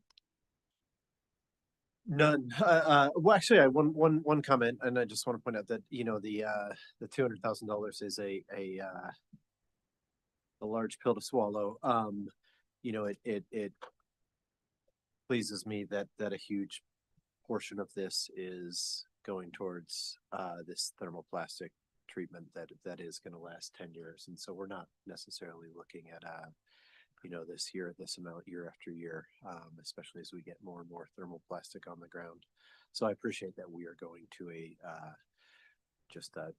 None. Well, actually, I have one comment, and I just want to point out that, you know, the $200,000 is a large pill to swallow. You know, it pleases me that a huge portion of this is going towards this thermoplastic treatment that is gonna last 10 years. And so we're not necessarily looking at, this year, this amount year after year, especially as we get more and more thermoplastic on the ground. So I appreciate that we are going to just a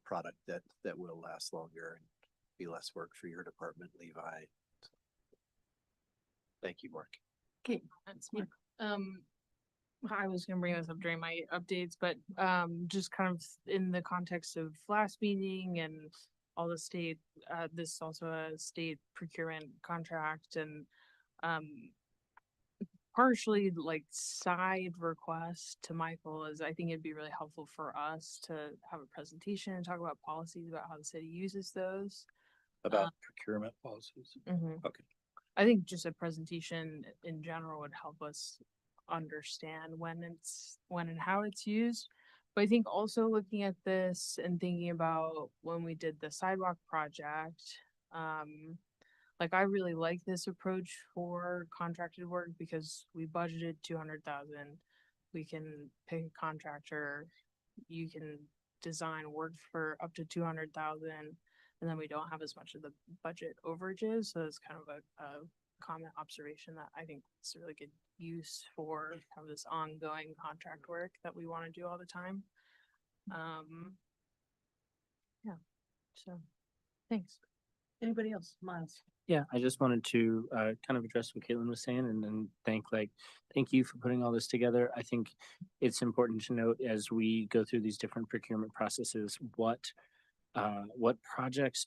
product that will last longer and be less work for your department, Levi. Thank you, Mark. Okay, that's me. I was gonna bring this up during my updates, but just kind of in the context of last meeting and all the state, this is also a state procurement contract and partially like side request to Michael is I think it'd be really helpful for us to have a presentation and talk about policies about how the city uses those. About procurement policies. Okay. I think just a presentation in general would help us understand when and how it's used. But I think also looking at this and thinking about when we did the sidewalk project, like I really like this approach for contracted work because we budgeted 200,000. We can pick a contractor, you can design work for up to 200,000, and then we don't have as much of the budget overages. So it's kind of a comment observation that I think is a really good use for kind of this ongoing contract work that we want to do all the time. Yeah, so thanks. Anybody else? Miles? Yeah, I just wanted to kind of address what Caitlin was saying and then thank you for putting all this together. I think it's important to note as we go through these different procurement processes, what projects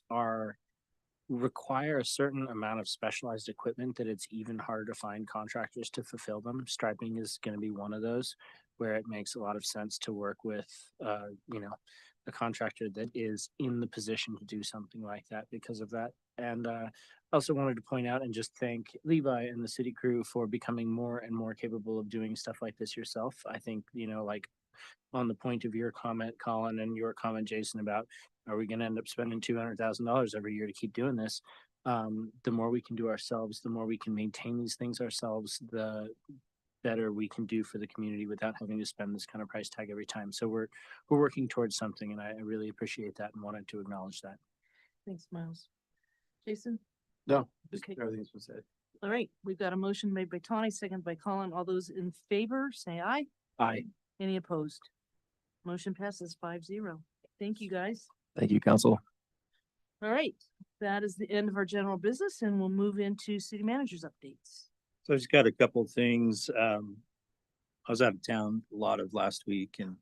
require a certain amount of specialized equipment that it's even harder to find contractors to fulfill them. Striping is going to be one of those where it makes a lot of sense to work with, a contractor that is in the position to do something like that because of that. And I also wanted to point out and just thank Levi and the city crew for becoming more and more capable of doing stuff like this yourself. I think, like on the point of your comment, Colin, and your comment, Jason, about are we going to end up spending $200,000 every year to keep doing this? The more we can do ourselves, the more we can maintain these things ourselves, the better we can do for the community without having to spend this kind of price tag every time. So we're working towards something, and I really appreciate that and wanted to acknowledge that. Thanks, Miles. Jason? No, just Okay. everything's been said. All right, we've got a motion made by Tawny, second by Colin. All those in favor, say aye. Aye. Any opposed? Motion passes 5-0. Thank you, guys. Thank you, council. All right, that is the end of our general business and we'll move into city managers updates. So I just got a couple of things. I was out of town a lot of last week and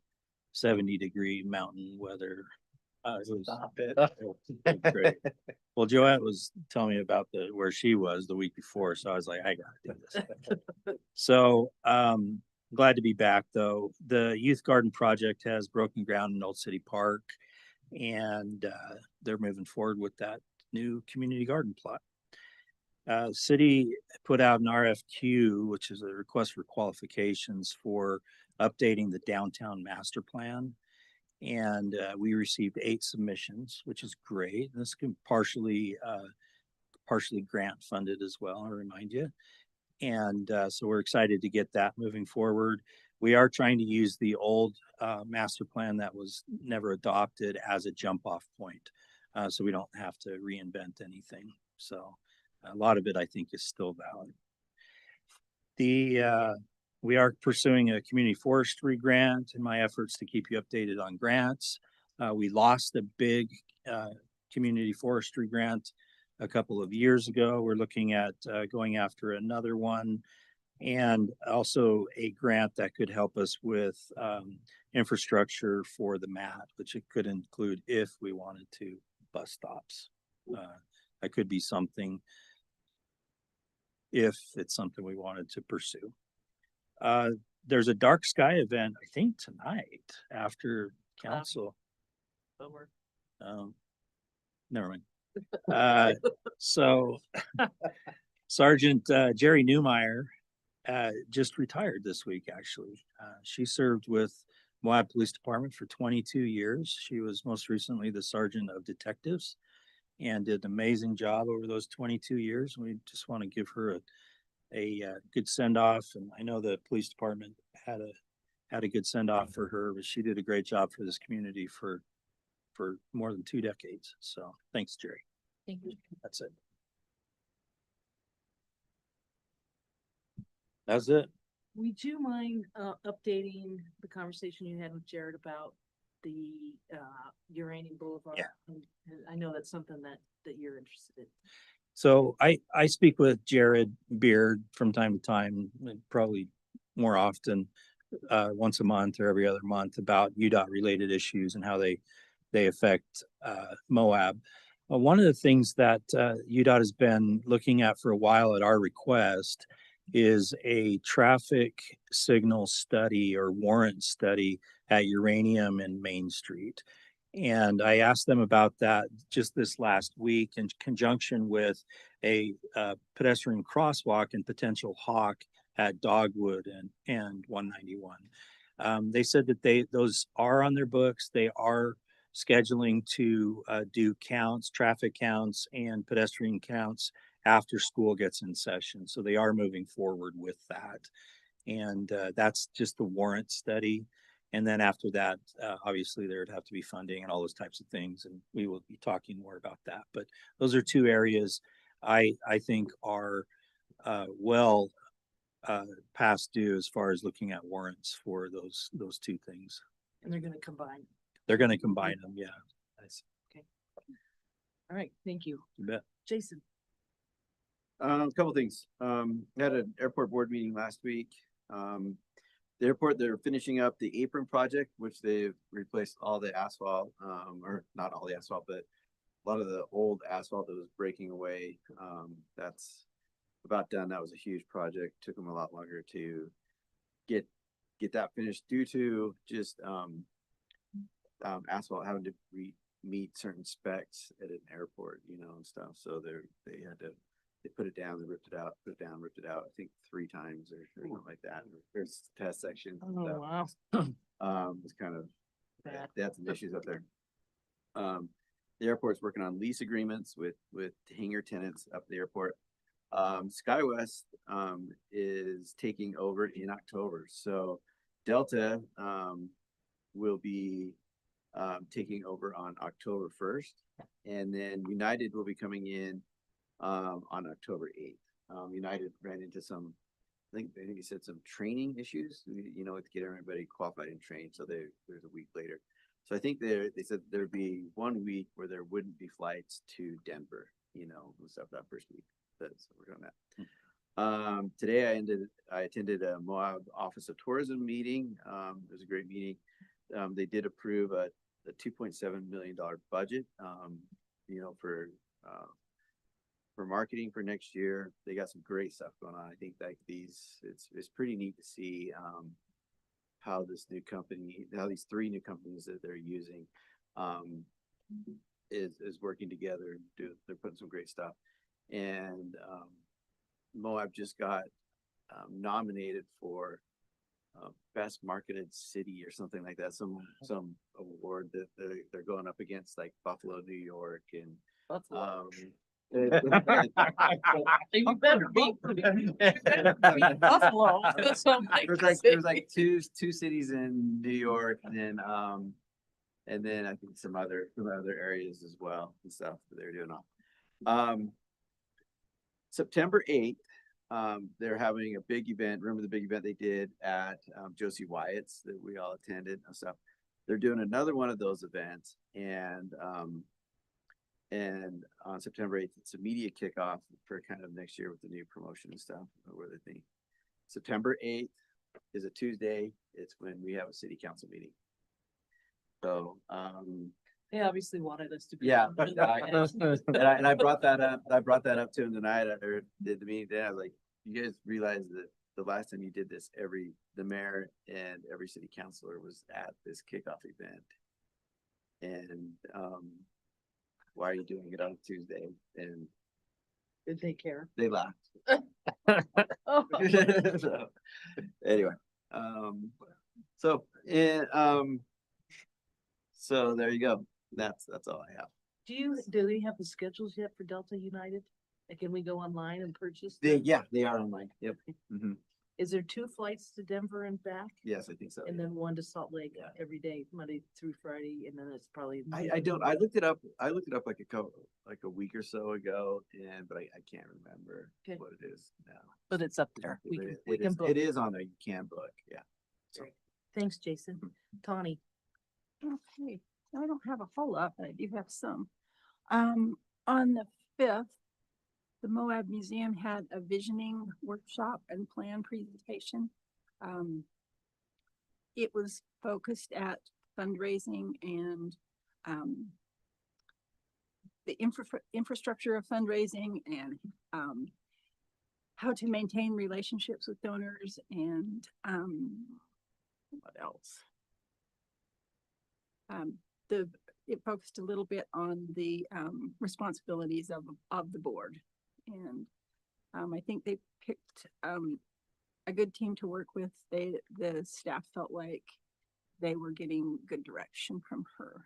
70-degree mountain weather. Stop it. Great. Well, Joette was telling me about where she was the week before, so I was like, I gotta do this. So glad to be back though. The youth garden project has broken ground in Old City Park, and they're moving forward with that new community garden plot. City put out an RFQ, which is a request for qualifications for updating the downtown master plan. And we received 8 submissions, which is great. This can partially grant funded as well, I'll remind you. And so we're excited to get that moving forward. We are trying to use the old master plan that was never adopted as a jump off point. So we don't have to reinvent anything. So a lot of it, I think, is still valid. We are pursuing a community forestry grant in my efforts to keep you updated on grants. We lost a big community forestry grant a couple of years ago. We're looking at going after another one, and also a grant that could help us with infrastructure for the MAT, which it could include if we wanted to bus stops. That could be something if it's something we wanted to pursue. There's a dark sky event, I think tonight after council. Never mind. So Sergeant Jerry Newmeyer just retired this week, actually. She served with Moab Police Department for 22 years. She was most recently the Sergeant of Detectives and did an amazing job over those 22 years. We just want to give her a good send off. And I know the police department had a good send off for her, but she did a great job for this community for for more than 2 decades. So thanks, Jerry. Thank you. That's it. That's it. Would you mind updating the conversation you had with Jared about the Uranium Boulevard? Yeah. And I know that's something that you're interested in. So I speak with Jared Beard from time to time, and probably more often, once a month or every other month, about UDOT related issues and how they affect Moab. One of the things that UDOT has been looking at for a while at our request is a traffic signal study or warrant study at Uranium and Main Street. And I asked them about that just this last week in conjunction with a pedestrian crosswalk and potential hawk at Dogwood and 191. They said that those are on their books. They are scheduling to do counts, traffic counts, and pedestrian counts after school gets in session. So they are moving forward with that. And that's just the warrant study. And then after that, obviously there would have to be funding and all those types of things. And we will be talking more about that. But those are 2 areas I think are well past due as far as looking at warrants for those 2 things. And they're gonna combine. They're going to combine them. Yeah. Nice. All right, thank you. You bet. Jason. A couple things. Had an airport board meeting last week. The airport, they're finishing up the apron project, which they've replaced all the asphalt, or not all the asphalt, but a lot of the old asphalt that was breaking away. That's about done. That was a huge project. Took them a lot longer to get that finished due to just asphalt having to meet certain specs at an airport, and stuff. So they put it down, they ripped it out, put it down, ripped it out, I think 3 times or something like that. There's test sections. Oh, wow. It's kind of, Bad. they had some issues up there. The airport's working on lease agreements with hangar tenants up at the airport. SkyWest is taking over in October. So Delta will be taking over on October 1st. And then United will be coming in on October 8th. United ran into some, I think he said some training issues, to get everybody qualified and trained. So there's a week later. So I think they said there'd be 1 week where there wouldn't be flights to Denver, and stuff that first week. So we're doing that. Today I attended a Moab Office of Tourism meeting. It was a great meeting. They did approve a $2.7 million budget, for marketing for next year. They got some great stuff going on. I think like it's pretty neat to see how these 3 new companies that they're using is working together. They're putting some great stuff. And Moab just got nominated for best marketed city or something like that. Some award that they're going up against, like Buffalo, New York, and Buffalo. You better beat Buffalo. There's like two cities in New York, and then I think some other areas as well and stuff that they're doing off. September 8th, they're having a big event. Remember the big event they did at Josie Wyatt's that we all attended and stuff. They're doing another one of those events, and on September 8th, it's a media kickoff for kind of next year with the new promotion and stuff. Where they think September 8th is a Tuesday. It's when we have a city council meeting. So They obviously wanted us to be. yeah, and I brought that up. I brought that up to him tonight after did the meeting. Then I was like, "You guys realize that the last time you did this, the mayor and every city councilor was at this kickoff event, and why are you doing it on Tuesday?" And Did they care? they laughed. Oh. So, anyway, so there you go. That's all I have. Do they have the schedules yet for Delta United? Like, can we go online and purchase? They are online. Yep. Is there 2 flights to Denver and back? Yes, I think so. And yeah. then 1 to Salt Lake every day, Monday through Friday, and then it's probably. I don't, I looked it up like a week or so ago, but I can't remember Okay. what it is now. But it's up there. But We can, it- we it can is- book. It is on there, you can book, yeah. So, Thanks, Jason. Tawny. Okay, I don't have a whole lot, but I do have some. On the 5th, the Moab Museum had a visioning workshop and plan presentation. It was focused at fundraising and, the infrastructure of fundraising and, how to maintain relationships with donors and, what else? It focused a little bit on the responsibilities of the board. And I think they picked a good team to work with. The staff felt like they were getting good direction from her.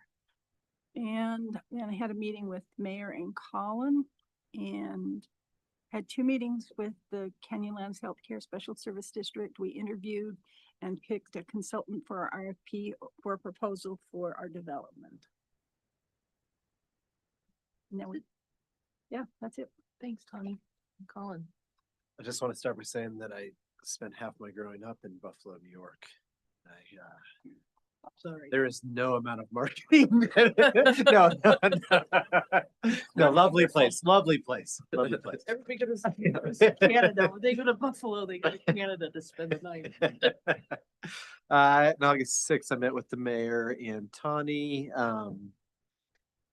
And then I had a meeting with Mayor and Colin and had 2 meetings with the Canyonlands Healthcare Special Service District. We interviewed and picked a consultant for our RFP for a proposal for our development. And then that's it. Thanks, Tawny. Colin. I just want to start by saying that I spent half my growing up in Buffalo, New York. Sorry. There is no amount of marketing. No, no, lovely place, lovely place, lovely place. Everybody goes to Canada. When they go to Buffalo, they go to Canada to spend the night. On August 6th, I met with the mayor and Tawny.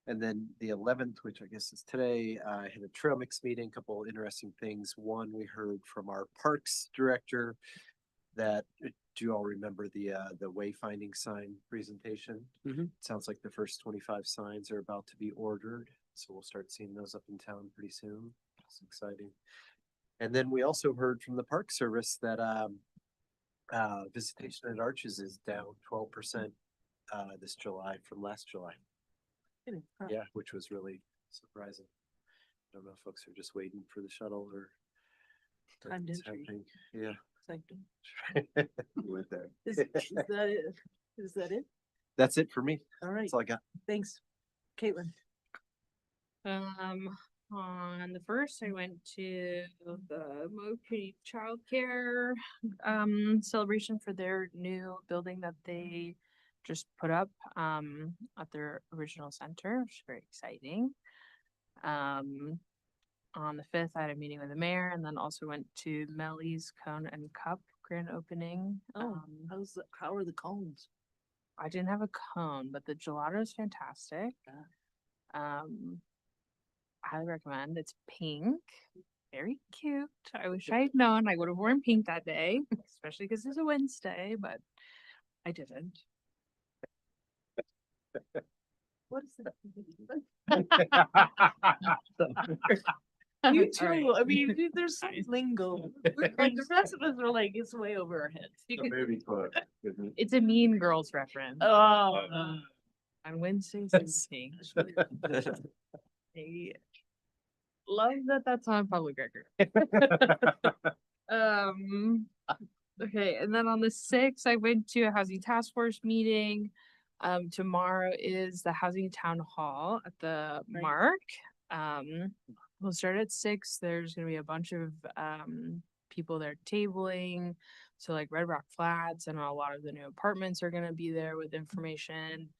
And then the 11th, which I guess is today, I had a trail mix meeting, a couple interesting things. One, we heard from our parks director that, do you all remember the wayfinding sign presentation? Sounds like the first 25 signs are about to be ordered. So we'll start seeing those up in town pretty soon. It's exciting. And then we also heard from the Park Service that visitation at Arches is down 12% this July from last July. Yeah, which was really surprising. I don't know if folks are just waiting for the shuttle or Timed it's entry. happening. Yeah. we went there. Is that it? Is that it? That's it for me. All right. That's all I got. Thanks. Caitlin. On the 1st, I went to the Moab City Childcare celebration for their new building that they just put up at their original center, which is very exciting. On the 5th, I had a meeting with the mayor and then also went to Melly's Cone and Cup grand opening. Oh, how are the cones? I didn't have a cone, but the gelato is fantastic. Highly recommend. It's pink, very cute. I wish I had known I would have worn pink that day, especially because it's a Wednesday, but I didn't. What is that? You All too. right. I mean, there's some lingo. Like the rest of us are like, it's way over our heads. You can. Movie quote. isn't it? It's a Mean Girls reference. Oh. On Wednesdays it's pink. I love that that's on public record. Okay, and then on the 6th, I went to a housing task force meeting. Tomorrow is the housing town hall at the Mark. We'll start at 6. There's gonna be a bunch of people there tabling. So like Red Rock Flats and a lot of the new apartments are gonna be there with information.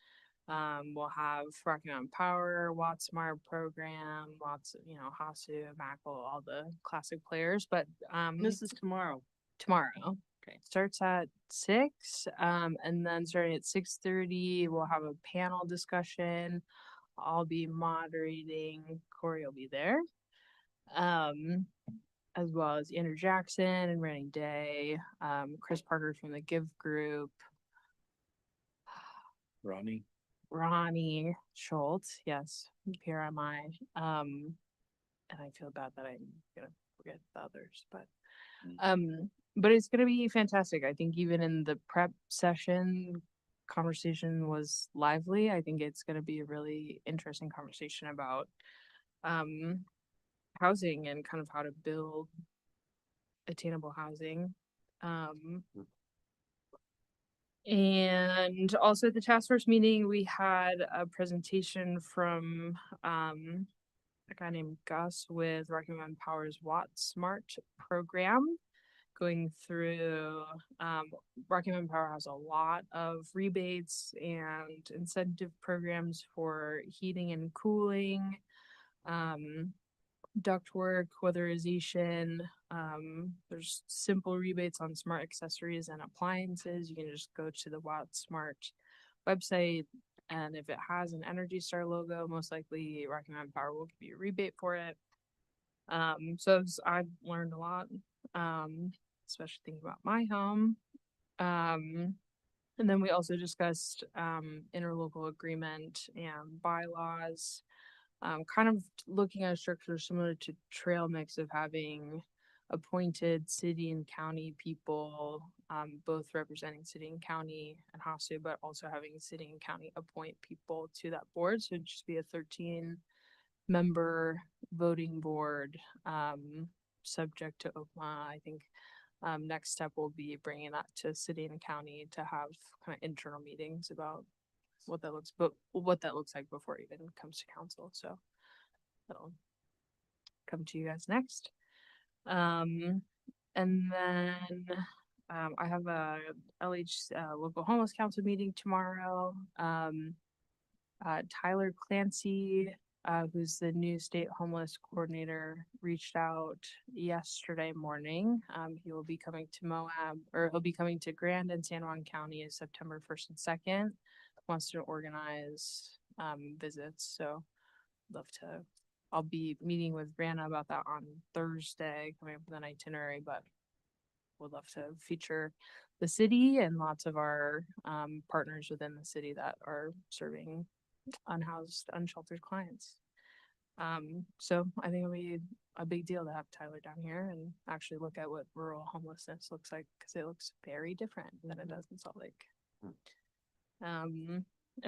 We'll have Rocky Mountain Power, Wattsmart program, lots of, Hasu, Mackle, all the classic players, but This is tomorrow. tomorrow. Okay. Starts at 6, and then starting at 6:30, we'll have a panel discussion. I'll be moderating. Corey will be there. As well as Andrew Jackson and Rennie Day, Chris Parker from the Give Group, Ronnie Schultz, yes, PRMI. And I feel bad that I'm gonna forget the others, but it's gonna be fantastic. I think even in the prep session, conversation was lively. I think it's gonna be a really interesting conversation about housing and kind of how to build attainable housing. And also at the task force meeting, we had a presentation from a guy named Gus with Recommend Power's Watt Smart program, going through Recommend Power has a lot of rebates and incentive programs for heating and cooling, ductwork, weatherization. There's simple rebates on smart accessories and appliances. You can just go to the Watt Smart website, and if it has an Energy Star logo, most likely Recommend Power will give you a rebate for it. I've learned a lot, especially thinking about my home. And then we also discussed interlocal agreement and bylaws. Kind of looking at a structure similar to trail mix of having appointed city and county people, both representing city and county and HOSU, but also having city and county appoint people to that board. So it'd just be a 13-member voting board, subject to OPMA. I think next step will be bringing that to city and county to have kind of internal meetings about what that looks like before it even comes to council. So that'll come to you guys next. And then I have a LH local homeless council meeting tomorrow. Tyler Clancy, who's the new state homeless coordinator, reached out yesterday morning. He will be coming to Moab, or he'll be coming to Grand and San Juan County September 1st and 2nd. Wants to organize visits, so I'll be meeting with Brianna about that on Thursday, coming up with an itinerary, but would love to feature the city and lots of our partners within the city that are serving unhoused, unsheltered clients. So I think it'll be a big deal to have Tyler down here and actually look at what rural homelessness looks like, because it looks very different than it does in Salt Lake. And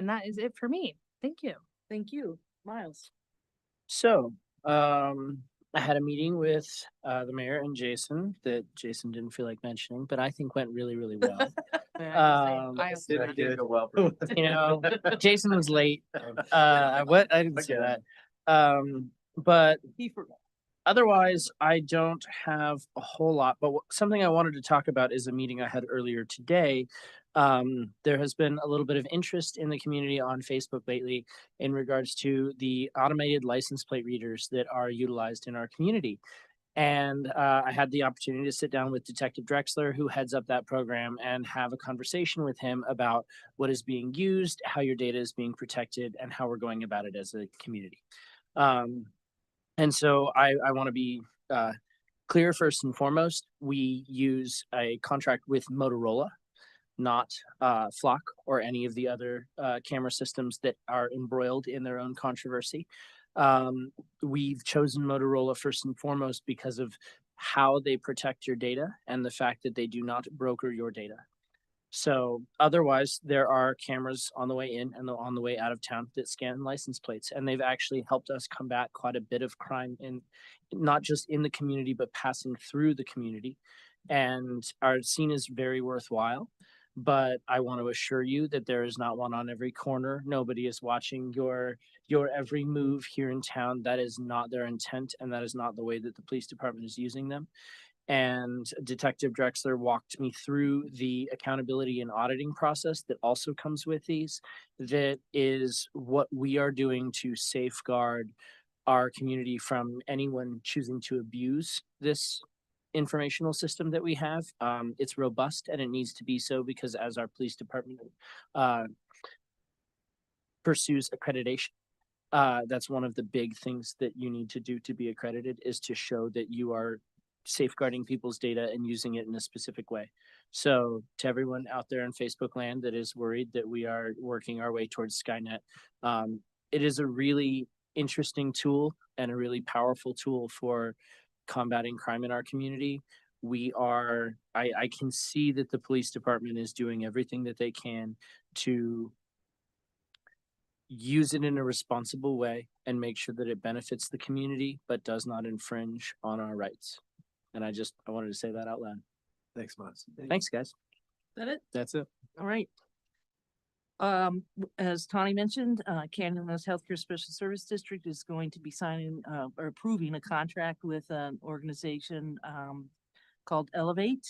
that is it for me. Thank you. Thank you, Miles. So, I had a meeting with the mayor and Jason that Jason didn't feel like mentioning, but I think went really, really well. Didn't go well for You know, Jason was late. I didn't say that. But otherwise, I don't have a whole lot. But something I wanted to talk about is a meeting I had earlier today. There has been a little bit of interest in the community on Facebook lately in regards to the automated license plate readers that are utilized in our community. And I had the opportunity to sit down with Detective Drexler, who heads up that program, and have a conversation with him about what is being used, how your data is being protected, and how we're going about it as a community. And so I want to be clear first and foremost. We use a contract with Motorola, not Flock or any of the other camera systems that are embroiled in their own controversy. We've chosen Motorola first and foremost because of how they protect your data and the fact that they do not broker your data. So otherwise, there are cameras on the way in and on the way out of town that scan license plates, and they've actually helped us combat quite a bit of crime in not just in the community, but passing through the community, and are seen as very worthwhile. But I want to assure you that there is not one on every corner. Nobody is watching your every move here in town. That is not their intent, and that is not the way that the police department is using them. And Detective Drexler walked me through the accountability and auditing process that also comes with these. That is what we are doing to safeguard our community from anyone choosing to abuse this informational system that we have. It's robust, and it needs to be so, because as our police department pursues accreditation, that's one of the big things that you need to do to be accredited, is to show that you are safeguarding people's data and using it in a specific way. So to everyone out there in Facebook land that is worried that we are working our way towards Skynet, it is a really interesting tool and a really powerful tool for combating crime in our community. I can see that the police department is doing everything that they can to use it in a responsible way and make sure that it benefits the community, but does not infringe on our rights. And I wanted to say that out loud. Thanks, Miles. Thanks, guys. Is that it? That's it. All right. As Tawny mentioned, Canyonlands Healthcare Special Service District is going to be signing, or approving a contract with an organization, called Elevate.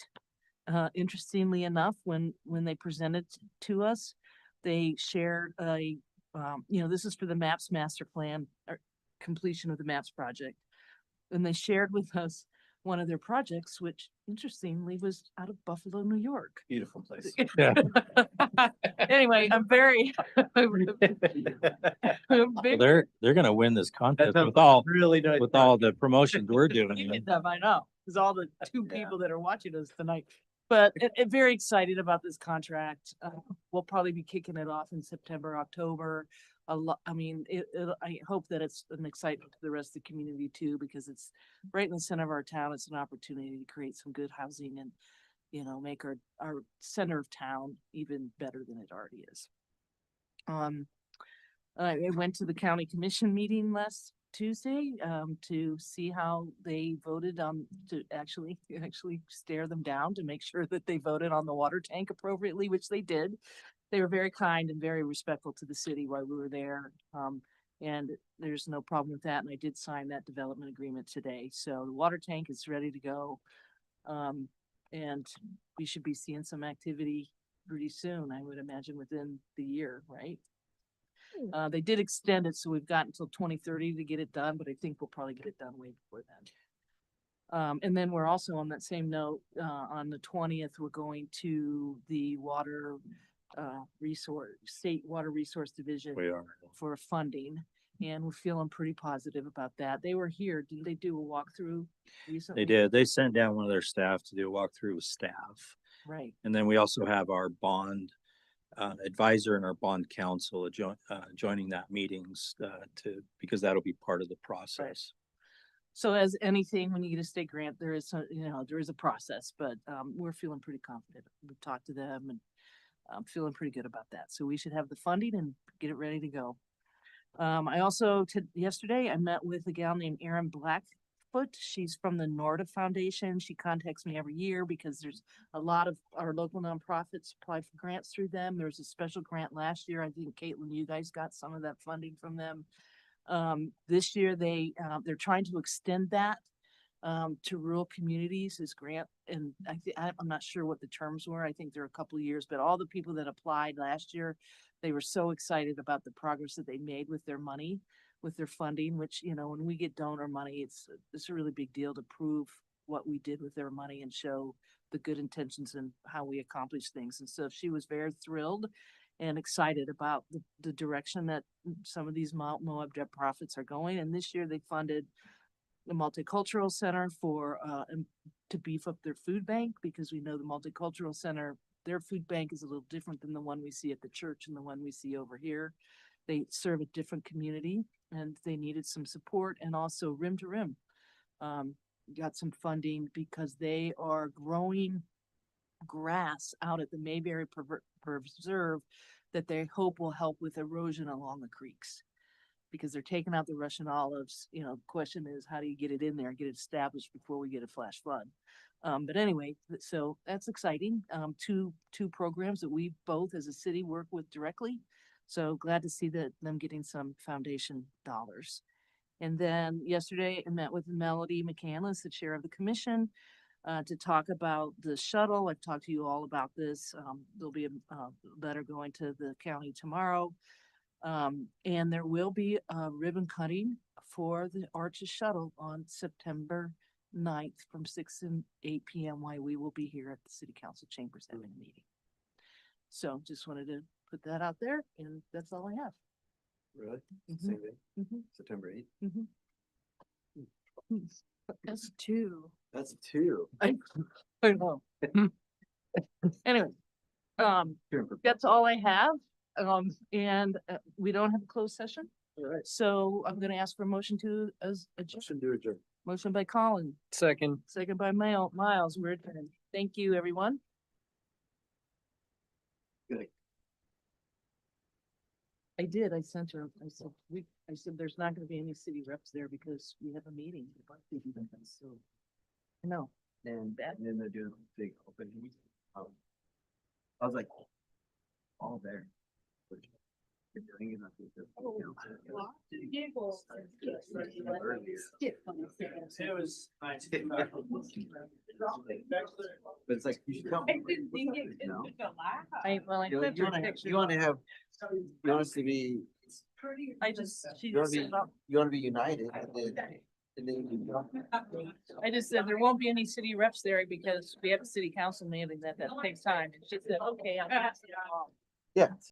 Interestingly enough, when they presented to us, they shared this is for the MAPS master plan or completion of the MAPS project. And they shared with us one of their projects, which interestingly was out of Buffalo, New York. Beautiful place. Yeah. Anyway, I'm very, Well, big. they're gonna win this contest sounds with all, Really nice. with all the promotions we're You doing. get them, I know, because all the two people that are watching us tonight. But very excited about this contract. We'll probably be kicking it off in September, October. I hope that it's an excitement to the rest of the community too, because it's right in the center of our town. It's an opportunity to create some good housing and, make our center of town even better than it already is. I went to the county commission meeting last Tuesday, to see how they voted on, to actually stare them down to make sure that they voted on the water tank appropriately, which they did. They were very kind and very respectful to the city while we were there. And there's no problem with that. And I did sign that development agreement today. So the water tank is ready to go. And we should be seeing some activity pretty soon, I would imagine within the year, right? They did extend it, so we've got until 2030 to get it done, but I think we'll probably get it done way before then. And then we're also on that same note, on the 20th, we're going to the State Water Resource Division We are. for funding, and we're feeling pretty positive about that. They were here, didn't they do a walkthrough recently? They did. They sent down one of their staff to do a walkthrough with staff. Right. And then we also have our bond advisor and our bond counsel joining that meetings because that'll be part of the process. So as anything, when you get a state grant, there is a process, but we're feeling pretty confident. We've talked to them and I'm feeling pretty good about that. So we should have the funding and get it ready to go. I also, yesterday, I met with a gal named Erin Blackfoot. She's from the Norda Foundation. She contacts me every year because there's a lot of our local nonprofits apply for grants through them. There was a special grant last year. I think, Caitlin, you guys got some of that funding from them. This year, they're trying to extend that to rural communities as grant. And I'm not sure what the terms were. I think they're a couple of years, but all the people that applied last year, they were so excited about the progress that they made with their money, with their funding, which, when we get donor money, it's a really big deal to prove what we did with their money and show the good intentions and how we accomplish things. And so she was very thrilled and excited about the direction that some of these Moab profits are going. And this year they funded the Multicultural Center to beef up their food bank, because we know the Multicultural Center, their food bank is a little different than the one we see at the church and the one we see over here. They serve a different community and they needed some support, and also Rim to Rim got some funding because they are growing grass out at the Mayberry Preserve that they hope will help with erosion along the creeks, because they're taking out the Russian olives. The question is, how do you get it in there and get it established before we get a flash flood? But anyway, so that's exciting. Two programs that we both as a city work with directly. So glad to see them getting some foundation dollars. And then yesterday I met with Melody McCandless, the chair of the commission, to talk about the shuttle. I've talked to you all about this. There'll be a letter going to the county tomorrow. And there will be a ribbon cutting for the Arches shuttle on September 9th from 6 and 8 p.m. while we will be here at the city council chambers having a meeting. So just wanted to put that out there, and that's all I have. Really? Mhm. Same day, Mhm. September 8th? That's two. That's two. I know. Anyway, that's all I have. And we don't have a closed session. All right. So I'm gonna ask for a motion to adjourn. Motion to adjourn. Motion by Colin, Second. second by Miles. We're adjourned. Thank you, everyone. Good. I did. I sent her. I said there's not gonna be any city reps there because we have a meeting. So I know. And then they're doing a big opening. I was like, all there. You're doing it, I think they're- It was nice. But it's like, you should come. No? Well, I You sent her a wanna, picture. you wanna have, you want us to be, I just, she you wanna just be, said, well, you wanna be united and then you. I just said there won't be any city reps there because we have a city council meeting that takes time. And she said, okay, I'll pass it along. Yeah.